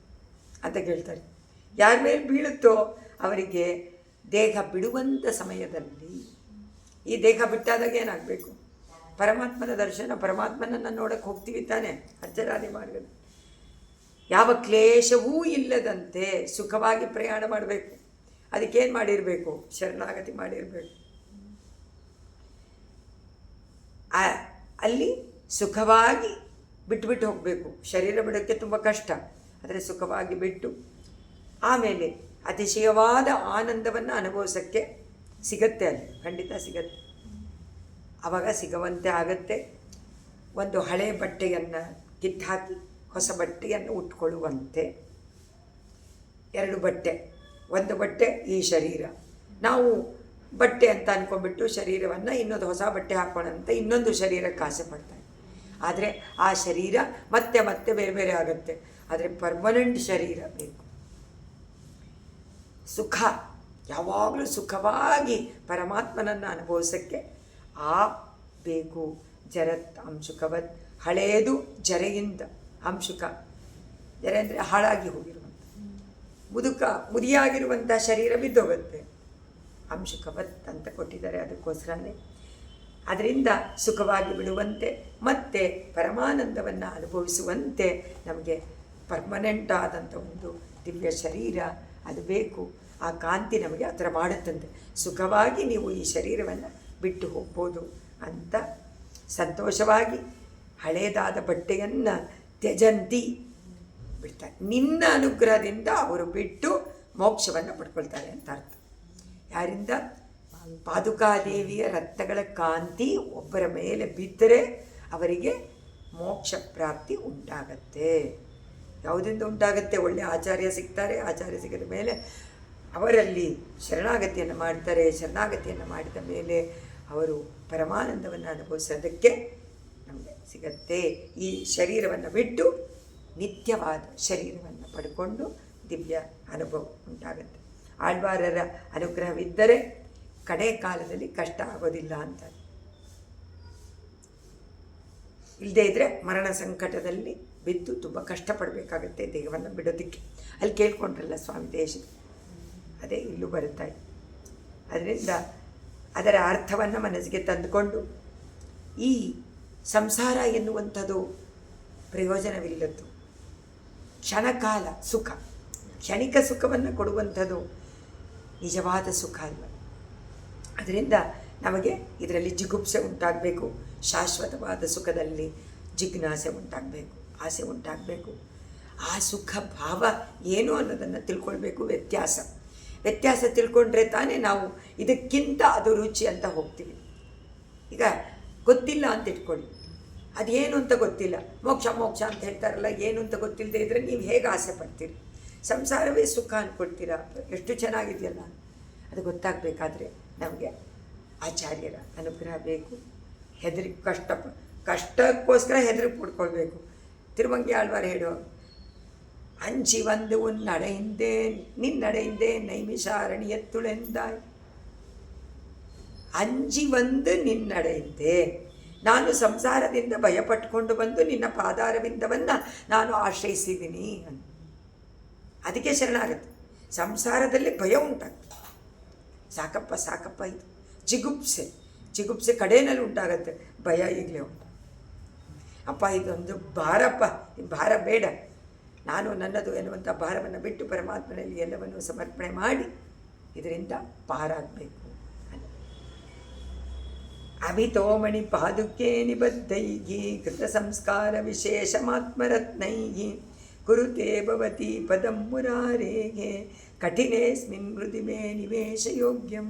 ಅಂತ ಕೇಳ್ತಾರೆ. ಯಾರ ಮೇಲೆ ಬೀಳುತ್ತೋ ಅವರಿಗೆ ದೇಹ ಬಿಡುವಂಥ ಸಮಯದಲ್ಲಿ, ಈ ದೇಹ ಬಿಟ್ಟಾದಾಗ ಏನಾಗಬೇಕು? ಪರಮಾತ್ಮನ ದರ್ಶನ, ಪರಮಾತ್ಮನನ್ನು ನೋಡೋಕ್ಕೆ ಹೋಗ್ತೀವಿ ತಾನೆ ಅರ್ಚರಾದಿ ಮಾರ್ಗದ. ಯಾವ ಕ್ಲೇಶವೂ ಇಲ್ಲದಂತೆ ಸುಖವಾಗಿ ಪ್ರಯಾಣ ಮಾಡಬೇಕು. ಅದಕ್ಕೇನು ಮಾಡಿರಬೇಕು? ಶರಣಾಗತಿ ಮಾಡಿರಬೇಕು. ಅಲ್ಲಿ ಸುಖವಾಗಿ ಬಿಟ್ಟು ಹೋಗಬೇಕು. ಶರೀರ ಬಿಡೋಕ್ಕೆ ತುಂಬ ಕಷ್ಟ, ಆದರೆ ಸುಖವಾಗಿ ಬಿಟ್ಟು ಆಮೇಲೆ ಅತಿಶಯವಾದ ಆನಂದವನ್ನು ಅನುಭವಿಸೋಕ್ಕೆ ಸಿಗತ್ತೆ. ಅಲ್ಲಿ ಖಂಡಿತ ಸಿಗತ್ತೆ. ಆವಾಗ ಸಿಗುವಂತೆ ಆಗತ್ತೆ. ಒಂದು ಹಳೆ ಬಟ್ಟೆಯನ್ನು ಕಿತ್ತಾಕಿ ಹೊಸ ಬಟ್ಟೆಯನ್ನು ಉಟ್ಕೊಳ್ಳುವಂತೆ. ಎರಡು ಬಟ್ಟೆ, ಒಂದು ಬಟ್ಟೆ ಈ ಶರೀರ, ನಾವು ಬಟ್ಟೆ ಅಂತ ಅಂದ್ಕೊಂಡ್ಬಿಟ್ಟು ಶರೀರವನ್ನು ಇನ್ನೊಂದು ಹೊಸ ಬಟ್ಟೆ ಹಾಕೋಣಂತ ಇನ್ನೊಂದು ಶರೀರಕ್ಕೆ ಆಸೆ ಪಡ್ತಾರೆ. ಆದರೆ ಆ ಶರೀರ ಮತ್ತೆ ಮತ್ತೆ ಬೇರೆ ಬೇರೆ ಆಗುತ್ತೆ. ಆದರೆ ಪರ್ಮನೆಂಟ್ ಶರೀರ ಬೇಕು. ಸುಖ ಯಾವಾಗಲೂ ಸುಖವಾಗಿ ಪರಮಾತ್ಮನನ್ನು ಅನುಭವಿಸೋಕ್ಕೆ ಆ ಬೇಕು. ಜರತ್ ಅಂಶುಕವತ್, ಹಳೆಯದು ಜರೆಯಿಂದ ಅಂಶುಕ. ಜರೆ ಅಂದರೆ ಹಾಳಾಗಿ ಹೋಗಿರುವಂಥ, ಮುದಿಯಾಗಿರುವಂಥ ಶರೀರ ಬಿದ್ದೋಗುತ್ತೆ. ಅಂಶುಕವತ್ ಅಂತ ಕೊಟ್ಟಿದ್ದಾರೆ. ಅದಕ್ಕೋಸ್ಕರನೇ ಅದರಿಂದ ಸುಖವಾಗಿ ಬಿಡುವಂತೆ ಮತ್ತು ಪರಮಾನಂದವನ್ನು ಅನುಭವಿಸುವಂತೆ ನಮಗೆ ಪರ್ಮನೆಂಟ್ ಆದಂಥ ಒಂದು ದಿವ್ಯ ಶರೀರ ಅದು ಬೇಕು. ಆ ಕಾಂತಿ ನಮಗೆ ಆ ಥರ ಮಾಡುತ್ತಂತೆ. ಸುಖವಾಗಿ ನೀವು ಈ ಶರೀರವನ್ನು ಬಿಟ್ಟು ಹೋಗ್ಬೋದು ಅಂತ ಸಂತೋಷವಾಗಿ ಹಳೇದಾದ ಬಟ್ಟೆಯನ್ನು ತ್ಯಜಂತಿ ಬಿಡ್ತಾರೆ. ನಿನ್ನ ಅನುಗ್ರಹದಿಂದ ಅವರು ಬಿಟ್ಟು ಮೋಕ್ಷವನ್ನು ಪಡ್ಕೊಳ್ತಾರೆ ಅಂತ ಅರ್ಥ. ಯಾರಿಂದ? ಪಾದುಕಾದೇವಿಯ ರತ್ನಗಳ ಕಾಂತಿ ಒಬ್ಬರ ಮೇಲೆ ಬಿದ್ದರೆ ಅವರಿಗೆ ಮೋಕ್ಷ ಪ್ರಾಪ್ತಿ ಉಂಟಾಗತ್ತೆ. ಯಾವುದರಿಂದ ಉಂಟಾಗತ್ತೆ? ಒಳ್ಳೆಯ ಆಚಾರ್ಯ ಸಿಗ್ತಾರೆ. ಆಚಾರ್ಯ ಸಿಗದ ಮೇಲೆ ಅವರಲ್ಲಿ ಶರಣಾಗತಿಯನ್ನು ಮಾಡ್ತಾರೆ. ಶರಣಾಗತಿಯನ್ನು ಮಾಡಿದ ಮೇಲೆ ಅವರು ಪರಮಾನಂದವನ್ನು ಅನುಭವಿಸೋದಕ್ಕೆ ನಮಗೆ ಸಿಗತ್ತೆ. ಈ ಶರೀರವನ್ನು ಬಿಟ್ಟು ನಿತ್ಯವಾದ ಶರೀರವನ್ನು ಪಡ್ಕೊಂಡು ದಿವ್ಯ ಅನುಭವ ಉಂಟಾಗತ್ತೆ. ಆಳ್ವಾರರ ಅನುಗ್ರಹವಿದ್ದರೆ ಕಡೆ ಕಾಲದಲ್ಲಿ ಕಷ್ಟ ಆಗೋದಿಲ್ಲ ಅಂತ. ಇಲ್ಲದೇ ಇದ್ದರೆ ಮರಣ ಸಂಕಟದಲ್ಲಿ ಬಿದ್ದು ತುಂಬ ಕಷ್ಟಪಡಬೇಕಾಗತ್ತೆ ದೇಹವನ್ನು ಬಿಡೋದಕ್ಕೆ. ಅಲ್ಲಿ ಕೇಳ್ಕೊಂಡ್ರಲ್ಲ ಸ್ವಾಮಿ ದೇಶಕ್ಕೆ, ಅದೇ ಇಲ್ಲೂ ಬರುತ್ತಾ ಇದೆ. ಅದರಿಂದ ಅದರ ಅರ್ಥವನ್ನು ಮನಸ್ಸಿಗೆ ತಂದುಕೊಂಡು ಈ ಸಂಸಾರ ಎನ್ನುವಂಥದ್ದು ಪ್ರಯೋಜನವಿಲ್ಲದ್ದು, ಕ್ಷಣಕಾಲ ಸುಖ, ಕ್ಷಣಿಕ ಸುಖವನ್ನು ಕೊಡುವಂಥದ್ದು ನಿಜವಾದ ಸುಖ ಅಲ್ಲ. ಅದರಿಂದ ನಮಗೆ ಇದರಲ್ಲಿ ಜಿಗುಪ್ಸೆ ಉಂಟಾಗಬೇಕು. ಶಾಶ್ವತವಾದ ಸುಖದಲ್ಲಿ ಜಿಜ್ಞಾಸೆ ಉಂಟಾಗಬೇಕು, ಆಸೆ ಉಂಟಾಗಬೇಕು. ಆ ಸುಖ ಭಾವ ಏನು ಅನ್ನೋದನ್ನು ತಿಳ್ಕೊಳ್ಬೇಕು. ವ್ಯತ್ಯಾಸ ತಿಳ್ಕೊಂಡ್ರೆ ತಾನೇ ನಾವು ಇದಕ್ಕಿಂತ ಅದು ರುಚಿ ಅಂತ ಹೋಗ್ತೀವಿ. ಈಗ ಗೊತ್ತಿಲ್ಲ ಅಂತ ಇಟ್ಕೊಳ್ಳಿ, ಅದೇನು ಅಂತ ಗೊತ್ತಿಲ್ಲ. ಮೋಕ್ಷ ಅಂತ ಹೇಳ್ತಾರಲ್ಲ, ಏನು ಅಂತ ಗೊತ್ತಿಲ್ಲದೆ ಇದ್ದರೆ ನೀವು ಹೇಗೆ ಆಸೆ ಪಡ್ತೀರಿ? ಸಂಸಾರವೇ ಸುಖ ಅಂದ್ಕೊಳ್ತೀರಾ? ಎಷ್ಟು ಚೆನ್ನಾಗಿದೆಯಲ್ಲ. ಅದು ಗೊತ್ತಾಗಬೇಕಾದ್ರೆ ನಮಗೆ ಆಚಾರ್ಯರ ಅನುಗ್ರಹ ಬೇಕು. ಕಷ್ಟಕ್ಕೋಸ್ಕರ ಹೆದರಿ ಪಡ್ಕೊಳ್ಬೇಕು. ತಿರುಮಂಗಿ ಆಳ್ವಾರ ಹೇಳುವ, ಅಂಚಿ ಒಂದು ಉನ್ನಡೆಯಿಂದೆ ನಿನ್ನಡೆಯಿಂದೆ ನೈಮಿಷಾರಣಿಯತ್ತುಳೆಂದಾಯ್. ಅಂಜಿ ಒಂದು ನಿನ್ನಡೆಯಿಂದೆ, ನಾನು ಸಂಸಾರದಿಂದ ಭಯಪಟ್ಕೊಂಡು ಬಂದು ನಿನ್ನ ಪಾದಾರವಿಂದವನ್ನು ನಾನು ಆಶ್ರಯಿಸಿದ್ದೀನಿ ಅಂತ. ಅದಕ್ಕೆ ಶರಣಾಗತ್ತೆ. ಸಂಸಾರದಲ್ಲಿ ಭಯ ಉಂಟಾಗ್ತದೆ. ಸಾಕಪ್ಪ ಇದು ಜಿಗುಪ್ಸೆ ಕಡೆಯಲ್ಲಿ ಉಂಟಾಗತ್ತೆ. ಭಯ ಈಗಲೇ ಉಂಟು. ಅಪ್ಪ ಇದೊಂದು ಭಾರ ಬೇಡ, ನಾನು ನನ್ನದು ಎನ್ನುವಂಥ ಭಾರವನ್ನು ಬಿಟ್ಟು ಪರಮಾತ್ಮನಲ್ಲಿ ಎಲ್ಲವನ್ನು ಸಮರ್ಪಣೆ ಮಾಡಿ ಇದರಿಂದ ಪಾರಾಗಬೇಕು. ಅಭಿತೋಮಣಿ ಪಾದುಕೆ ನಿಬದ್ಧೈಹಿ ಕೃತ ಸಂಸ್ಕಾರ ವಿಶೇಷಮಾತ್ಮರತ್ನೈಹಿ ಕುರುತೆ ಭವತಿ ಪದಂ ಮುರಾರೇಗೆ ಕಠಿಣೇಸ್ಮಿನ್ ಮೃದಿಮೆ ನಿವೇಶ ಯೋಗ್ಯಂ.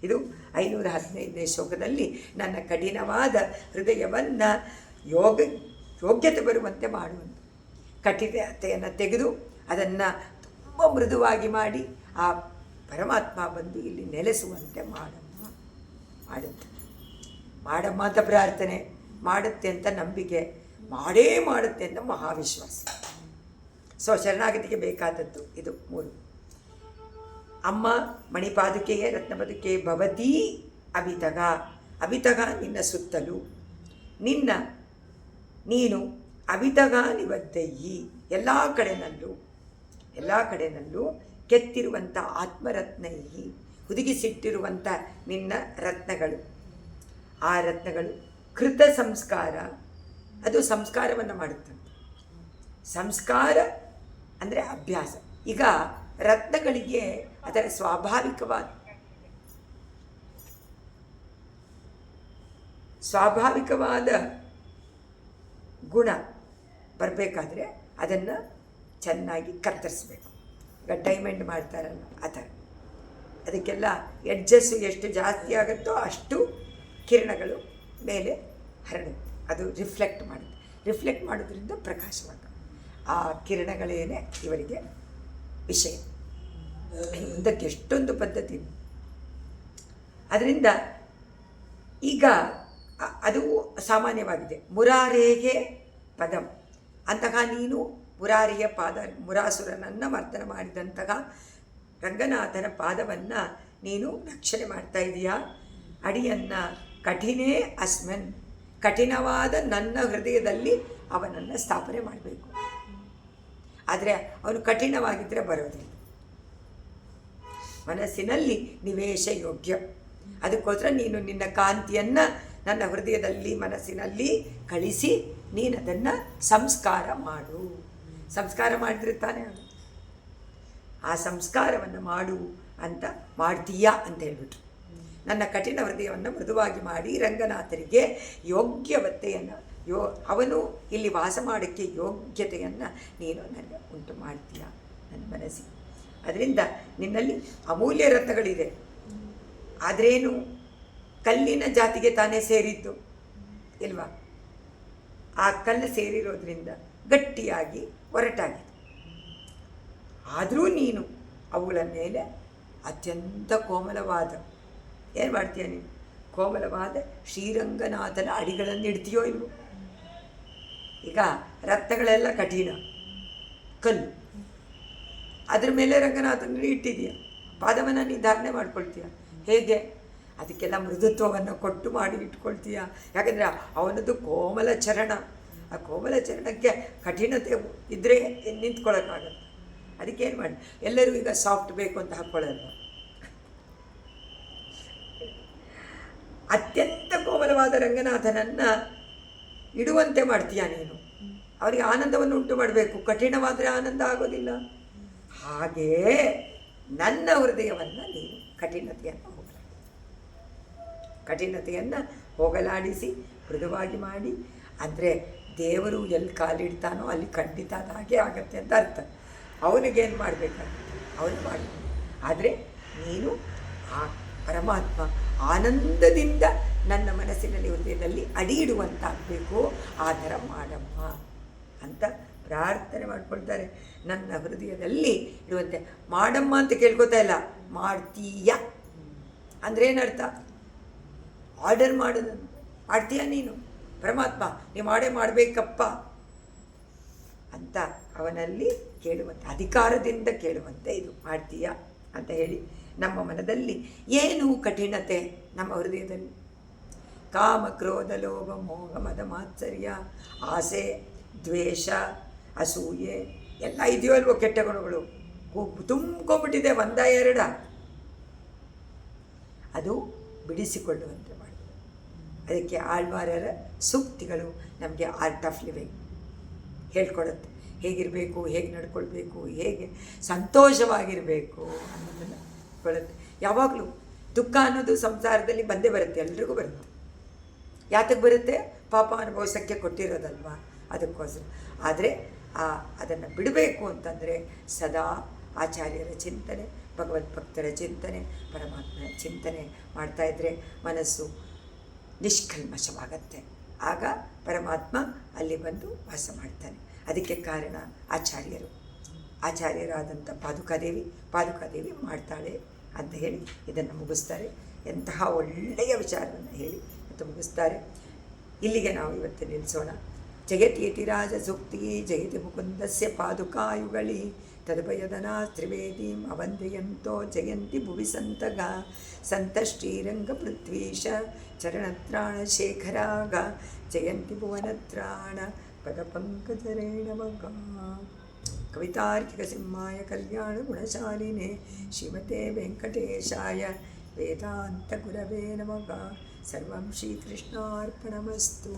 ಇದು 515ನೇ ಶ್ಲೋಕದಲ್ಲಿ ನನ್ನ ಕಠಿಣವಾದ ಹೃದಯವನ್ನು ಯೋಗ್ಯತೆ ಬರುವಂತೆ ಮಾಡುವಂಥ, ಕಠಿಣತೆಯನ್ನು ತೆಗೆದು ಅದನ್ನು ತುಂಬ ಮೃದುವಾಗಿ ಮಾಡಿ ಆ ಪರಮಾತ್ಮ ಬಂದು ಇಲ್ಲಿ ನೆಲೆಸುವಂತೆ ಮಾಡಮ್ಮ ಅಂತ ಪ್ರಾರ್ಥನೆ, ಮಾಡುತ್ತೆ ಅಂತ ನಂಬಿಕೆ, ಮಾಡುತ್ತೆ ಅಂತ ಮಹಾವಿಶ್ವಾಸ. ಶರಣಾಗತಿಗೆ ಬೇಕಾದದ್ದು ಇದು 3. ಅಮ್ಮ ಮಣಿಪಾದುಕೆಯೇ ರತ್ನಪಾದುಕೆ ಭವತೀ ಅಭಿತಗ. ಅಭಿತಗ ನಿನ್ನ ಸುತ್ತಲೂ, ನೀನು ಅಭಿತಗ ನಿವದ್ದಯಿ, ಎಲ್ಲ ಕಡೆನಲ್ಲೂ ಕೆತ್ತಿರುವಂಥ ಆತ್ಮರತ್ನೈಹಿ, ಹುದುಗಿಸಿಟ್ಟಿರುವಂಥ ನಿನ್ನ ರತ್ನಗಳು. ಆ ರತ್ನಗಳು ಕೃತ ಸಂಸ್ಕಾರ, ಅದು ಸಂಸ್ಕಾರವನ್ನು ಮಾಡುತ್ತಂತೆ. ಸಂಸ್ಕಾರ ಅಂದರೆ ಅಭ್ಯಾಸ. ಈಗ ರತ್ನಗಳಿಗೆ ಅದರ ಸ್ವಾಭಾವಿಕವಾದ ಗುಣ ಬರಬೇಕಾದ್ರೆ ಅದನ್ನು ಚೆನ್ನಾಗಿ ಕತ್ತರಿಸ್ಬೇಕು. ಈಗ ಡೈಮಂಡ್ ಮಾಡ್ತಾರಲ್ಲ ಆ ಥರ, ಅದಕ್ಕೆಲ್ಲ ಎಡ್ಜಸ್ಸು ಎಷ್ಟು ಜಾಸ್ತಿ ಆಗುತ್ತೋ ಅಷ್ಟು ಕಿರಣಗಳು ಮೇಲೆ ಹರಡುತ್ತೆ, ಅದು ರಿಫ್ಲೆಕ್ಟ್ ಮಾಡೋದ್ರಿಂದ ಪ್ರಕಾಶವಾಗ. ಆ ಕಿರಣಗಳೇನೆ ಇವರಿಗೆ ವಿಷಯ. ಇದಕ್ಕೆ ಎಷ್ಟೊಂದು ಪದ್ಧತಿ. ಅದರಿಂದ ಈಗ ಅದು ಸಾಮಾನ್ಯವಾಗಿದೆ. ಮುರಾರೇಗೆ ಪದಂ, ಅಂತಹ ನೀನು ಮುರಾರಿಯ ಮುರಾಸುರನನ್ನು ಮರ್ದನ ಮಾಡಿದಂತಹ ರಂಗನಾಥನ ಪಾದವನ್ನು ನೀನು ರಕ್ಷಣೆ ಮಾಡ್ತಾ ಇದೀಯಾ. ಅಡಿಯನ್ನು ಕಠಿಣೇ ಅಸ್ಮನ್, ಕಠಿಣವಾದ ನನ್ನ ಹೃದಯದಲ್ಲಿ ಅವನನ್ನು ಸ್ಥಾಪನೆ ಮಾಡಬೇಕು. ಆದರೆ ಅವನು ಕಠಿಣವಾಗಿದ್ದರೆ ಬರೋದಿಲ್ಲ. ಮನಸ್ಸಿನಲ್ಲಿ ನಿವೇಶ ಯೋಗ್ಯ. ಅದಕ್ಕೋಸ್ಕರ ನೀನು ನಿನ್ನ ಕಾಂತಿಯನ್ನು ನನ್ನ ಹೃದಯದಲ್ಲಿ ಮನಸ್ಸಿನಲ್ಲಿ ಕಳಿಸಿ ನೀನು ಅದನ್ನು ಸಂಸ್ಕಾರ ಮಾಡು. ಸಂಸ್ಕಾರ ಮಾಡಿದ್ರೆ ತಾನೇ ಅದು. ಆ ಸಂಸ್ಕಾರವನ್ನು ಮಾಡು ಅಂತ ಮಾಡ್ತೀಯಾ ಅಂತ ಹೇಳ್ಬಿಟ್ರು. ನನ್ನ ಕಠಿಣ ಹೃದಯವನ್ನು ಮೃದುವಾಗಿ ಮಾಡಿ ರಂಗನಾಥರಿಗೆ ಯೋಗ್ಯವತ್ತೆಯನ್ನು ಅವನು ಇಲ್ಲಿ ವಾಸ ಮಾಡೋಕ್ಕೆ ಯೋಗ್ಯತೆಯನ್ನು ನೀನು ನನಗೆ ಉಂಟು ಮಾಡ್ತೀಯ ನನ್ನ ಮನಸ್ಸಿಗೆ. ಅದರಿಂದ ನಿನ್ನಲ್ಲಿ ಅಮೂಲ್ಯ ರತ್ನಗಳಿದೆ. ಆದ್ರೇನು ಕಲ್ಲಿನ ಜಾತಿಗೆ ತಾನೇ ಸೇರಿದ್ದು ಇಲ್ವಾ? ಆ ಕಲ್ಲು ಸೇರಿರೋದ್ರಿಂದ ಗಟ್ಟಿಯಾಗಿ ಒರಟಾಗಿದೆ. ಆದರೂ ನೀನು ಅವುಗಳ ಮೇಲೆ ಅತ್ಯಂತ ಕೋಮಲವಾದ ಏನು ಮಾಡ್ತೀಯ ನೀನು? ಕೋಮಲವಾದ ಶ್ರೀರಂಗನಾಥನ ಅಡಿಗಳನ್ನು ಇಡ್ತೀಯೋ ಇಲ್ವೋ? ಈಗ ರತ್ನಗಳೆಲ್ಲ ಕಠಿಣ ಕಲ್ಲು, ಅದ್ರ ಮೇಲೆ ರಂಗನಾಥನ ಇಟ್ಟಿದೆಯಾ, ಪಾದವನ್ನು ನೀನು ಧಾರಣೆ ಮಾಡ್ಕೊಳ್ತೀಯ. ಹೇಗೆ? ಅದಕ್ಕೆಲ್ಲ ಮೃದುತ್ವವನ್ನು ಕೊಟ್ಟು ಮಾಡಿ ಇಟ್ಕೊಳ್ತೀಯ. ಯಾಕಂದರೆ ಅವನದ್ದು ಕೋಮಲ ಚರಣ. ಆ ಕೋಮಲ ಚರಣಕ್ಕೆ ಕಠಿಣತೆ ಇದ್ದರೆ ನಿಂತ್ಕೊಳ್ಳೋಕ್ಕಾಗತ್ತೆ. ಅದಕ್ಕೇನು ಮಾಡಿ ಎಲ್ಲರೂ ಈಗ ಸಾಫ್ಟ್ ಬೇಕು ಅಂತ ಹಾಕ್ಕೊಳ್ಳಲ್ಲ. ಅತ್ಯಂತ ಕೋಮಲವಾದ ರಂಗನಾಥನನ್ನು ಇಡುವಂತೆ ಮಾಡ್ತೀಯ ನೀನು. ಅವರಿಗೆ ಆನಂದವನ್ನು ಉಂಟು ಮಾಡಬೇಕು. ಕಠಿಣವಾದರೆ ಆನಂದ ಆಗೋದಿಲ್ಲ. ಹಾಗೆಯೇ ನನ್ನ ಹೃದಯವನ್ನು ನೀನು ಕಠಿಣತೆಯನ್ನು ಹೋಗಲಾಡಿಸಿ ಮೃದುವಾಗಿ ಮಾಡಿ. ಅಂದರೆ ದೇವರು ಎಲ್ಲಿ ಕಾಲಿಡ್ತಾನೋ ಅಲ್ಲಿ ಖಂಡಿತ ಅದು ಹಾಗೆ ಆಗತ್ತೆ ಅಂತ ಅರ್ಥ. ಅವನಿಗೇನು ಮಾಡಬೇಕಾಗುತ್ತೆ ಅವನು ಮಾಡಿ. ಆದರೆ ನೀನು ಆ ಪರಮಾತ್ಮ ಆನಂದದಿಂದ ನನ್ನ ಮನಸ್ಸಿನಲ್ಲಿ ಹೃದಯದಲ್ಲಿ ಅಡಿ ಇಡುವಂತಾಗಬೇಕು. ಆ ಥರ ಮಾಡಮ್ಮ ಅಂತ ಪ್ರಾರ್ಥನೆ ಮಾಡ್ಕೊಳ್ತಾರೆ. ನನ್ನ ಹೃದಯದಲ್ಲಿ ಇರುವಂತೆ ಮಾಡಮ್ಮ ಅಂತ ಕೇಳ್ಕೊತಾ ಇಲ್ಲ, ಮಾಡ್ತೀಯ ಅಂದರೆ ಏನರ್ಥ? ಆರ್ಡರ್ ಮಾಡೋದಂತ. ಮಾಡ್ತೀಯ ನೀನು ಪರಮಾತ್ಮ, ನೀವು ಮಾಡಬೇಕಪ್ಪ ಅಂತ ಅವನಲ್ಲಿ ಕೇಳುವಂತೆ, ಅಧಿಕಾರದಿಂದ ಕೇಳುವಂತೆ ಇದು ಮಾಡ್ತೀಯ ಅಂತ ಹೇಳಿ ನಮ್ಮ ಮನದಲ್ಲಿ ಏನು ಕಠಿಣತೆ ನಮ್ಮ ಹೃದಯದಲ್ಲಿ? ಕಾಮ ಕ್ರೋಧ ಲೋಭ ಮೋಹ ಮದ ಮಾತ್ಸರ್ಯ ಆಸೆ ದ್ವೇಷ ಅಸೂಯೆ ಎಲ್ಲ ಇದೆಯೋ ಅಲ್ವೋ ಕೆಟ್ಟ ಗುಣಗಳು ತುಂಬ್ಕೊಂಡ್ಬಿಟ್ಟಿದೆ. ಒಂದ ಎರಡ ಅದು ಬಿಡಿಸಿಕೊಳ್ಳುವಂತೆ ಮಾಡಿ. ಅದಕ್ಕೆ ಆಳ್ವಾರರ ಸೂಕ್ತಿಗಳು ನಮಗೆ ಆರ್ಟ್ ಆಫ್ ಲಿವಿಂಗ್ ಹೇಳ್ಕೊಡುತ್ತೆ. ಹೇಗಿರಬೇಕು, ಹೇಗೆ ನಡ್ಕೊಳ್ಬೇಕು, ಹೇಗೆ ಸಂತೋಷವಾಗಿರಬೇಕು ಅನ್ನೋದನ್ನು ಕೊಡುತ್ತೆ. ಯಾವಾಗಲೂ ದುಃಖ ಅನ್ನೋದು ಸಂಸಾರದಲ್ಲಿ ಬಂದೇ ಬರುತ್ತೆ, ಎಲ್ರಿಗೂ ಬರುತ್ತೆ. ಯಾತಕ್ಕೆ ಬರುತ್ತೆ? ಪಾಪ ಅನುಭವಿಸೋಕ್ಕೆ ಕೊಟ್ಟಿರೋದಲ್ವ, ಅದಕ್ಕೋಸ್ಕರ. ಆದರೆ ಅದನ್ನು ಬಿಡಬೇಕು ಅಂತಂದರೆ ಸದಾ ಆಚಾರ್ಯರ ಚಿಂತನೆ, ಭಗವದ್ಭಕ್ತರ ಚಿಂತನೆ, ಪರಮಾತ್ಮನ ಚಿಂತನೆ ಮಾಡ್ತಾಯಿದ್ರೆ ಮನಸ್ಸು ನಿಷ್ಕಲ್ಮಶವಾಗತ್ತೆ. ಆಗ ಪರಮಾತ್ಮ ಅಲ್ಲಿ ಬಂದು ವಾಸ ಮಾಡ್ತಾನೆ. ಅದಕ್ಕೆ ಕಾರಣ ಆಚಾರ್ಯರಾದಂಥ ಪಾದುಕಾದೇವಿ ಮಾಡ್ತಾಳೆ ಅಂತ ಹೇಳಿ ಇದನ್ನು ಮುಗಿಸ್ತಾರೆ. ಎಂತಹ ಒಳ್ಳೆಯ ವಿಚಾರವನ್ನು ಹೇಳಿ ಮತ್ತು ಮುಗಿಸ್ತಾರೆ. ಇಲ್ಲಿಗೆ ನಾವು ಇವತ್ತು ನಿಲ್ಲಿಸೋಣ. ಜಯತಿ ಯತಿರಾಜ ಸೂಕ್ತಿ ಜಯತಿ ಮುಕುಂದಸ್ಯ ಪಾದುಕಾಯುಗಳಿ ತದ್ಭಯದನಾ ತ್ರಿವೇದೀಂ ಅವಂದಯಂತೋ ಜಯಂತಿ ಭುವಿ ಸಂತಗ ಸಂತಶ್ರೀರಂಗಪೃಥ್ವೀಶ ಚರಣತ್ರಾಣಶೇಖರಾಗ ಜಯಂತಿ ಭುವನತ್ರಾಣ ಪದಪಂಕಜರೇಣವಗ. ಕವಿತಾರ್ಕಿಕಸಿಂಹಾಯ ಕಲ್ಯಾಣಗುಣಶಾಲಿನೇ ಶ್ರೀಮತೆ ವೆಂಕಟೇಶಾಯ ವೇದಾಂತಗುರವೇ ನಮಃ. ಸರ್ವಂ ಶ್ರೀಕೃಷ್ಣಾರ್ಪಣಮಸ್ತು.